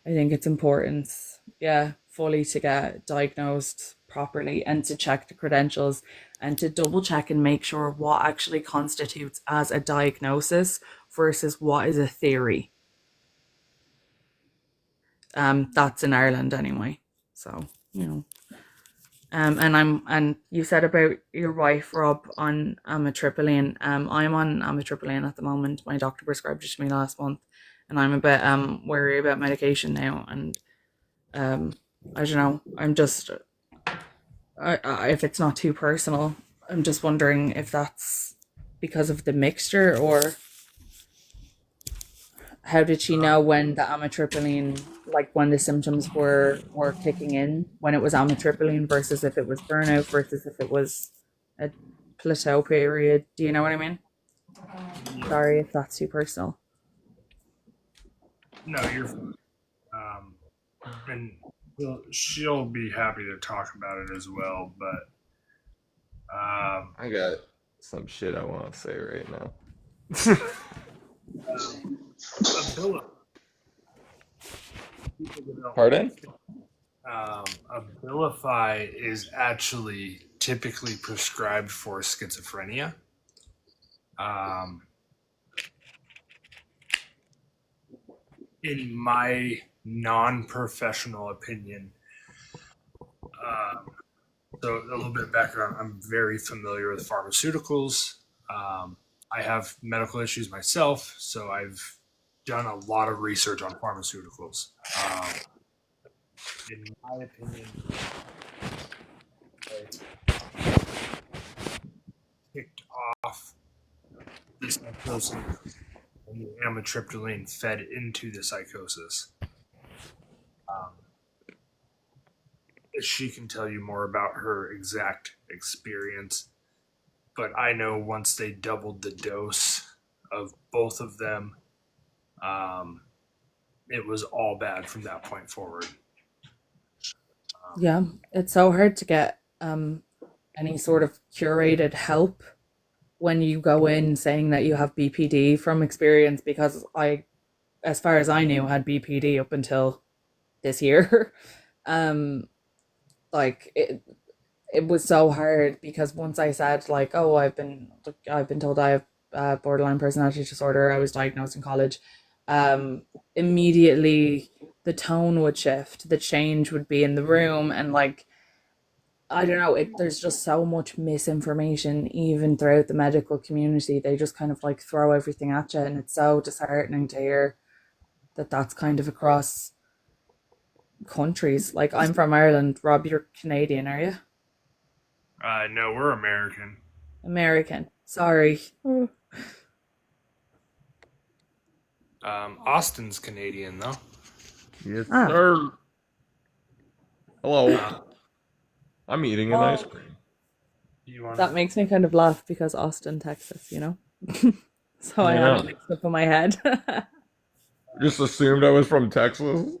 I think it's important, yeah, fully to get diagnosed properly and to check the credentials and to double check and make sure what actually constitutes as a diagnosis versus what is a theory. that's in Ireland anyway. So, you know. And you said about your wife, Rob, on amitriptyline. I'm on amitriptyline at the moment. My doctor prescribed it to me last month, and I'm a bit wary about medication now. And I don't know. I'm just, if it's not too personal, I'm just wondering if that's because of the mixture, or how did she know when the amitriptyline, like when the symptoms were kicking in, when it was amitriptyline versus if it was burnout versus if it was a plateau period? Do you know what I mean? Sorry if that's too personal. No, you're fine. And she'll be happy to talk about it as well, but I got some shit I want to say right now. Pardon? Abilify is actually typically prescribed for schizophrenia. In my non-professional opinion, so a little bit of background, I'm very familiar with pharmaceuticals. I have medical issues myself, so I've done a lot of research on pharmaceuticals. In my opinion, kicked off the psychosis and the amitriptyline fed into the psychosis. She can tell you more about her exact experience, but I know once they doubled the dose of both of them, it was all bad from that point forward. Yeah, it's so hard to get any sort of curated help when you go in saying that you have BPD from experience, because I, as far as I knew, had BPD up until this year. Like it was so hard, because once I said like, oh, I've been told I have borderline personality disorder, I was diagnosed in college, immediately the tone would shift, the change would be in the room, and like, I don't know, there's just so much misinformation even throughout the medical community. They just kind of like throw everything at you, and it's so disheartening to hear that that's kind of across countries. Like, I'm from Ireland. Rob, you're Canadian, are you? No, we're American. American. Sorry. Austin's Canadian, though. Yes, sir. Hello. I'm eating an ice cream. That makes me kind of laugh, because Austin, Texas, you know? So I had it mixed up in my head. Just assumed I was from Texas.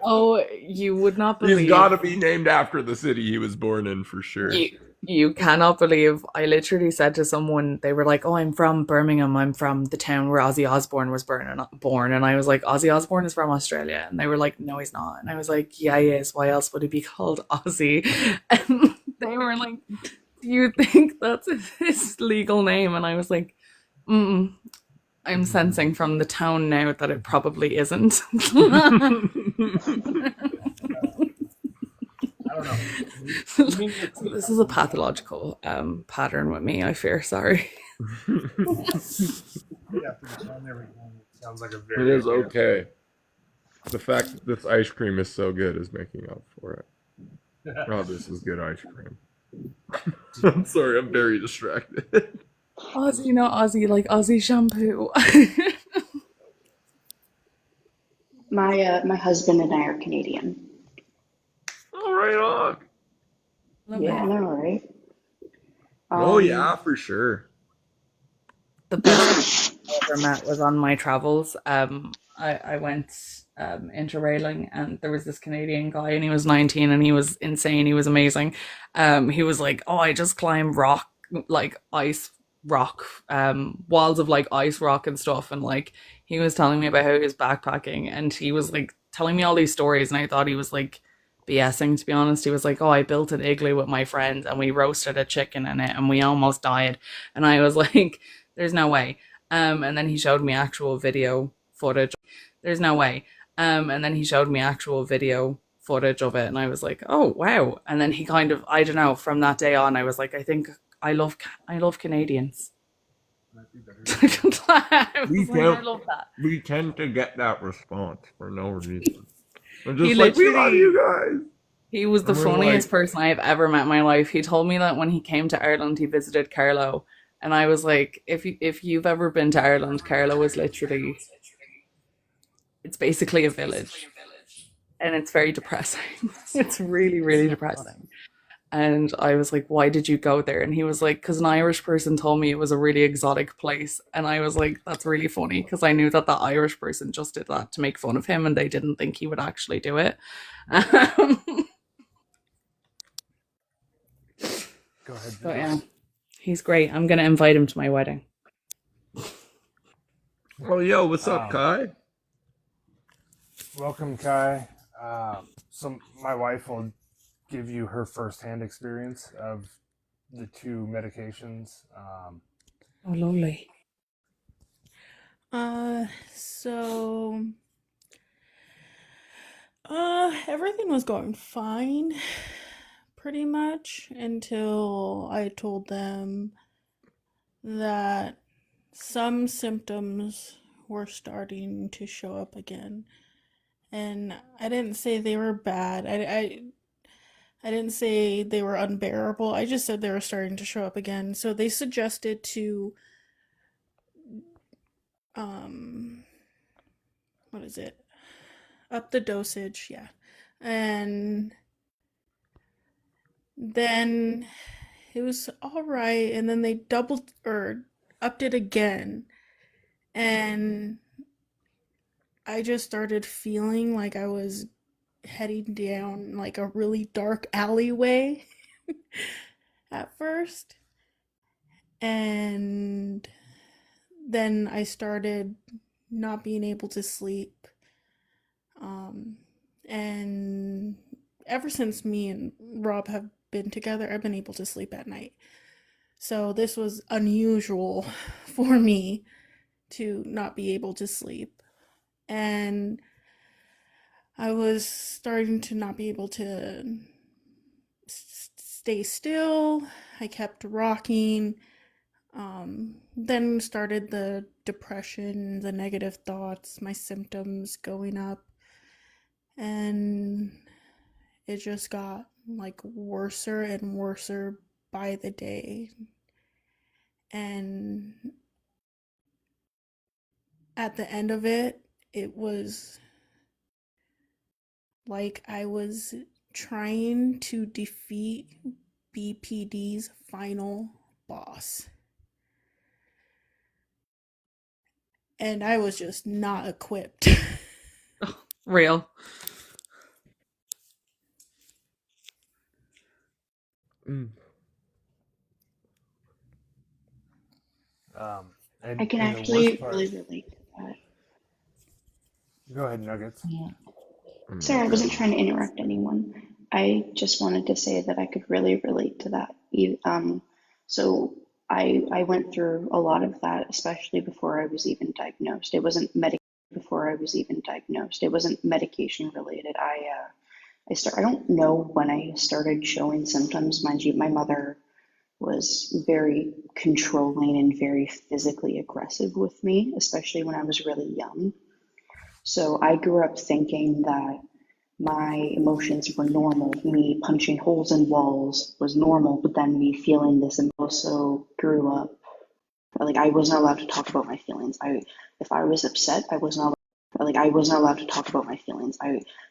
Oh, you would not believe. He's got to be named after the city he was born in, for sure. You cannot believe. I literally said to someone, they were like, oh, I'm from Birmingham. I'm from the town where Ozzy Osbourne was born. And I was like, Ozzy Osbourne is from Australia. And they were like, no, he's not. And I was like, yeah, he is. Why else would he be called Ozzy? And they were like, do you think that's his legal name? And I was like, I'm sensing from the tone now that it probably isn't. I don't know. This is a pathological pattern with me, I fear. Sorry. Sounds like it is okay. The fact that this ice cream is so good is making up for it. Oh, this is good ice cream. I'm sorry, I'm very distracted. Aussie, not Aussie, like Aussie shampoo. My husband and I are Canadian. Oh, right on. Yeah, I know, right? Oh yeah, for sure. The best I ever met was on my travels. I went interrailing, and there was this Canadian guy, and he was 19, and he was insane. He was amazing. He was like, oh, I just climb rock, like ice rock, walls of like ice rock and stuff. And like, he was telling me about how he was backpacking, and he was like telling me all these stories, and I thought he was like BSing, to be honest. He was like, oh, I built an igloo with my friends, and we roasted a chicken in it, and we almost died. And I was like, there's no way. And then he showed me actual video footage. There's no way. And then he showed me actual video footage of it, and I was like, oh wow. And then he kind of, I don't know, from that day on, I was like, I think I love Canadians. I was like, I love that. We tend to get that response for no reason. We're He just like, we love literally, you guys. he was the And we're funniest like, person I've ever met in my life. He told me that when he came to Ireland, he visited Carlow, and I was like, if you've ever been to Ireland, Carlow is literally, it's basically a village, and it's very depressing. It's really, really depressing. And I was like, why did you go there? And he was like, because an Irish person told me it was a really exotic place. And I was like, that's really funny, because I knew that that Irish person just did that to make fun of him, and they didn't think he would actually do it. Go ahead. But yeah, he's great. I'm gonna invite him to my wedding. oh, yo, what's up, Kai? Welcome, Kai. So my wife will give you her firsthand experience of the two medications. Oh, lovely. So everything was going fine pretty much until I told them that some symptoms were starting to show up again. And I didn't say they were bad. I didn't say they were unbearable. I just said they were starting to show up again. So they suggested to what is it? Up the dosage, yeah. And then it was all right, and then they doubled or upped it again. And I just started feeling like I was heading down like a really dark alleyway at first. And then I started not being able to sleep. And ever since me and Rob have been together, I've been able to sleep at night. So this was unusual for me to not be able to sleep. And I was starting to not be able to stay still. I kept rocking. Then started the depression, the negative thoughts, my symptoms going up. And it just got like worser and worser by the day. And at the end of it, it was like I was trying to defeat BPD's final boss. And I was just not equipped. Real. I can actually really relate to that. Go ahead, Nuggets. Sorry, I wasn't trying to interrupt anyone. I just wanted to say that I could really relate to that. So I went through a lot of that, especially before I was even diagnosed. It wasn't medication related. I don't know when I started showing symptoms. Mind you, my mother was very controlling and very physically aggressive with me, especially when I was really young. So I grew up thinking that my emotions were normal. Me punching holes in walls was normal, but then me feeling this, and also grew up like I wasn't allowed to talk about my feelings. If I was upset, I wasn't allowed. Like I wasn't allowed to talk about my feelings.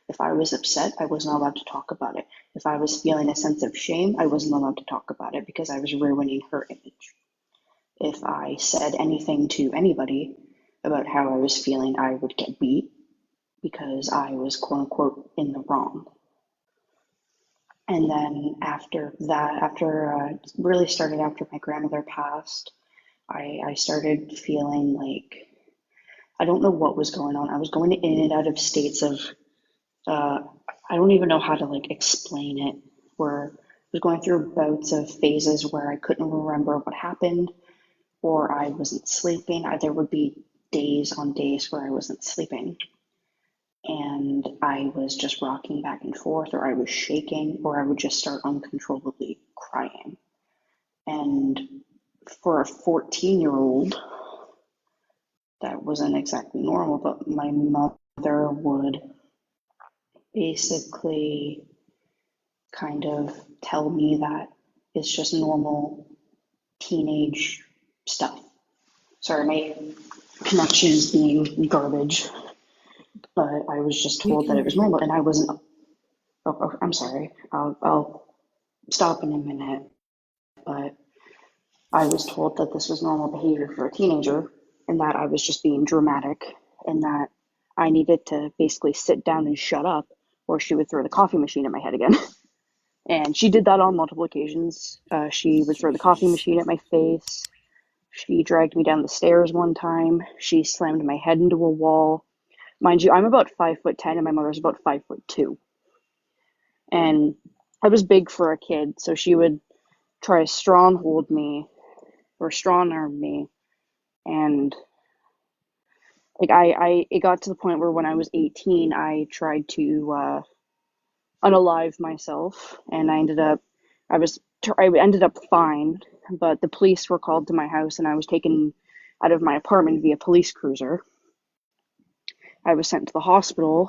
If I was upset, I wasn't allowed to talk about it. If I was feeling a sense of shame, I wasn't allowed to talk about it because I was ruining her image. If I said anything to anybody about how I was feeling, I would get beat because I was quote unquote in the wrong. And then after that, really started after my grandmother passed, I started feeling like I don't know what was going on. I was going in and out of states of, I don't even know how to like explain it, where I was going through bouts of phases where I couldn't remember what happened, or I wasn't sleeping. There would be days on days where I wasn't sleeping. and I was just rocking back and forth, or I was shaking, or I would just start uncontrollably crying. And for a 14-year-old, that wasn't exactly normal, but my mother would basically kind of tell me that it's just normal teenage stuff. Sorry, my connection is being garbage, but I was just We told that can it was hear you. normal, and I wasn't. Oh, I'm sorry. I'll stop in a minute, but I was told that this was normal behavior for a teenager, and that I was just being dramatic, and that I needed to basically sit down and shut up, or she would throw the coffee machine at my head again. And she did that on multiple occasions. She would throw the coffee Jesus. machine at my face. She dragged me down the stairs one time. She slammed my head into a wall. Mind you, I'm about 5'10", and my mother's about 5'2". And I was big for a kid, so she would try to stronghold me or strong arm me. And like it got to the point where when I was 18, I tried to unalive myself, and I ended up fine, but the police were called to my house, and I was taken out of my apartment via police cruiser. I was sent to the hospital,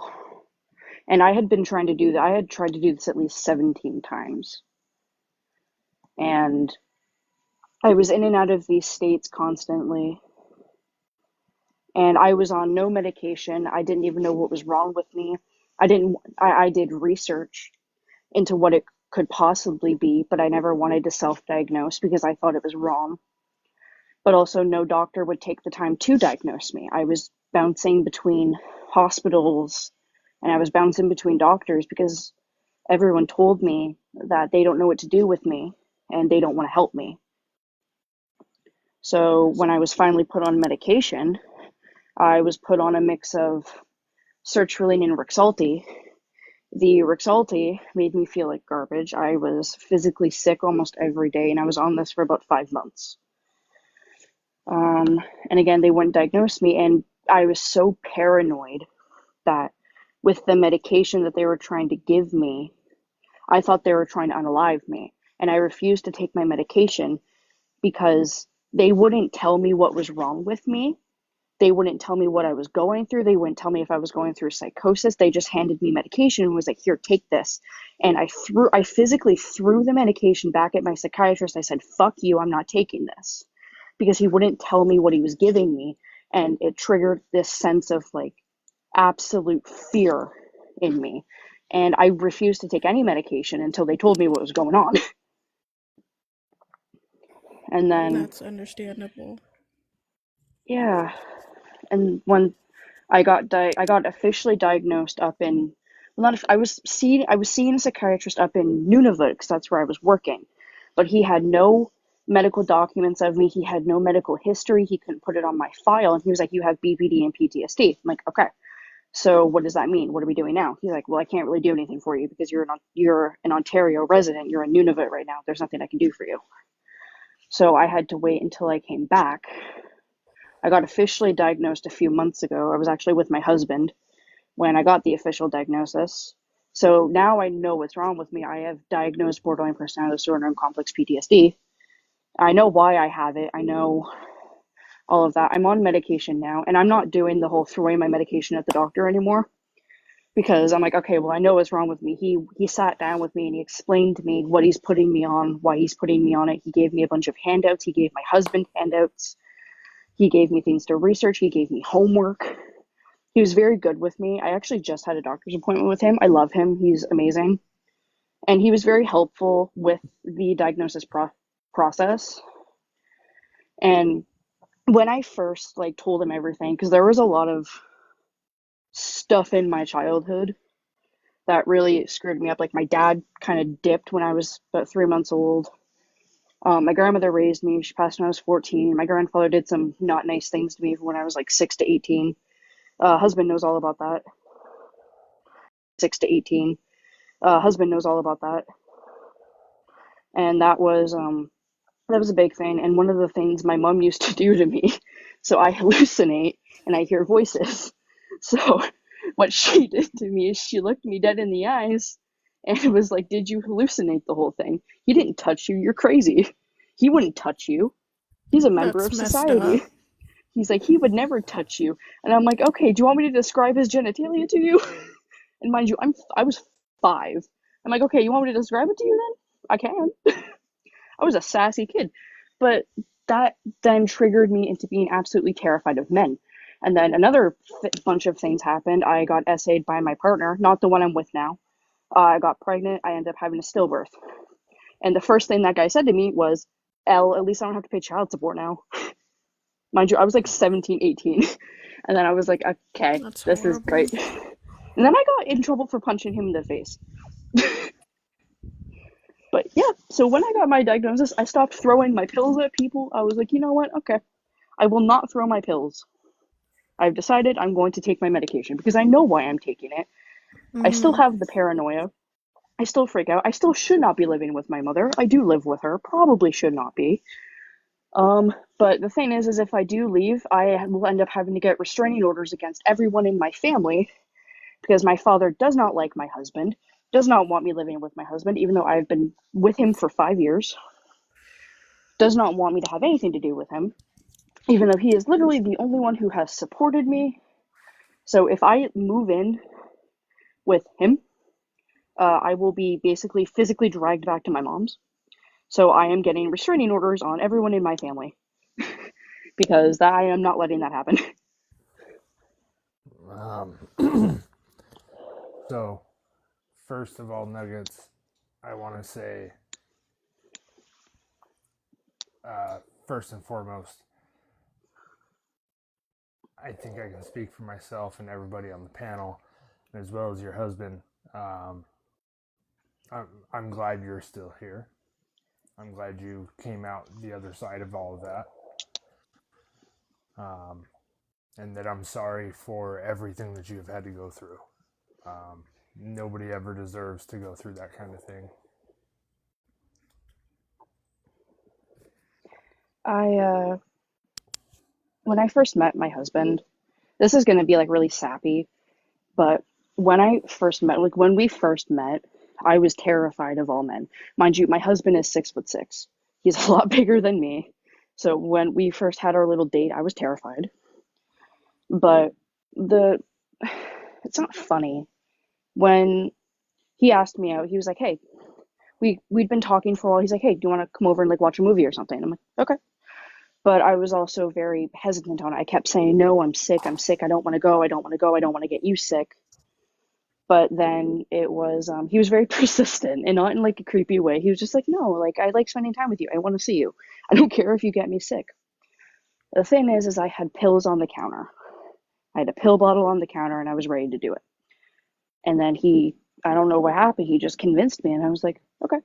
and I had been trying to do that. I had tried to do this at least 17 times, and I was in and out of these states constantly, and I was on no medication. I didn't even know what was wrong with me. I did research into what it could possibly be, but I never wanted to self-diagnose because I thought it was wrong. But also, no doctor would take the time to diagnose me. I was bouncing between hospitals, and I was bouncing between doctors because everyone told me that they don't know what to do with me and they don't want to help me. So when I was finally put on medication, I was put on a mix of sertraline and Rexulti. The Rexulti made me feel like garbage. I was physically sick almost every day, and I was on this for about 5 months. And again, they wouldn't diagnose me, and I was so paranoid that with the medication that they were trying to give me, I thought they were trying to unalive me. And I refused to take my medication because they wouldn't tell me what was wrong with me. They wouldn't tell me what I was going through. They wouldn't tell me if I was going through psychosis. They just handed me medication and was like, here, take this. And I physically threw the medication back at my psychiatrist. I said, fuck you, I'm not taking this. Because he wouldn't tell me what he was giving me. And it triggered this sense of like absolute fear in me. And I refused to take any medication until they told me what was going on. And then, That's understandable. yeah. And when I got officially diagnosed up in, well, not I was seeing a psychiatrist up in Nunavut because that's where I was working, but he had no medical documents of me. He had no medical history. He couldn't put it on my file, and he was like, "You have BPD and PTSD." I'm like, "Okay, so what does that mean? What are we doing now?" He's like, "Well, I can't really do anything for you because you're an Ontario resident. You're in Nunavut right now. There's nothing I can do for you." So I had to wait until I came back. I got officially diagnosed a few months ago. I was actually with my husband when I got the official diagnosis. So now I know what's wrong with me. I have diagnosed borderline personality disorder and complex PTSD. I know why I have it. I know all of that. I'm on medication now, and I'm not doing the whole throwing my medication at the doctor anymore because I'm like, okay, well, I know what's wrong with me. He sat down with me and he explained to me what he's putting me on, why he's putting me on it. He gave me a bunch of handouts. He gave my husband handouts. He gave me things to research. He gave me homework. He was very good with me. I actually just had a doctor's appointment with him. I love him. He's amazing. And he was very helpful with the diagnosis process. And when I first told him everything, because there was a lot of stuff in my childhood that really screwed me up. Like my dad kind of dipped when I was about 3 months old. My grandmother raised me. She passed when I was 14. My grandfather did some not nice things to me when I was like 6 to 18. Husband knows all about that. 6 to 18. Husband knows all about that. And that was a big thing. And one of the things my mom used to do to me, so I hallucinate and I hear voices. So what she did to me is she looked me dead in the eyes and was like, "Did you hallucinate the whole thing? He didn't touch you. You're crazy. He wouldn't touch you. He's a member That's of messed society." up. He's like, "He would never touch you." And I'm like, "Okay, do you want me to describe his genitalia to you?" And mind you, I was 5. I'm like, "Okay, you want me to describe it to you then? I can." I was a sassy kid. But that then triggered me into being absolutely terrified of men. And then another bunch of things happened. I got SA'd by my partner, not the one I'm with now. I got pregnant. I ended up having a stillbirth. And the first thing that guy said to me was, "L, at least I don't have to pay child support now." Mind you, I was like 17, 18. And then I was like, "Okay, That's this is horrible. great." And then I got in trouble for punching him in the face. But yeah, so when I got my diagnosis, I stopped throwing my pills at people. I was like, you know what? Okay, I will not throw my pills. I've decided I'm going to take my medication because I know why I'm taking it. I still Mm-hmm. have the paranoia. I still freak out. I still should not be living with my mother. I do live with her. Probably should not be. But the thing is if I do leave, I will end up having to get restraining orders against everyone in my family because my father does not like my husband, does not want me living with my husband, even though I've been with him for 5 years, does not want me to have anything to do with him, even though he is literally the only one who has supported me. So if I move in with him, I will be basically physically dragged back to my mom's. So I am getting restraining orders on everyone in my family because I am not letting that happen. So, first of all, Nuggets, I want to say, first and foremost, I think I can speak for myself and everybody on the panel, as well as your husband. Um, I'm glad you're still here. I'm glad you came out the other side of all of that. And that I'm sorry for everything that you've had to go through. Nobody ever deserves to go through that kind of thing. When I first met my husband, this is going to be like really sappy, but when we first met, I was terrified of all men. Mind you, my husband is 6'6". He's a lot bigger than me. So when we first had our little date, I was terrified. But the it's not funny. When he asked me out, he was like, "Hey, we'd been talking for a while." He's like, "Hey, do you want to come over and like watch a movie or something?" I'm like, "Okay." But I was also very hesitant on it. I kept saying, "No, I'm sick. I'm sick. I don't want to go. I don't want to go. I don't want to get you sick." But then it was he was very persistent and not in like a creepy way. He was just like, "No, like I like spending time with you. I want to see you. I don't care if you get me sick." The thing is I had pills on the counter. I had a pill bottle on the counter and I was ready to do it. And then I don't know what happened. He just convinced me and I was like, "Okay."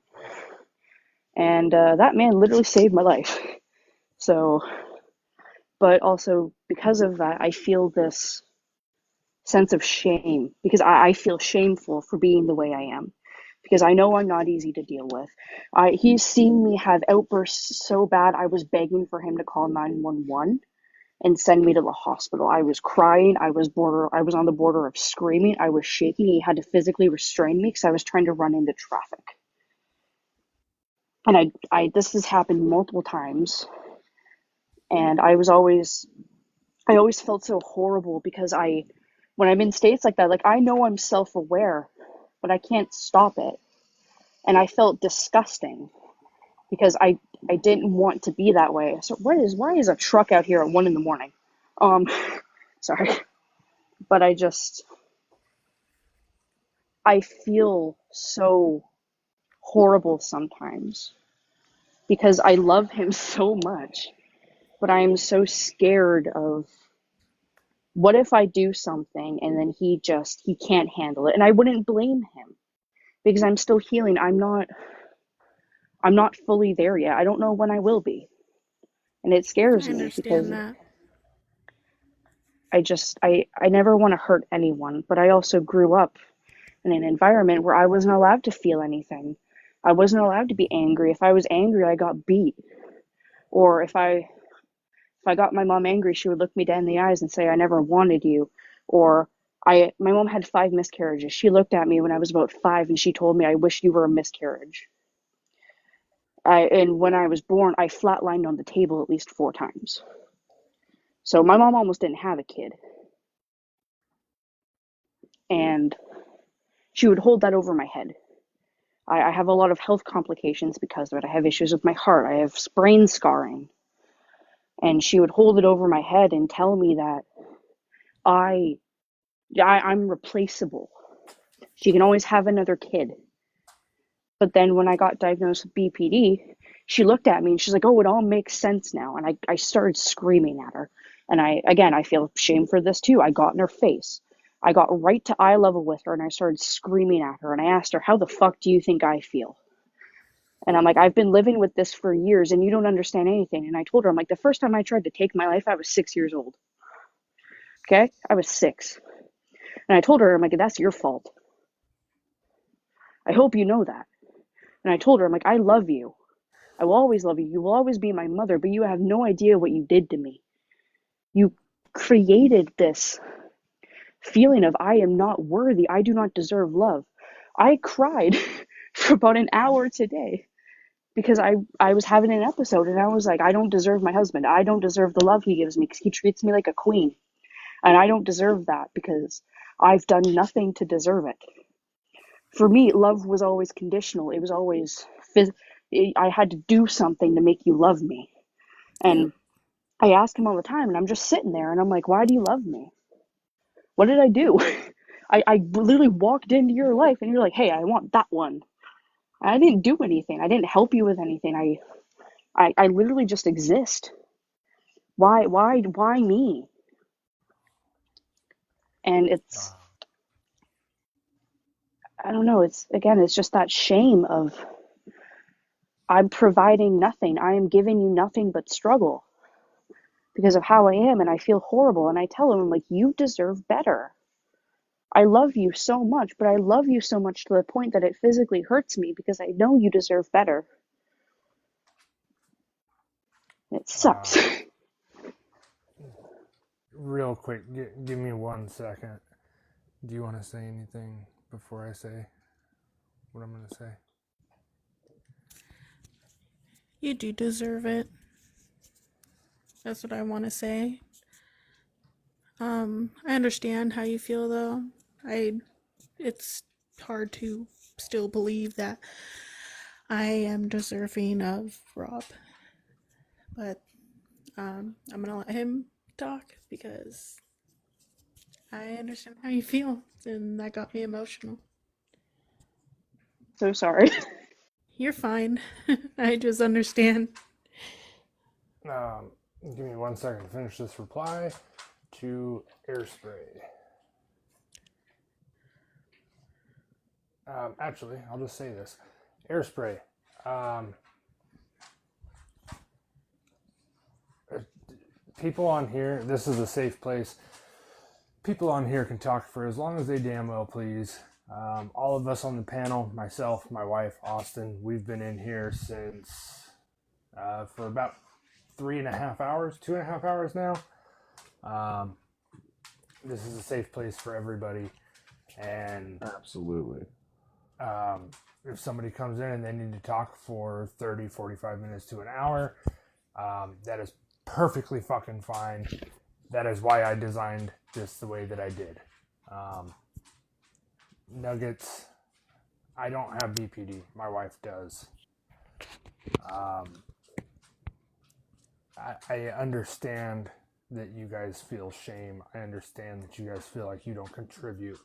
And that man literally saved my life. So, but also because of that, I feel this sense of shame because I feel shameful for being the way I am because I know I'm not easy to deal with. He's seen me have outbursts so bad I was begging for him to call 911 and send me to the hospital. I was crying. I was on the border of screaming. I was shaking. He had to physically restrain me because I was trying to run into traffic. And I this has happened multiple times. And I always felt so horrible because when I'm in states like that, like I know I'm self-aware, but I can't stop it. And I felt disgusting because I didn't want to be that way. So why is a truck out here at 1 a.m? Sorry. But I feel so horrible sometimes because I love him so much, but I am so scared of what if I do something and then he can't handle it. And I wouldn't blame him because I'm still healing. I'm not fully there yet. I don't know when I will be. And it scares I me because understand that. I never want to hurt anyone, but I also grew up in an environment where I wasn't allowed to feel anything. I wasn't allowed to be angry. If I was angry, I got beat. Or if I got my mom angry, she would look me dead in the eyes and say, "I never wanted you." Or My mom had 5 miscarriages. She looked at me when I was about 5 and she told me, I wish you were a miscarriage. And when I was born, I flatlined on the table at least 4 times. So my mom almost didn't have a kid. And she would hold that over my head. I have a lot of health complications because of it. I have issues with my heart. I have brain scarring. And she would hold it over my head and tell me that I'm replaceable. She can always have another kid. But then when I got diagnosed with BPD, she looked at me and she's like, oh, it all makes sense now. And I started screaming at her. And I feel shame for this too. I got in her face. I got right to eye level with her and I started screaming at her. And I asked her, how the fuck do you think I feel? And I'm like, I've been living with this for years and you don't understand anything. And I told her, I'm like, the first time I tried to take my life, I was 6 years old. Okay? I was 6. And I told her, I'm like, that's your fault. I hope you know that. And I told her, I'm like, I love you. I will always love you. You will always be my mother, but you have no idea what you did to me. You created this feeling of I am not worthy. I do not deserve love. I cried for about an hour today because I was having an episode and I was like, I don't deserve my husband. I don't deserve the love he gives me because he treats me like a queen. And I don't deserve that because I've done nothing to deserve it. For me, love was always conditional. It was always, I had to do something to make you love me. And I ask him all the time, and I'm just sitting there, and I'm like, why do you love me? What did I do? I literally walked into your life, and you're like, hey, I want that one. I didn't do anything. I didn't help you with anything. I literally just exist. Why me? And it's, I don't know, it's just that shame of I'm providing nothing. I am giving you nothing but struggle because of how I am, and I feel horrible. And I tell him, I'm like, you deserve better. I love you so much, but I love you so much to the point that it physically hurts me because I know you deserve better. It sucks. Real quick, give me 1 second. Do you want to say anything before I say what I'm going to say? You do deserve it. That's what I want to say. I understand how you feel though. It's hard to still believe that I am deserving of Rob. But I'm gonna let him talk because I understand how you feel, and that got me emotional. So sorry. You're fine. I just understand. Give me 1 second to finish this reply to Airspray. Actually, I'll just say this. Airspray. People on here, this is a safe place. People on here can talk for as long as they damn well please. All of us on the panel, myself, my wife, Austin, we've been in here since for about 3.5 hours, 2.5 hours now. This is a safe place for everybody. And absolutely. If somebody comes in and they need to talk for 30, 45 minutes to an hour, that is perfectly fucking fine. That is why I designed this the way that I did. Nuggets, I don't have BPD. My wife does. I understand that you guys feel shame. I understand that you guys feel like you don't contribute.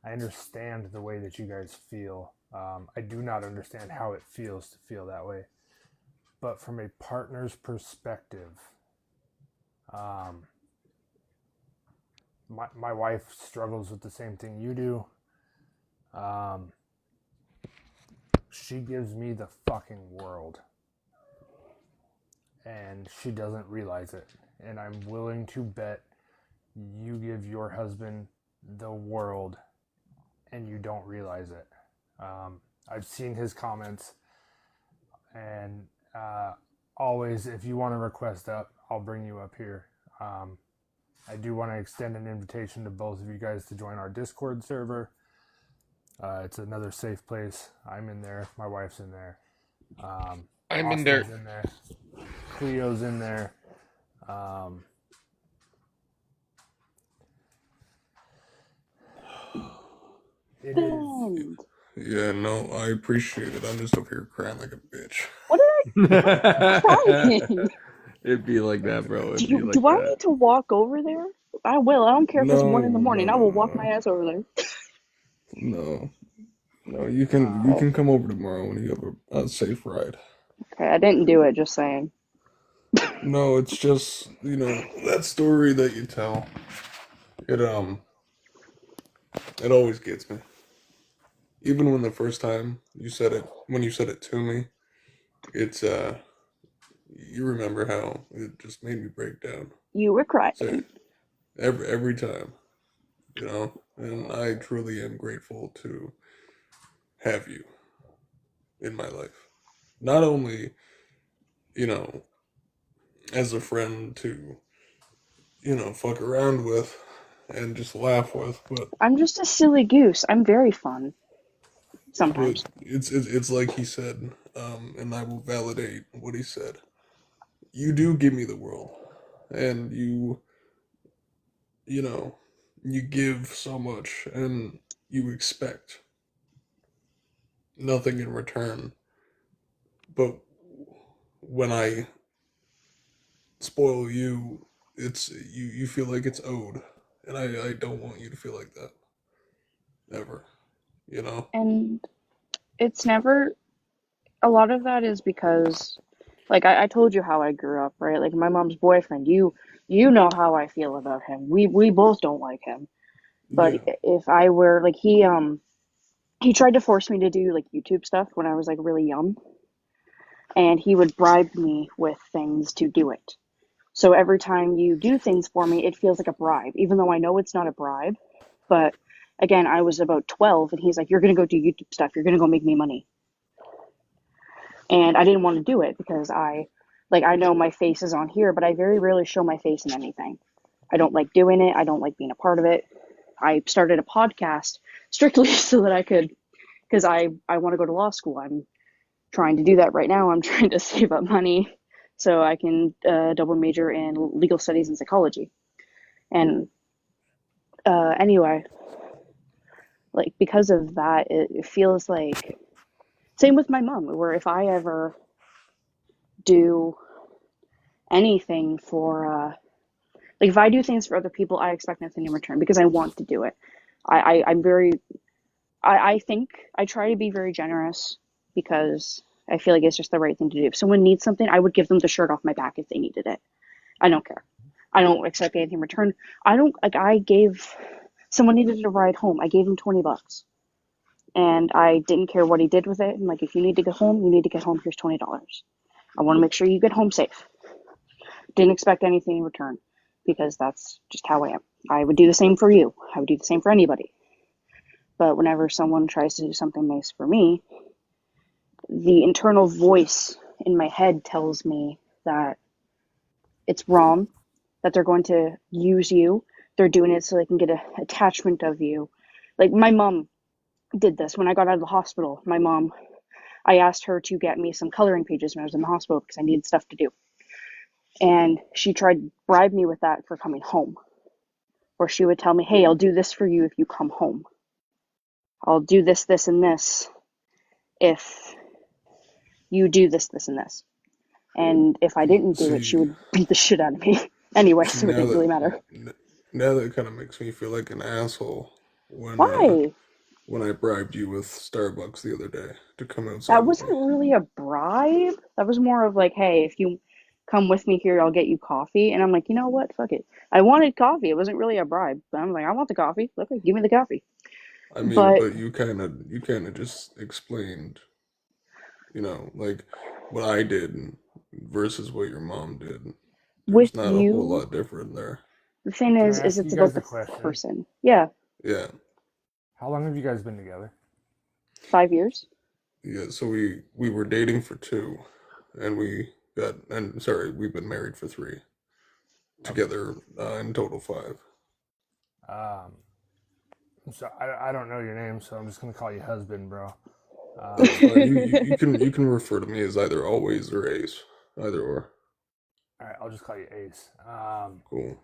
I understand the way that you guys feel. I do not understand how it feels to feel that way. But from a partner's perspective, my wife struggles with the same thing you do. She gives me the fucking world. And she doesn't realize it. And I'm willing to bet you give your husband the world and you don't realize it. I've seen his comments, and always, if you want to request up, I'll bring you up here. I do want to extend an invitation to both of you guys to join our Discord server. It's another safe place. I'm in there. My wife's in there. I'm in Austin's there. in there. Cleo's in there. It is. And Yeah, no, I appreciate it. I'm just over here crying like a bitch. what did I crying? It'd be like that, bro. It'd be like Do I that. need to walk over there? I will. I don't care if it's 1 in the No, morning. no, I no, will walk my no. ass over there. No. No, you can come over tomorrow when you have a safe ride. Okay, I didn't do it, just saying. No, it's just, that story that you tell. It always gets me. Even when the first time when you said it to me, it's you remember how it just made me break down. You were crying. So every time, and I truly am grateful to have you in my life. Not only, as a friend to, fuck around with and just laugh with, but I'm just a silly goose. I'm very fun. Sometimes. it's like he said, and I will validate what he said. You do give me the world, and you know, you give so much, and you expect nothing in return. But when I spoil you, it's you feel like it's owed, and I don't want you to feel like that ever. You know? And it's never, a lot of that is because, like, I told you how I grew up, right? Like, my mom's boyfriend, you know how I feel about him. We both don't like him. But Yeah. if I were, like, he tried to force me to do, like, YouTube stuff when I was, like, really young. And he would bribe me with things to do it. So every time you do things for me, it feels like a bribe, even though I know it's not a bribe. But again, I was about 12, and he's like, "You're going to go do YouTube stuff. You're going to go make me money." And I didn't want to do it because I know my face is on here, but I very rarely show my face in anything. I don't like doing it. I don't like being a part of it. I started a podcast strictly so that I could, because I want to go to law school. I'm trying to do that right now. I'm trying to save up money so I can double major in legal studies and psychology. And anyway, like, because of that, it feels like, same with my mom, where if I ever do anything for, like, if I do things for other people, I expect nothing in return because I want to do it. I'm very, I think I try to be very generous because I feel like it's just the right thing to do. If someone needs something, I would give them the shirt off my back if they needed it. I don't care. I don't expect anything in return. I gave, someone needed a ride home. I gave him $20. And I didn't care what he did with it. I'm like, if you need to get home, you need to get home. Here's $20. I want to make sure you get home safe. Didn't expect anything in return because that's just how I am. I would do the same for you. I would do the same for anybody. But whenever someone tries to do something nice for me, the internal voice in my head tells me that it's wrong, that they're going to use you. They're doing it so they can get an attachment of you. Like, my mom did this when I got out of the hospital. I asked her to get me some coloring pages when I was in the hospital because I needed stuff to do. And she tried to bribe me with that for coming home. Or she would tell me, "Hey, I'll do this for you if you come home. I'll do this, this, and this if you do this, this, and this." And if I didn't do it, she See, would beat the shit out of me. Anyway, see so it didn't really matter. now that kind of makes me feel like an asshole Why? when I bribed you with Starbucks the other day to come outside That with me. wasn't really a bribe. That was more of like, "Hey, if you come with me here, I'll get you coffee." And I'm like, you know what? Fuck it. I wanted coffee. It wasn't really a bribe. But I'm like, I want the coffee. Okay, give me the coffee. I mean, But but you kind of just explained, like what I did versus what your mom did. with There's not a whole you, lot different there. the thing Can I is ask you it's about guys a the question? person. Yeah, Yeah. How long have you guys been together? 5 years. Yeah, so we were dating for 2, and we've been married for 3. together in total 5. So I don't know your name, so I'm just gonna call you husband, bro. That's fine. You can refer to me as either Always or Ace, either or. All right, I'll just call you Ace. Cool.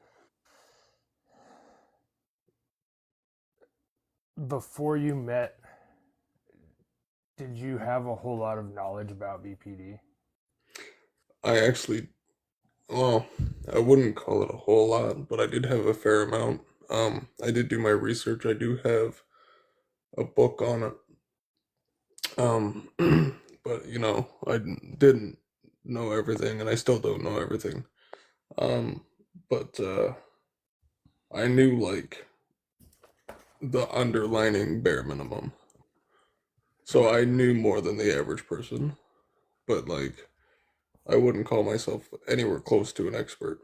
Before you met, did you have a whole lot of knowledge about BPD? I actually, well, I wouldn't call it a whole lot, but I did have a fair amount. I did do my research. I do have a book on it. But I didn't know everything, and I still don't know everything. But I knew like the underlining bare minimum. So I knew more than the average person, but like I wouldn't call myself anywhere close to an expert,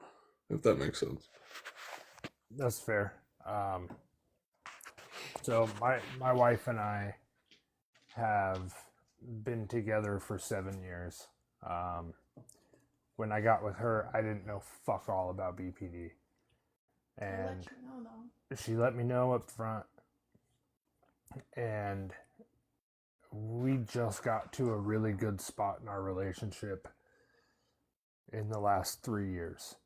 if that makes sense. That's fair. So my wife and I have been together for 7 years. When I got with her, I didn't know fuck all about BPD, and she let me know up front, and we just got to a really good spot in our relationship in the last 3 years.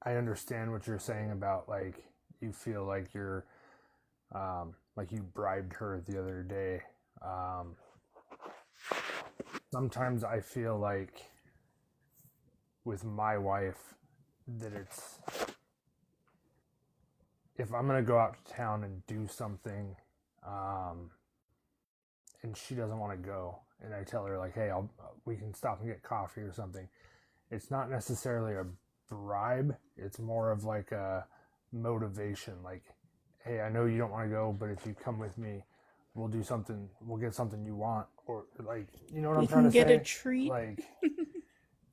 I understand what you're saying about like you feel like you're like you bribed her the other day. Sometimes I feel like with my wife that it's if I'm gonna go out to town and do something, and she doesn't want to go, and I tell her like, "Hey, we can stop and get coffee or something." It's not necessarily a bribe. It's more of like a motivation. Like, "Hey, I know you don't want to go, but if you come with me, we'll do something. We'll get something you want." Or like, you know what I'm trying to say? We can get a treat. Like,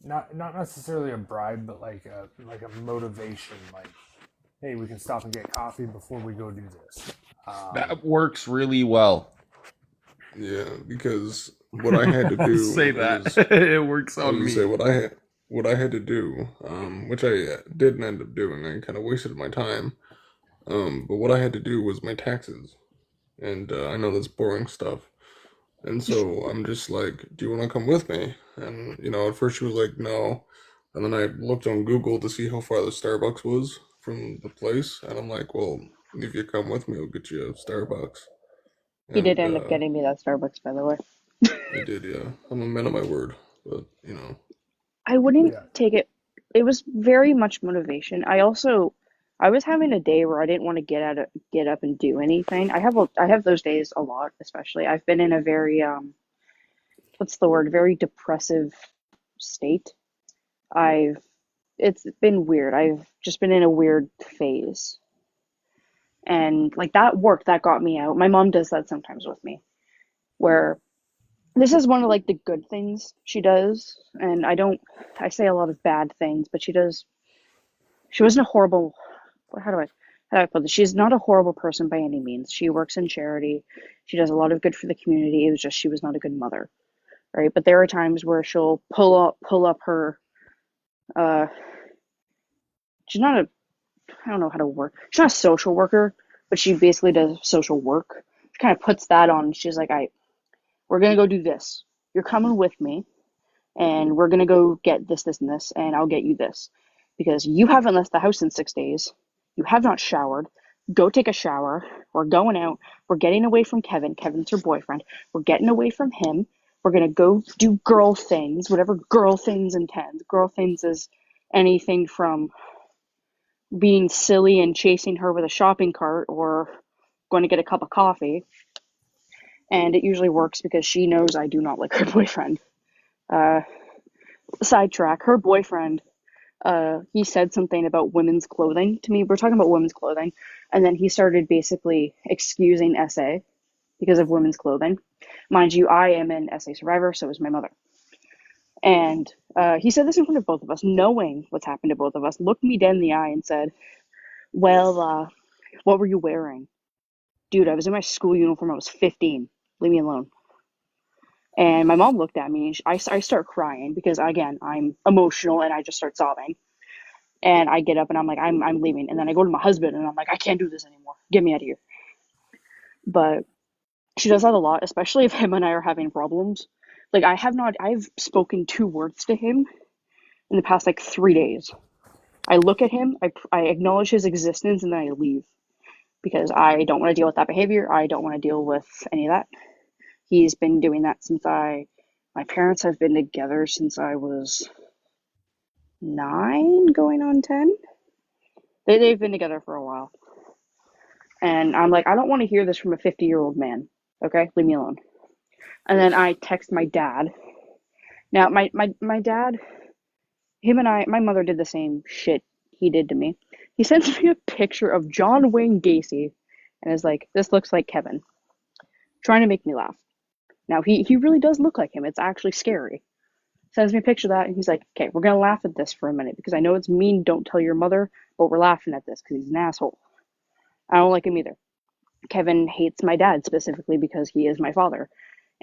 not necessarily a bribe, but like a motivation. Like, hey, we can stop and get coffee before we go do this. That works really well. Yeah, because what I had to I'll do say that. is It works I was on gonna me. say what I had to do, which I didn't end up doing. I kind of wasted my time. But what I had to do was my taxes, and I know that's boring stuff. And so I'm just like, "Do you want to come with me?" And at first she was like, "No," and then I looked on Google to see how far the Starbucks was from the place, and I'm like, "Well, if you come with me, I'll get you a Starbucks." He did And end up getting me that Starbucks, by the way. he did, yeah. I'm a man of my word, but I wouldn't Yeah. take it. It was very much motivation. I was having a day where I didn't want to get up and do anything. I have those days a lot, especially. I've been in a very what's the word? Very depressive state. I've It's been weird. I've just been in a weird phase. And like that worked, that got me out. My mom does that sometimes with me, where this is one of like the good things she does, and I say a lot of bad things, but she wasn't a horrible, how do I put this? She's not a horrible person by any means. She works in charity. She does a lot of good for the community. It was just she was not a good mother, right? But there are times where she'll pull up her uh she's not a I don't know how to work. She's not a social worker, but she basically does social work. She kind of puts that on. She's like, we're gonna go do this. You're coming with me, and we're gonna go get this, this, and this, and I'll get you this, because you haven't left the house in 6 days. You have not showered. Go take a shower. We're going out. We're getting away from Kevin. Kevin's her boyfriend. We're getting away from him. We're gonna go do girl things, whatever girl things intends. Girl things is anything from being silly and chasing her with a shopping cart or going to get a cup of coffee. And it usually works because she knows I do not like her boyfriend. Sidetrack, her boyfriend, he said something about women's clothing to me. We're talking about women's clothing. And then he started basically excusing SA because of women's clothing. Mind you, I am an SA survivor, so is my mother. And he said this in front of both of us, knowing what's happened to both of us, looked me dead in the eye and said, well, what were you wearing? Dude, I was in my school uniform. I was 15. Leave me alone. And my mom looked at me, and I start crying because, again, I'm emotional, and I just start sobbing. And I get up and I'm like, I'm leaving. And then I go to my husband and I'm like, I can't do this anymore. Get me out of here. But she does that a lot, especially if him and I are having problems. Like, I've spoken 2 words to him in the past like 3 days. I look at him, I acknowledge his existence, and then I leave because I don't want to deal with that behavior. I don't want to deal with any of that. He's been doing that my parents have been together since I was 9, going on 10. They've been together for a while. And I'm like, I don't want to hear this from a 50-year-old man. Okay, leave me alone. And then I text my dad. Now, my dad, my mother did the same shit he did to me. He sends me a picture of John Wayne Gacy and is like, this looks like Kevin. Trying to make me laugh. Now, he really does look like him. It's actually scary. Sends me a picture of that, and he's like, okay, we're going to laugh at this for a minute because I know it's mean, don't tell your mother, but we're laughing at this because he's an asshole. I don't like him either. Kevin hates my dad specifically because he is my father,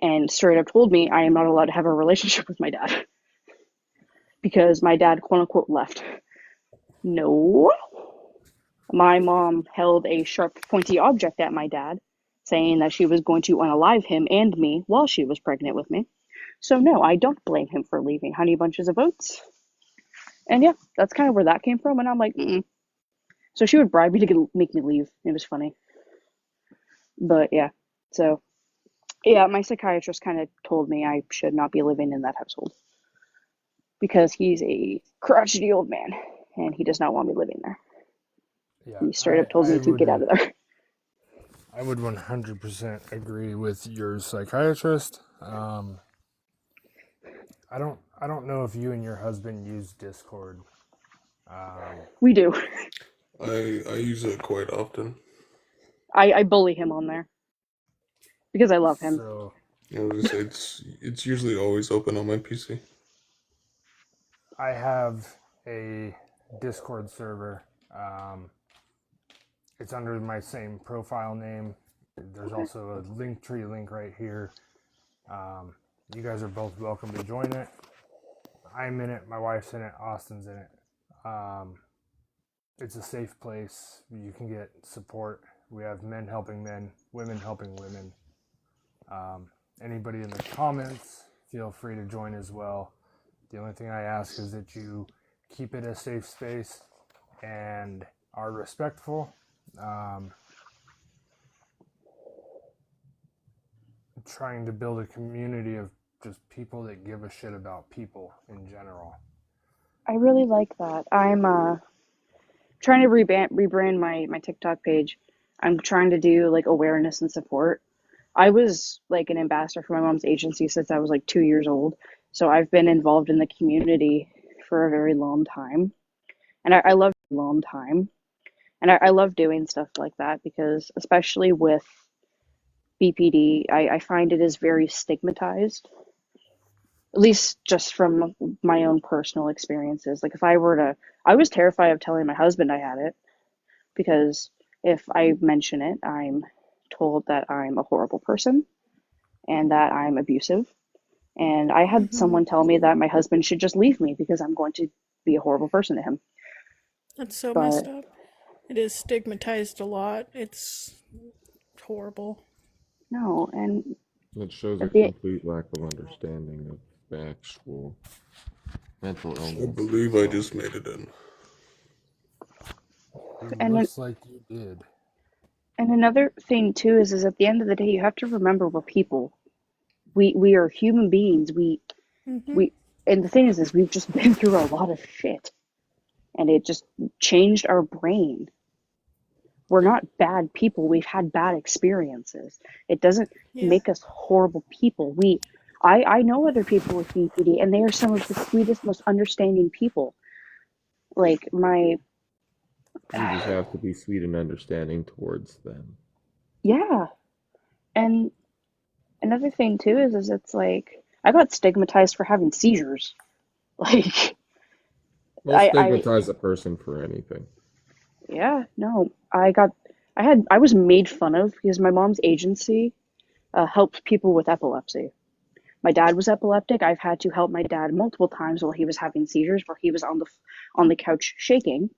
and straight up told me I am not allowed to have a relationship with my dad because my dad, quote unquote, left. No. My mom held a sharp, pointy object at my dad, saying that she was going to unalive him and me while she was pregnant with me. So no, I don't blame him for leaving Honey Bunches of Oats. And yeah, that's kind of where that came from, and I'm like, mm-mm. So she would bribe me to make me leave. It was funny. But yeah, so yeah, my psychiatrist kind of told me I should not be living in that household because he's a crotchety old man and he does not want me living there. Yeah, He straight up told me to get out of there. I would 100% agree with your psychiatrist. I don't know if you and your husband use Discord. We do. I use it quite often. I bully him on there because I love him. So I was gonna say it's usually always open on my PC. I have a Discord server. It's under my same profile name. There's also a Linktree link right here. You guys are both welcome to join it. I'm in it. My wife's in it. Austin's in it. It's a safe place. You can get support. We have men helping men, women helping women. Anybody in the comments, feel free to join as well. The only thing I ask is that you keep it a safe space and are respectful. Trying to build a community of just people that give a shit about people in general. I really like that. I'm trying to rebrand my TikTok page. I'm trying to do like awareness and support. I was like an ambassador for my mom's agency since I was like 2 years old. So I've been involved in the community for a very long time. And I love a long time. And I love doing stuff like that because especially with BPD, I find it is very stigmatized. At least just from my own personal experiences. Like if I was terrified of telling my husband I had it because if I mention it, I'm told that I'm a horrible person and that I'm abusive. And I had someone tell me that my husband should just leave me because I'm going to be a horrible person to him. That's so messed up. It is stigmatized a lot. It's horrible. No, and it shows a complete lack of understanding of the actual mental illness. I believe I just made it in. It looks like you did. And another thing too is at the end of the day, you have to remember we're people. We are human beings. We and the thing is we've just been through a lot of shit, and it just changed our brain. We're not bad people. We've had bad experiences. It doesn't make us horrible people. I know other people with BPD, and they are some of the sweetest, most understanding people. Like you just have to be sweet and understanding towards them. Yeah. And another thing too is it's like I got stigmatized for having seizures. Like They'll stigmatize a person for anything. Yeah, no. I was made fun of because my mom's agency helps people with epilepsy. My dad was epileptic. I've had to help my dad multiple times while he was having seizures, where he was on the couch shaking.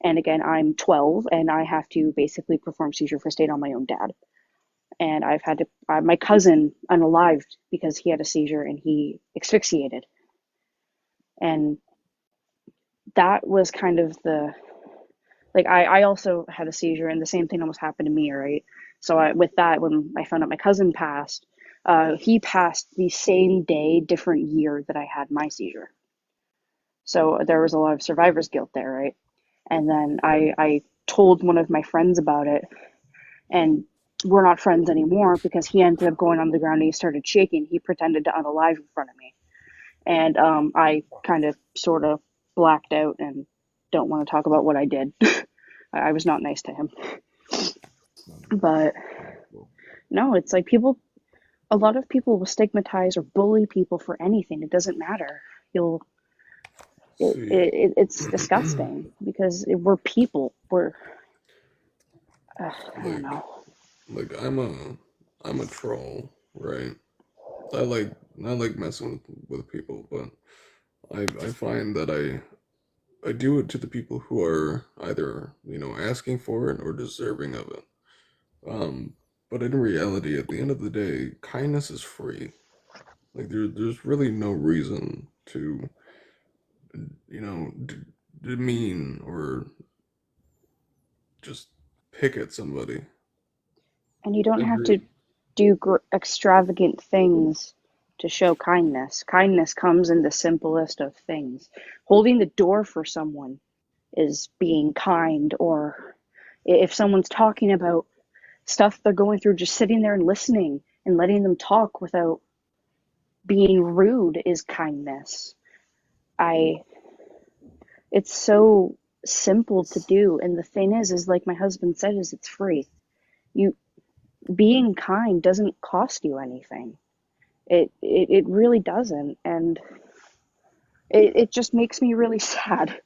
And again, I'm 12, and I have to basically perform seizure first aid on my own dad. And I've had to my cousin unalived because he had a seizure and he asphyxiated. And that was kind of the like I also had a seizure, and the same thing almost happened to me, right? So with that, when I found out my cousin passed, he passed the same day, different year that I had my seizure. So there was a lot of survivor's guilt there, right? And then I told one of my friends about it, and we're not friends anymore because he ended up going on the ground and he started shaking. He pretended to unalive in front of me. And I kind of sort of blacked out and don't want to talk about what I did. I was not nice to him. But no, it's like a lot of people will stigmatize or bully people for anything. It doesn't matter. It's disgusting because we're people. I don't know. Like I'm a troll, right? I like messing with people, but I find that I do it to the people who are either, asking for it or deserving of it. But in reality, at the end of the day, kindness is free. Like there's really no reason to, demean or just pick at somebody. And you don't Like, have to do extravagant things to show kindness. Kindness comes in the simplest of things. Holding the door for someone is being kind, or if someone's talking about stuff they're going through, just sitting there and listening and letting them talk without being rude is kindness. It's so simple to do, and the thing is like my husband said, is it's free. You being kind doesn't cost you anything. It really doesn't, and it just makes me really sad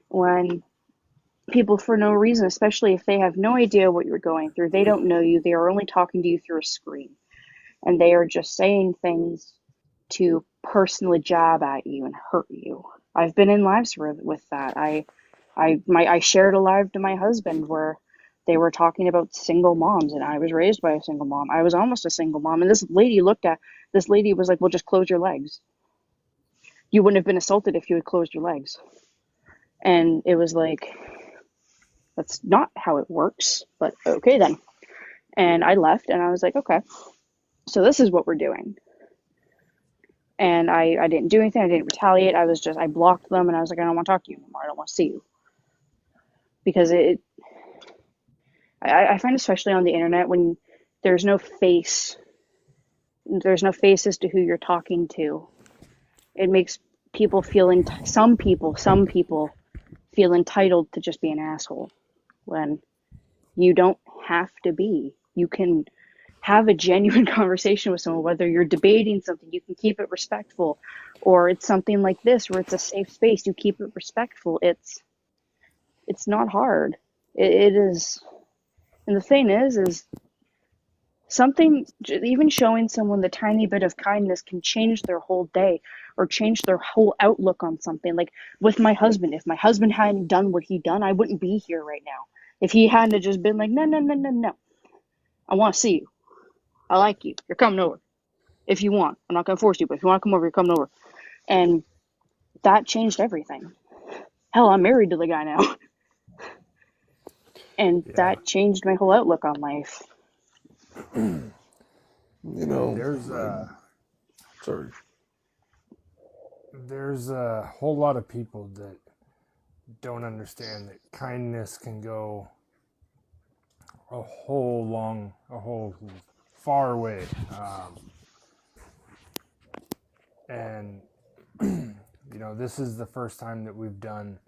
when people, for no reason, especially if they have no idea what you're going through, they don't know you, they are only talking to you through a screen, and they are just saying things to personally jab at you and hurt you. I've been in lives with that. I shared a live to my husband where they were talking about single moms, and I was raised by a single mom. I was almost a single mom, and this lady was like, well, just close your legs. You wouldn't have been assaulted if you had closed your legs. And it was like, that's not how it works, but okay then. And I left, and I was like, okay, so this is what we're doing. And I didn't do anything. I didn't retaliate. I blocked them, and I was like, I don't want to talk to you anymore. I don't want to see you. Because I find, especially on the internet, when there's no face, there's no face as to who you're talking to, it makes people some people feel entitled to just be an asshole, when you don't have to be. You can have a genuine conversation with someone, whether you're debating something, you can keep it respectful, or it's something like this where it's a safe space, you keep it respectful. It's not hard. It is. And the thing is something, even showing someone the tiny bit of kindness can change their whole day or change their whole outlook on something. Like with my husband, if my husband hadn't done what he done, I wouldn't be here right now. If he hadn't just been like, no, I want to see you, I like you, you're coming over if you want. I'm not going to force you, but if you want to come over, you're coming over. And that changed everything. Hell, I'm married to the guy now. And that changed my whole outlook on life. There's a whole lot of people that don't understand that kindness can go a whole far way. And this is the first time that we've done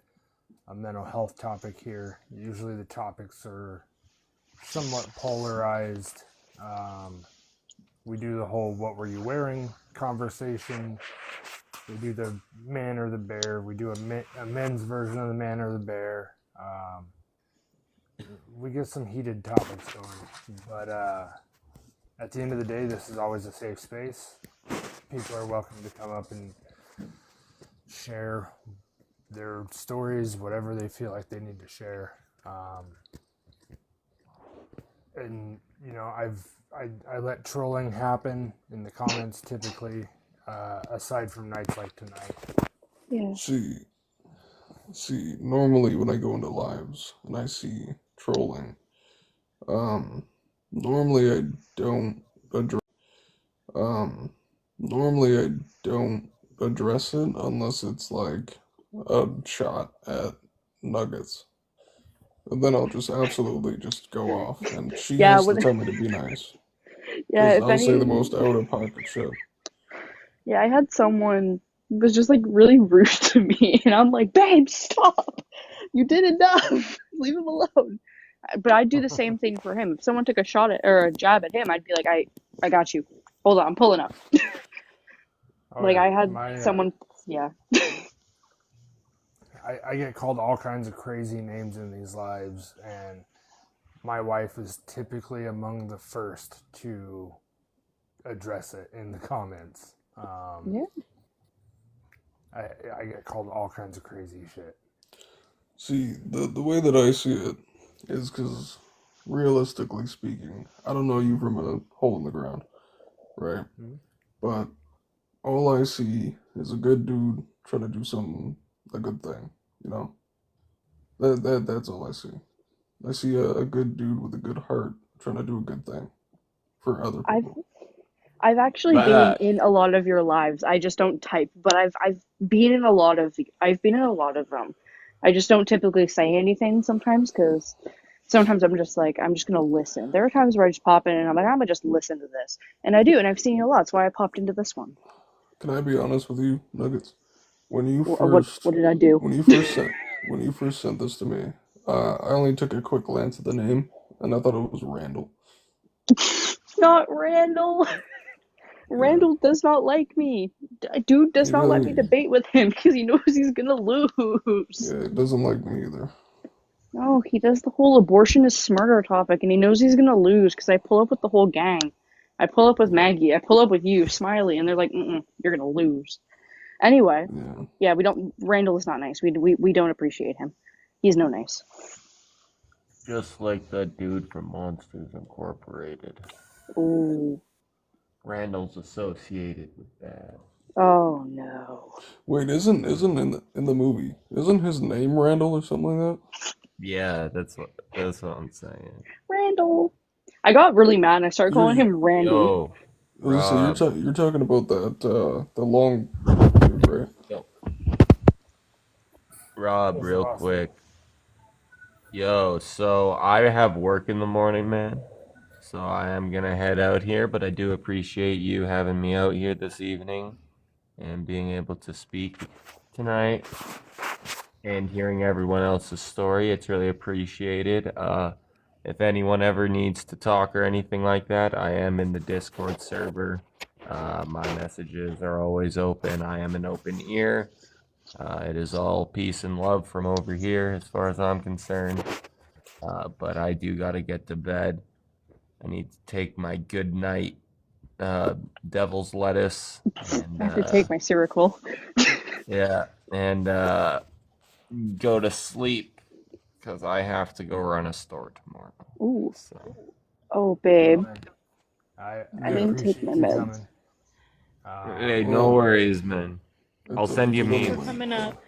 a mental health topic here. Usually the topics are somewhat polarized. We do the whole "what were you wearing" conversation. We do the man or the bear. We do a men's version of the man or the bear. We get some heated topics going, but at the end of the day, this is always a safe space. people are welcome to come up and share their stories, whatever they feel like they need to share. And you know, I let trolling happen in the comments typically, aside from nights like tonight. Yeah. See, normally when I go into lives and I see trolling, normally I don't address, normally I don't address it unless it's like a shot at Nuggets. And then I'll just absolutely just go off, and she Yeah, has to tell me to be nice, yeah, because if I'll say the any, most out-of-pocket shit. yeah, I had someone was just like really rude to me, and I'm like, babe, stop! You did enough. Leave him alone. But I'd do the same thing for him. If someone took a shot at or a jab at him, I'd be like, I got you. Hold on, I'm pulling up. Oh Like yeah, I had my someone, yeah. I get called all kinds of crazy names in these lives, and my wife is typically among the first to address it in the comments. Yeah. I get called all kinds of crazy shit. See, the way that I see it is because, realistically speaking, I don't know you from a hole in the ground, right? Hmm? But all I see is a good dude trying to do something, a good thing, you know? That's all I see. I see a good dude with a good heart trying to do a good thing for other I've people. I've actually been in a lot of your lives. I just don't type, but I've been in a lot of them. I just don't typically say anything sometimes because sometimes I'm just like I'm just gonna listen. There are times where I just pop in and I'm like I'm gonna just listen to this, and I do, and I've seen you a lot. That's why I popped into this one. Can I be honest with you, Nuggets? When you What first did I do? when you first sent this to me, I only took a quick glance at the name and I thought it was Randall. Not Randall. Yeah, Randall does not like me. Dude does he not let me doesn't. debate with him because he knows he's gonna lose. Yeah, he doesn't like me either. No, he does the whole abortion is smarter topic, and he knows he's gonna lose because I pull up with the whole gang. I pull up with Yeah, Maggie. I pull up with you, Smiley, and they're like, you're gonna lose. Anyway, yeah. yeah, we don't. Randall is not nice. We don't appreciate him. He's no nice. Just like that dude from Monsters Incorporated. Ooh. Randall's associated with that. Oh no. Wait, isn't in the movie? Isn't his name Randall or something like that? Yeah, that's what I'm saying. Randall. I got really mad and I started calling You're him Randy. Yo, I was gonna say Rob. you're talking about that the long dude, right? Yo, Rob, That's real awesome. quick. Yo, so I have work in the morning, man. So I am gonna head out here, but I do appreciate you having me out here this evening and being able to speak tonight and hearing everyone else's story. It's really appreciated. If anyone ever needs to talk or anything like that, I am in the Discord server. My messages are always open. I am an open ear. It is all peace and love from over here as far as I'm concerned. But I do gotta get to bed. I need to take my good night devil's lettuce and I have to take my Seroquel. yeah, and go to sleep because I have to go run a store tomorrow. Ooh. So Oh, babe. Man, I I I yeah. didn't take my appreciate you meds. coming. Hey, no Well, worries, man. I'll send it's you a Thanks for little late. memes. coming up.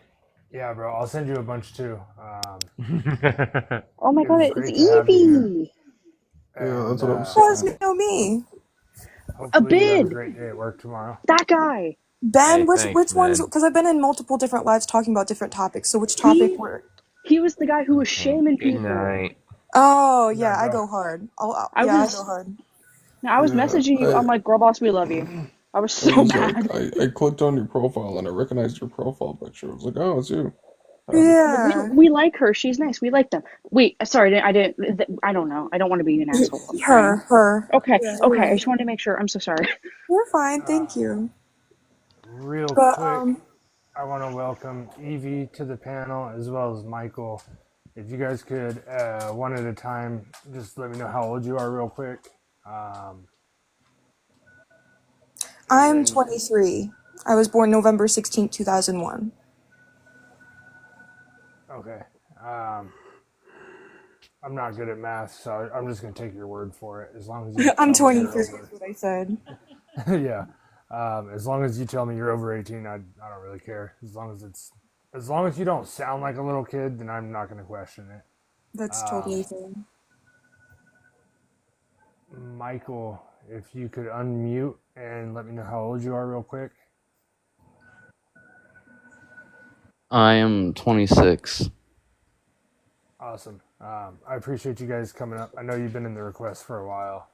Yeah, bro, I'll send you a bunch too. Oh my It god, was it's great to have you here, Evie! Yeah, and that's what I'm You guys saying. know me. A hopefully you have a bid! great day at work tomorrow. That guy! Ben, Hey, which thanks, ones? man. Because I've been in multiple different lives talking about different topics. So which topic He were? he was the guy who was Okay, shaming good people. night. Oh Good night, yeah, I bro. go hard. I Yeah, I go was hard. I was Yeah, messaging you. I'm like, girl boss, we love you. I was I was so just like, mad. I clicked on your profile and I recognized your profile picture. I was like, oh, it's you. I'm like, Yeah, we like her. She's nice. We like them. Wait, sorry, I didn't. I don't know. I don't want to be an asshole. I'm trying. her. Okay, Yeah, you're okay. I right. just wanted to make sure. I'm so sorry. You're fine. Thank Uh, you. Real But quick, I want to welcome Evie to the panel as well as Michael. If you guys could, one at a time, just let me know how old you are real quick. I'm And 23. I was born November 16th, 2001. okay, I'm not good at math, so I'm just gonna take your word for it. As long as you I'm tell me you're 23 is over, what I said. yeah. As long as you tell me you're over 18, I don't really care. As long as you don't sound like a little kid, then I'm not gonna question it. That's totally fair. Michael, if you could unmute and let me know how old you are real quick. I am 26. Awesome. I appreciate you guys coming up. I know you've been in the request for a while.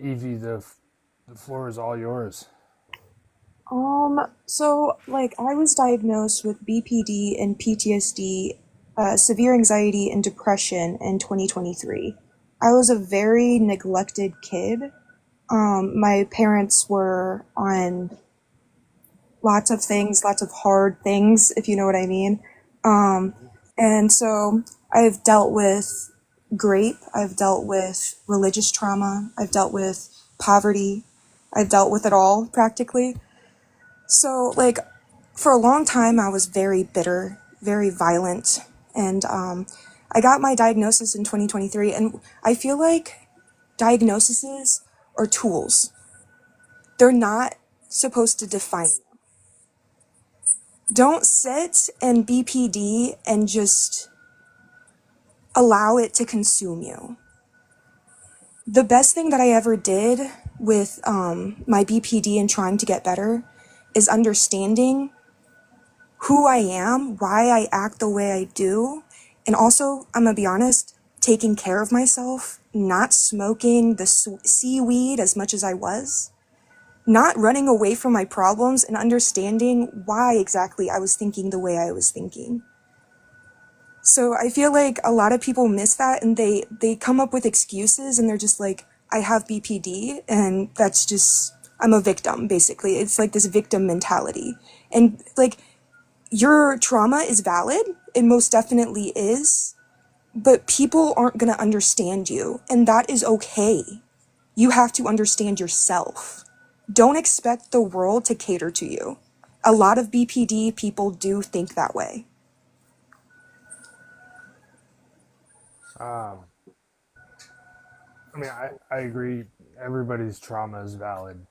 Evie, the floor is all yours. So, like, I was diagnosed with BPD and PTSD, severe anxiety and depression in 2023. I was a very neglected kid. My parents were on lots of things, lots of hard things, if you know what I mean. And so I've dealt with grief, I've dealt with religious trauma, I've dealt with poverty, I've dealt with it all practically. So, like, for a long time, I was very bitter, very violent, and I got my diagnosis in 2023. And I feel like diagnoses are tools, they're not supposed to define you. Don't sit in BPD and just allow it to consume you. The best thing that I ever did with my BPD and trying to get better is understanding who I am, why I act the way I do, and also, I'm gonna be honest, taking care of myself, not smoking the seaweed as much as I was, not running away from my problems, and understanding why exactly I was thinking the way I was thinking. So I feel like a lot of people miss that, and they come up with excuses, and they're just like, I have BPD, and that's just, I'm a victim, basically. It's like this victim mentality. And like, your trauma is valid, it most definitely is, but people aren't gonna understand you, and that is okay. You have to understand yourself. Don't expect the world to cater to you. A lot of BPD people do think that way. I mean, I agree. Everybody's trauma is valid.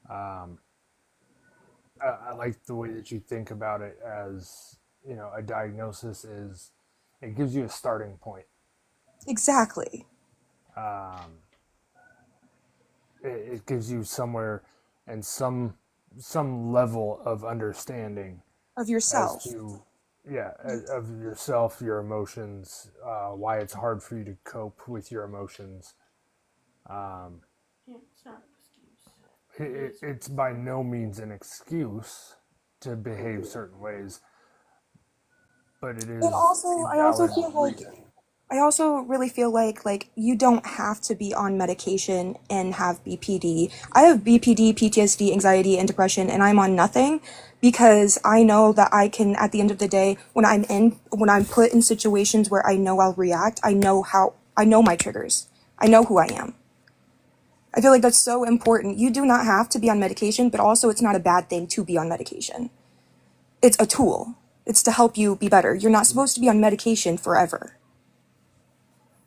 Um, I like the way that you think about it as, a diagnosis is, it gives you a starting point. Exactly. Um, it gives you somewhere and some level of understanding Of as yourself. to, yeah, of yourself, your emotions, why it's hard for you to cope with your emotions. Um, It's not an excuse. it's by no means an excuse to behave certain ways, but it But is also, a I also valid feel like reason. I also really feel like you don't have to be on medication and have BPD. I have BPD, PTSD, anxiety, and depression, and I'm on nothing because I know that I can, at the end of the day, when I'm put in situations where I know I'll react, I know my triggers. I know who I am. I feel like that's so important. You do not have to be on medication, but also it's not a bad thing to be on medication. It's a tool. It's to help you be better. You're not supposed to be on medication forever.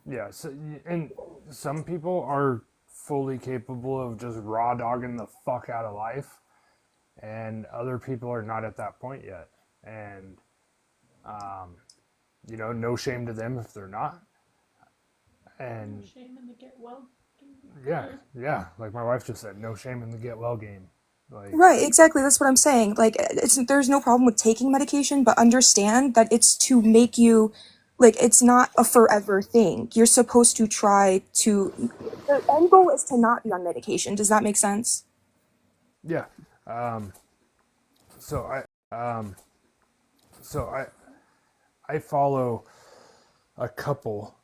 Yeah, so, and some people are fully capable of just raw dogging the fuck out of life, and other people are not at that point yet. And um, no shame to them if they're not. No And shame in the get well. yeah, like my wife just said, no shame in the get well game. Like, Right, exactly. That's what I'm saying. Like, there's no problem with taking medication, but understand that it's to make you, like, it's not a forever thing. You're supposed to try to. The end goal is to not be on medication. Does that make sense? yeah. Um, so um, I follow a couple.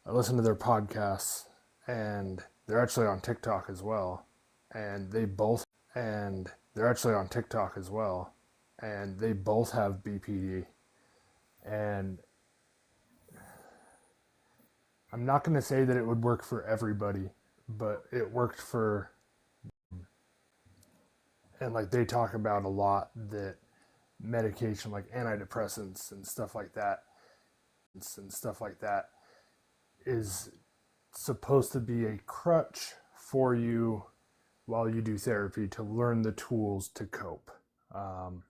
I listen to their podcasts, and they're actually on TikTok as well. And they're actually on TikTok as well, and they both have BPD. And I'm not going to say that it would work for everybody, but it worked for, and like they talk about a lot that medication like antidepressants and stuff like that is supposed to be a crutch for you while you do therapy to learn the tools to cope. Um,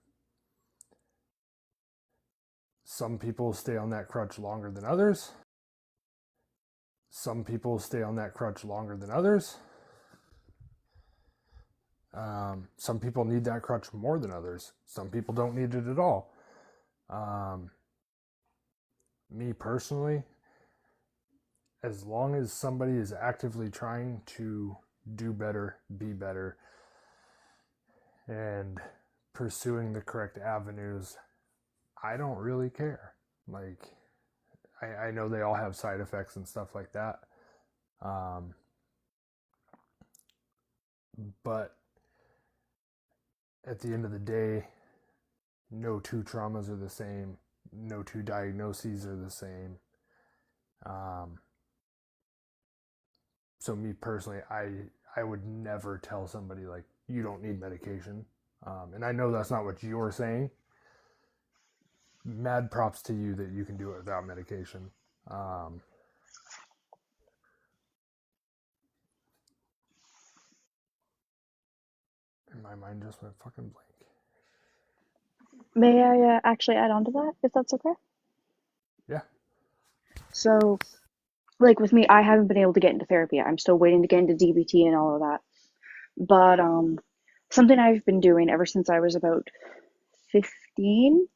some people stay on that crutch longer than others. Some people stay on that crutch longer than others. Some people need that crutch more than others. Some people don't need it at all. Me personally, as long as somebody is actively trying to do better, be better, and pursuing the correct avenues, I don't really care. Like, I know they all have side effects and stuff like that. But at the end of the day, no two traumas are the same. No two diagnoses are the same. So me personally, I would never tell somebody like you don't need medication. And I know that's not what you're saying. Mad props to you that you can do it without medication. And my mind just went fucking blank. May I actually add on to that, if that's okay? Yeah. So, like with me, I haven't been able to get into therapy yet. I'm still waiting to get into DBT and all of that. But something I've been doing ever since I was about 15.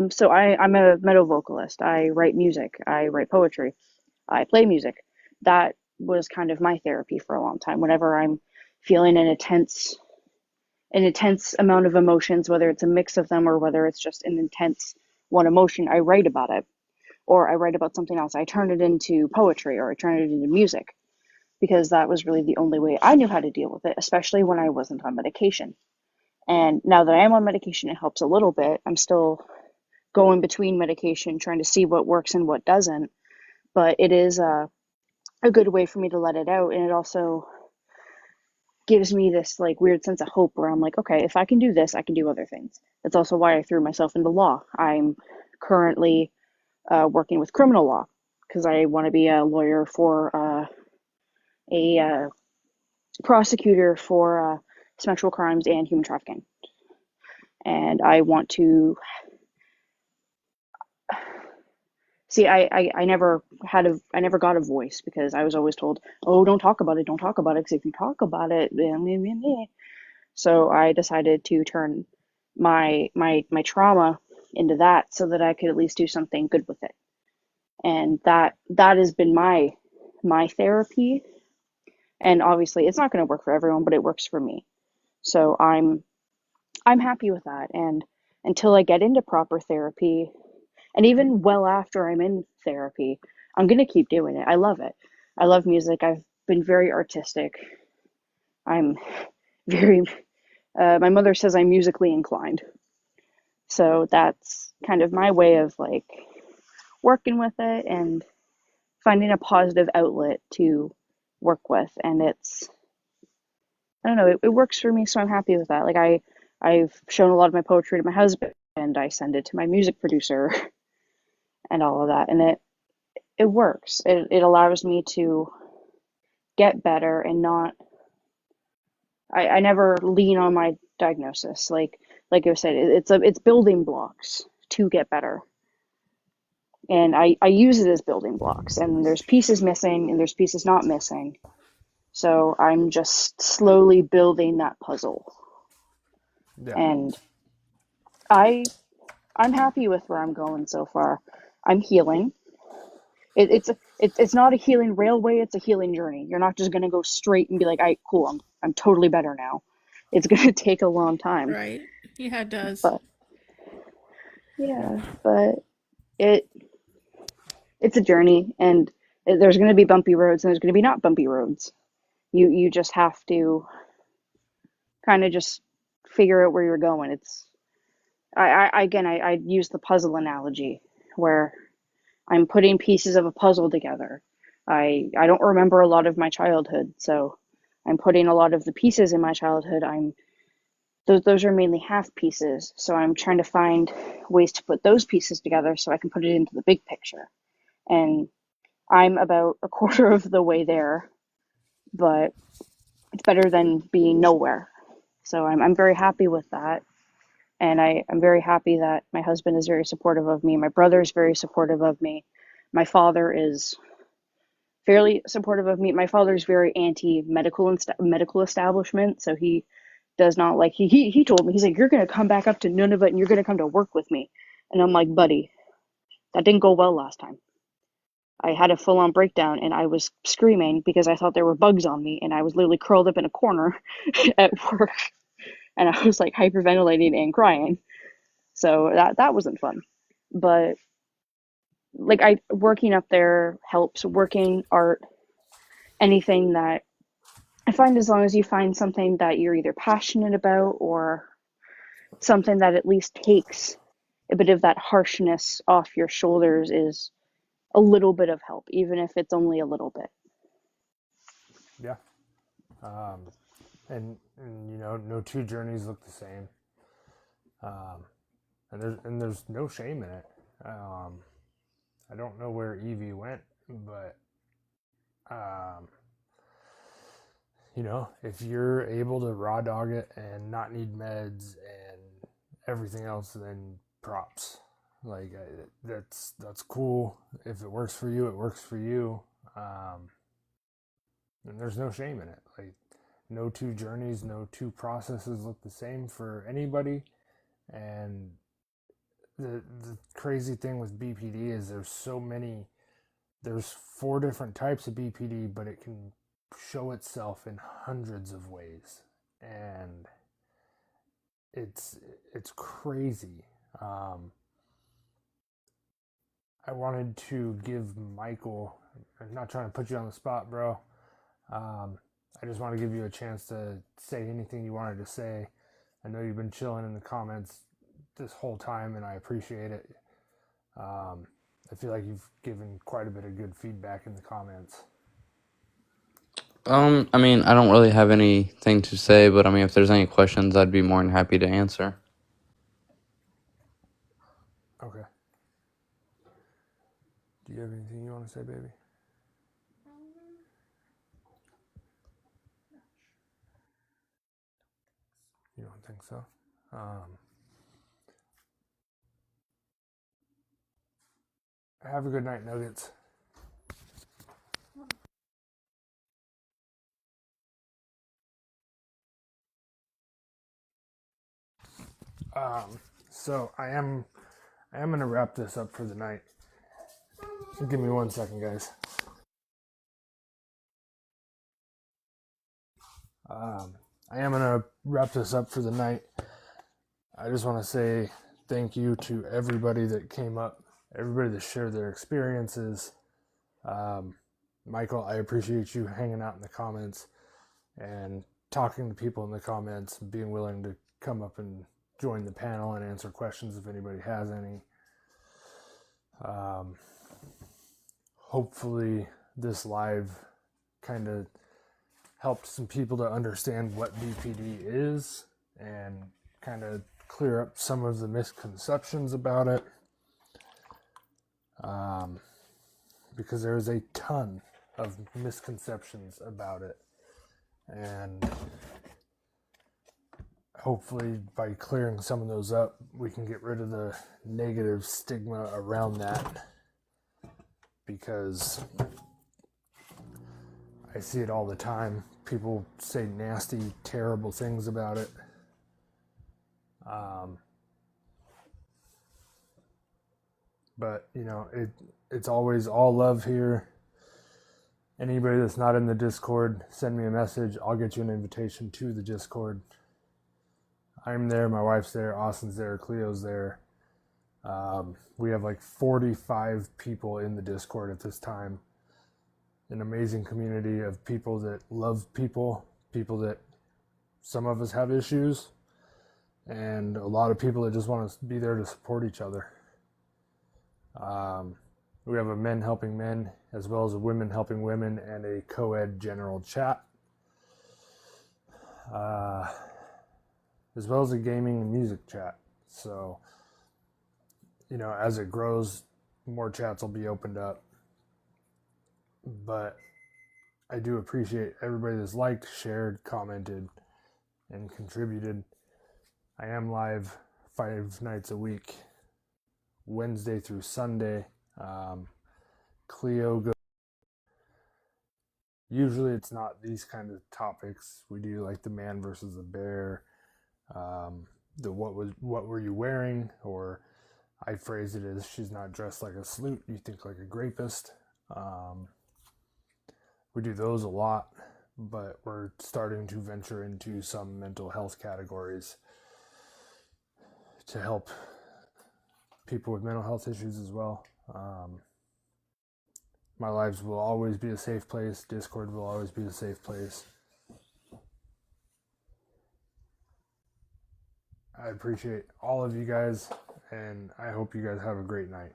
So I'm a metal vocalist. I write music. I write poetry. I play music. That was kind of my therapy for a long time. Whenever I'm feeling an intense amount of emotions, whether it's a mix of them or whether it's just an intense one emotion, I write about it. Or I write about something else. I turn it into poetry or I turn it into music because that was really the only way I knew how to deal with it, especially when I wasn't on medication. And now that I am on medication, it helps a little bit. I'm still going between medication, trying to see what works and what doesn't. But it is a good way for me to let it out. And it also gives me this like weird sense of hope where I'm like, okay, if I can do this, I can do other things. That's also why I threw myself into law. I'm currently working with criminal law because I want to be a lawyer for a prosecutor for sexual crimes and human trafficking. And I want to see. I never got a voice because I was always told, oh, don't talk about it, because if you talk about it, so I decided to turn my trauma into that so that I could at least do something good with it. And that has been my therapy. And obviously it's not going to work for everyone, but it works for me. So I'm happy with that. And until I get into proper therapy, and even well after I'm in therapy, I'm going to keep doing it. I love it. I love music. I've been very artistic. I'm very, my mother says I'm musically inclined. So that's kind of my way of like working with it and finding a positive outlet to work with. And it's, I don't know, it works for me. So I'm happy with that. Like I've shown a lot of my poetry to my husband and I send it to my music producer and all of that. And it works. It allows me to get better and not, I never lean on my diagnosis. Like I said, it's building blocks to get better. And I use it as building blocks and there's pieces missing and there's pieces not missing. So I'm just slowly building that puzzle. Yeah. And I'm happy with where I'm going so far. I'm healing. It's not a healing railway, it's a healing journey. You're not just gonna go straight and be like, cool, I'm totally better now. It's gonna take a long time. Right. Yeah, it does. But yeah, but it's a journey and there's gonna be bumpy roads and there's gonna be not bumpy roads. You just have to kind of just figure out where you're going. It's I use the puzzle analogy where I'm putting pieces of a puzzle together I don't remember a lot of my childhood, so I'm putting a lot of the pieces in my childhood. Those are mainly half pieces, so I'm trying to find ways to put those pieces together so I can put it into the big picture. And I'm about a quarter of the way there, but it's better than being nowhere. So I'm very happy with that. And I'm very happy that my husband is very supportive of me. My brother is very supportive of me. My father is fairly supportive of me. My father's very anti medical establishment, so he does not like he told me, he's like, you're gonna come back up to Nunavut and you're gonna come to work with me. And I'm like, buddy, that didn't go well last time. I had a full on breakdown and I was screaming because I thought there were bugs on me and I was literally curled up in a corner at work and I was like hyperventilating and crying. So that wasn't fun. But like I working up there helps, working art, anything that I find, as long as you find something that you're either passionate about or something that at least takes a bit of that harshness off your shoulders, is a little bit of help, even if it's only a little bit. Yeah. And you know, no two journeys look the same. And there's no shame in it. I don't know where Evie went, but you know, if you're able to raw dog it and not need meds and everything else, then props. Like that's cool. If it works for you, it works for you. And there's no shame in it. Like no two journeys, no two processes look the same for anybody. And the crazy thing with BPD is there's 4 different types of BPD, but it can show itself in hundreds of ways, and it's crazy. I wanted to give Michael, I'm not trying to put you on the spot, bro. I just want to give you a chance to say anything you wanted to say. I know you've been chilling in the comments this whole time, and I appreciate it. I feel like you've given quite a bit of good feedback in the comments. I mean, I don't really have anything to say, but I mean, if there's any questions, I'd be more than happy to answer. Okay. Do you have anything you want to say, baby? You don't think so? Have a good night, Nuggets. So I am gonna wrap this up for the night. Give me 1 second, guys. I am gonna wrap this up for the night. I just want to say thank you to everybody that came up, everybody that shared their experiences. Michael, I appreciate you hanging out in the comments and talking to people in the comments, being willing to come up and join the panel and answer questions if anybody has any. Hopefully this live kind of helped some people to understand what BPD is and kind of clear up some of the misconceptions about it. Because there's a ton of misconceptions about it. And hopefully by clearing some of those up, we can get rid of the negative stigma around that. Because I see it all the time. People say nasty, terrible things about it. But, you know, it's always all love here. Anybody that's not in the Discord, send me a message. I'll get you an invitation to the Discord. I'm there, my wife's there, Austin's there, Cleo's there. We have like 45 people in the Discord at this time. An amazing community of people that love people that some of us have issues, and a lot of people that just want to be there to support each other. We have a men helping men, as well as a women helping women, and a co-ed general chat, as well as a gaming and music chat. So, as it grows, more chats will be opened up. But I do appreciate everybody that's liked, shared, commented, and contributed. I am live 5 nights a week, Wednesday through Sunday. Cleo goes. Usually it's not these kind of topics. We do like the man versus the bear, the what were you wearing, or I phrase it as she's not dressed like a sleut, you think like a grapist. We do those a lot, but we're starting to venture into some mental health categories to help people with mental health issues as well. My lives will always be a safe place. Discord will always be a safe place. I appreciate all of you guys, and I hope you guys have a great night.